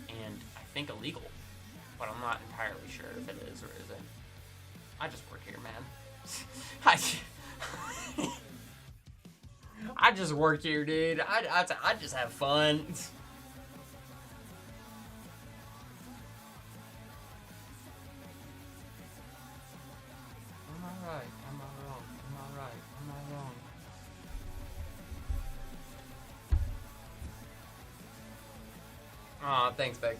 and I think illegal, but I'm not entirely sure if it is or isn't. I just work here, man. I just work here, dude. I just have fun. Am I right? Am I wrong? Am I right? Am I wrong? Aw, thanks, Beck.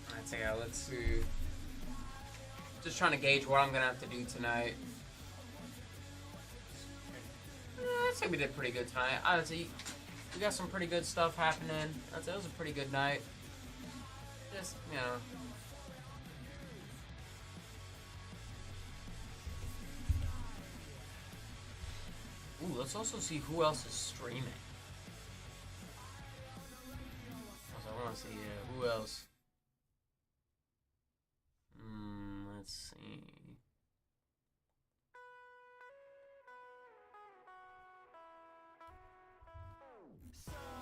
Alright, so yeah, let's see. Just trying to gauge what I'm gonna have to do tonight. I'd say we did pretty good tonight. I'd say we got some pretty good stuff happening. I'd say it was a pretty good night. Just, Ooh, let's also see who else is streaming. I want to see who else. Let's see.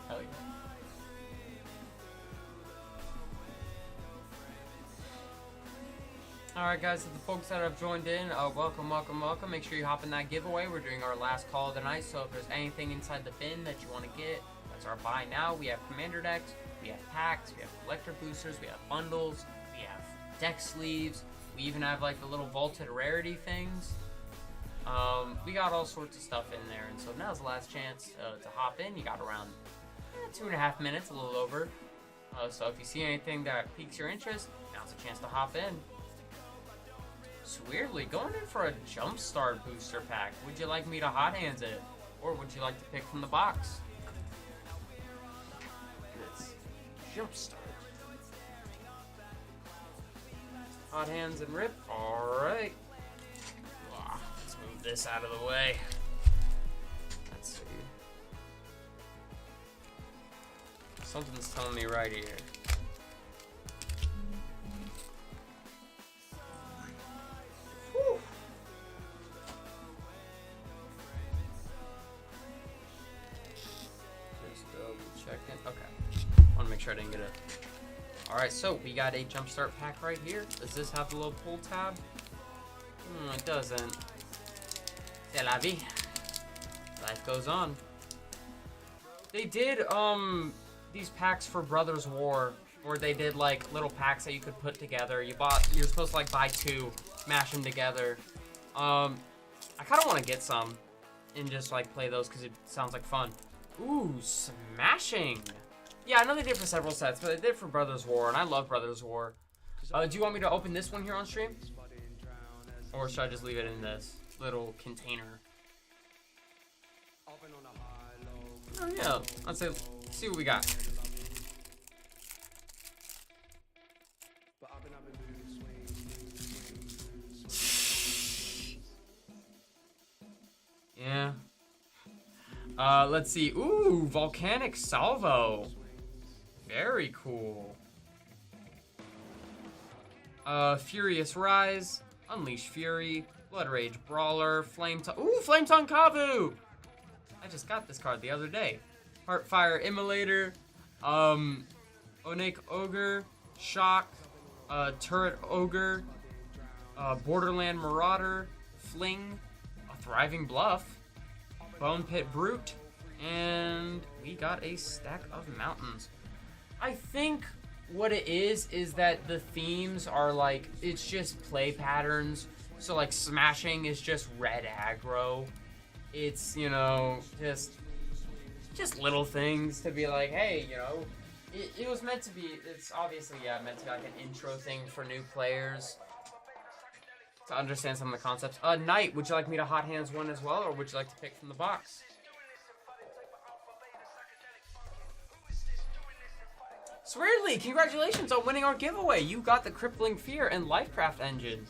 Hell yeah. Alright guys, to the folks that have joined in, welcome, welcome, welcome. Make sure you hop in that giveaway. We're doing our last call of the night, so if there's anything inside the bin that you want to get, that's our buy now. We have commander decks, we have packs, we have collector boosters, we have bundles, we have deck sleeves, we even have like the little vaulted rarity things. We got all sorts of stuff in there, and so now's the last chance to hop in. You got around 2.5 minutes, a little over. So if you see anything that piques your interest, now's a chance to hop in. So weirdly, going in for a Jumpstart booster pack. Would you like me to hot hands it? Or would you like to pick from the box? It's Jumpstart. Hot hands and rip. Alright. Let's move this out of the way. Let's see. Something's telling me right here. Sure I didn't get it. Alright, so we got a Jumpstart pack right here. Does this have the little pull tab? It doesn't. C'est la vie. Life goes on. They did these packs for Brothers War, where they did like little packs that you could put together. You're supposed to like buy two, mash them together. I kind of want to get some and just like play those because it sounds like fun. Ooh, smashing. Yeah, I know they did for several sets, but they did for Brothers War, and I love Brothers War. Do you want me to open this one here on stream? Or should I just leave it in this little container? Oh yeah, let's see what we got. Yeah. Let's see. Ooh, Volcanic Salvo. Very cool. Furious Rise, Unleash Fury, Blood Rage Brawler, Flame Tongue Kavu! I just got this card the other day. Heartfire Immolator, Onake Ogre, Shock, Turret Ogre, Borderland Marauder, Fling, a Thriving Bluff, Bone Pit Brute, and we got a stack of mountains. I think what it is that the themes are like, it's just play patterns. So like smashing is just red aggro. It's, just little things to be like, hey, it was meant to be, it's obviously, meant to be like an intro thing for new players to understand some of the concepts. Knight, would you like me to hot hands one as well, or would you like to pick from the box? Weirdly, congratulations on winning our giveaway. You got the Crippling Fear and Lifecraft engine.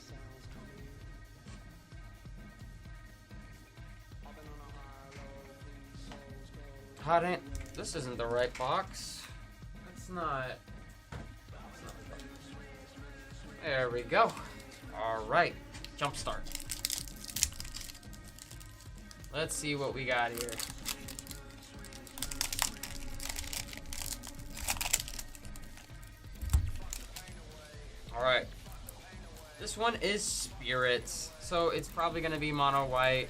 This isn't the right box. It's not. There we go. All right, Jumpstart. Let's see what we got here. All right. This one is Spirits, so it's probably gonna be mono white.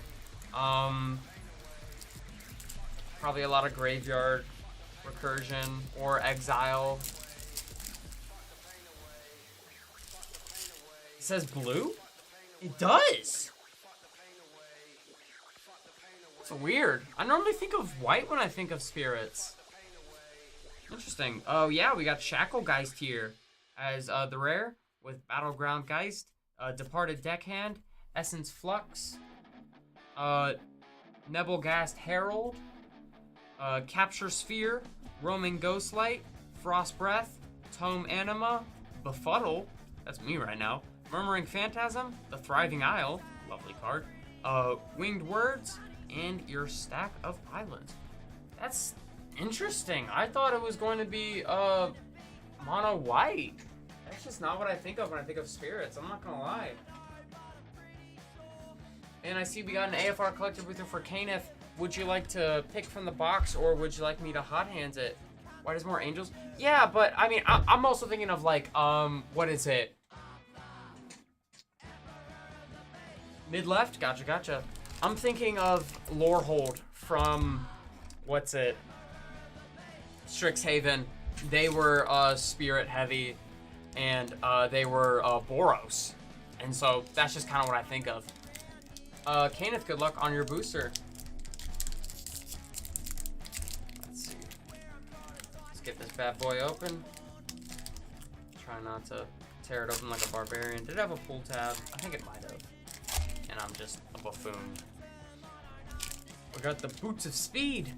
Probably a lot of Graveyard, Recursion, or Exile. It says blue? It does! It's weird. I normally think of white when I think of Spirits. Interesting. Oh yeah, we got Shacklegeist here as the rare with Battleground Geist, Departed Deckhand, Essence Flux, Nebelgast Herald, Capture Sphere, Roaming Ghostlight, Frost Breath, Tome Anima, Befuddle, that's me right now, Murmuring Phantasm, The Thriving Isle, lovely card, Winged Words, and your stack of islands. That's interesting. I thought it was going to be mono white. That's just not what I think of when I think of Spirits. I'm not gonna lie. And I see we got an AFR collector booth for Kenneth. Would you like to pick from the box, or would you like me to hot hands it? Why does more angels? Yeah, but I mean, I'm also thinking of like, what is it? Mid left? Gotcha. I'm thinking of Lorehold from, what's it? Strixhaven. They were spirit heavy, and they were Boros. And so that's just kind of what I think of. Kenneth, good luck on your booster. Let's see. Let's get this bad boy open. Try not to tear it open like a barbarian. Did it have a pull tab? I think it might have. And I'm just a buffoon. We got the Boots of Speed.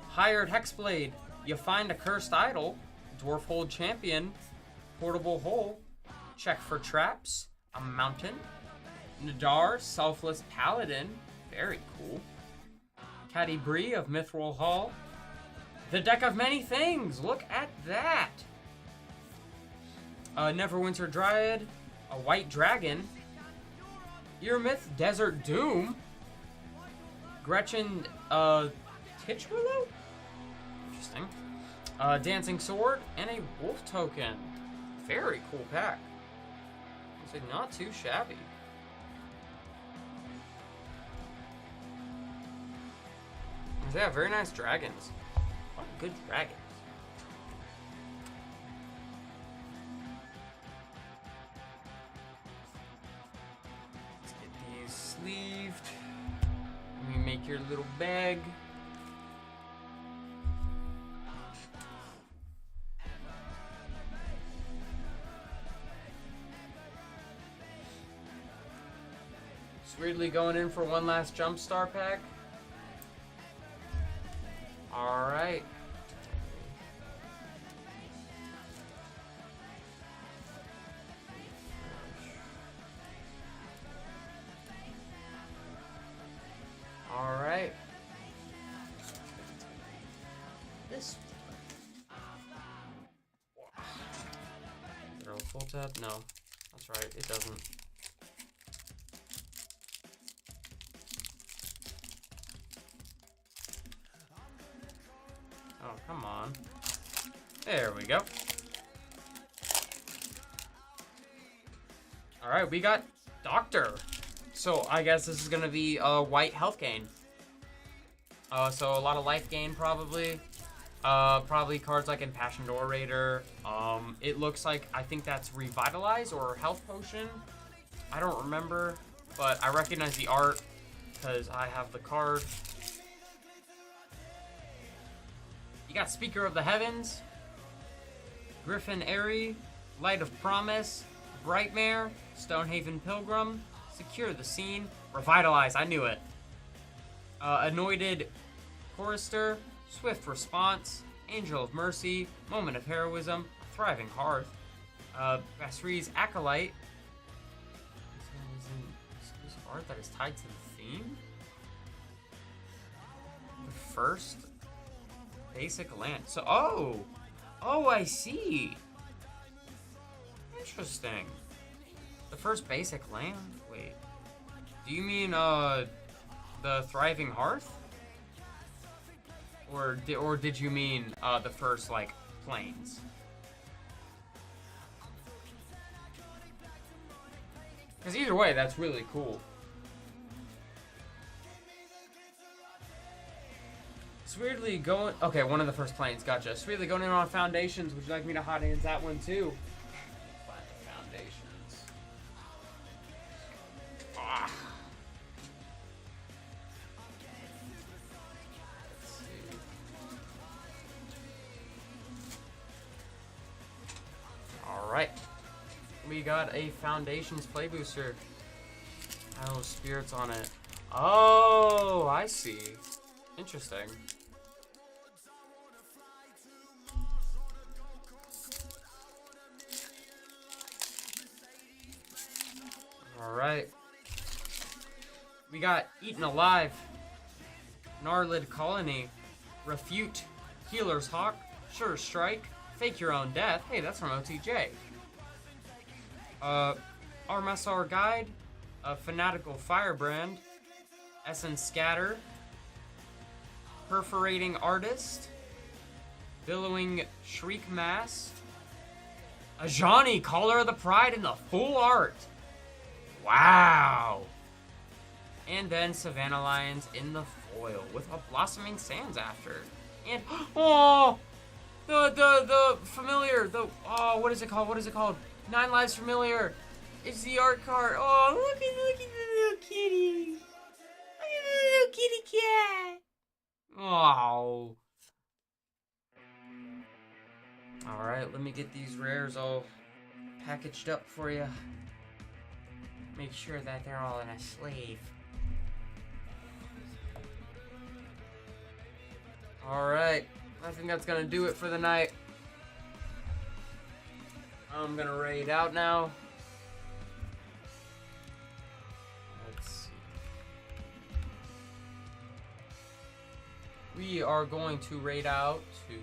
Hired Hexblade. You find a cursed idol. Dwarf Hold Champion. Portable Hole. Check for traps. A mountain. Nadar, Selfless Paladin. Very cool. Caddy Bree of Mithril Hall. The Deck of Many Things. Look at that. Neverwinter Dryad. A White Dragon. Earmyth, Desert Doom. Gretchen, Titchwillow? Interesting. Dancing Sword, and a Wolf Token. Very cool pack. It's like not too shabby. They have very nice dragons. What good dragons. Let's get these sleeved. Let me make your little bag. Just weirdly going in for one last Jumpstar pack. All right. All right. This. Is there a full tab? No. That's right. It doesn't. Oh, come on. There we go. All right, we got Doctor. So I guess this is gonna be a white health gain. So a lot of life gain probably. Probably cards like Impassioned Orator. It looks like, I think that's Revitalize or Health Potion. I don't remember, but I recognize the art because I have the card. You got Speaker of the Heavens, Griffin Airy, Light of Promise, Brightmare, Stonehaven Pilgrim, Secure the Scene, Revitalize, I knew it. Anointed Chorister, Swift Response, Angel of Mercy, Moment of Heroism, Thriving Hearth, Basri's Acolyte. This one is an exclusive art that is tied to the theme. The first basic land. So, oh, I see. Interesting. The first basic land. Wait, do you mean the Thriving Hearth? Or did you mean the first, like, planes? Because either way, that's really cool. It's weirdly going... Okay, one of the first planes, gotcha. It's weirdly going in on Foundations. Would you like me to hot hands that one, too? Foundations. Ah. Alright. We got a Foundations play booster. Oh, spirits on it. Oh, I see. Interesting. Alright. We got Eaten Alive, Gnarlid Colony, Refute, Healer's Hawk, Sure Strike, Fake Your Own Death. Hey, that's from OTJ. Armasar Guide, Fanatical Firebrand, Essence Scatter, Perforating Artist, Billowing Shriek Mast, Ajani, Caller of the Pride in the full art. Wow. And then Savannah Lions in the foil with a Blossoming Sands after. And, oh, the familiar, what is it called? 9 Lives Familiar. It's the art card. Oh, look at the little kitty. Look at the little kitty cat. Oh. Alright, let me get these rares all packaged up for you. Make sure that they're all in a sleeve. Alright, I think that's gonna do it for the night. I'm gonna raid out now. Let's see. We are going to raid out to...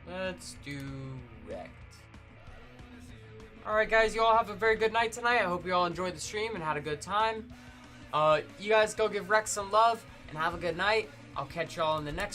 let's do Wrecked. Alright guys, you all have a very good night tonight. I hope you all enjoyed the stream and had a good time. You guys go give Rex some love and have a good night. I'll catch y'all in the next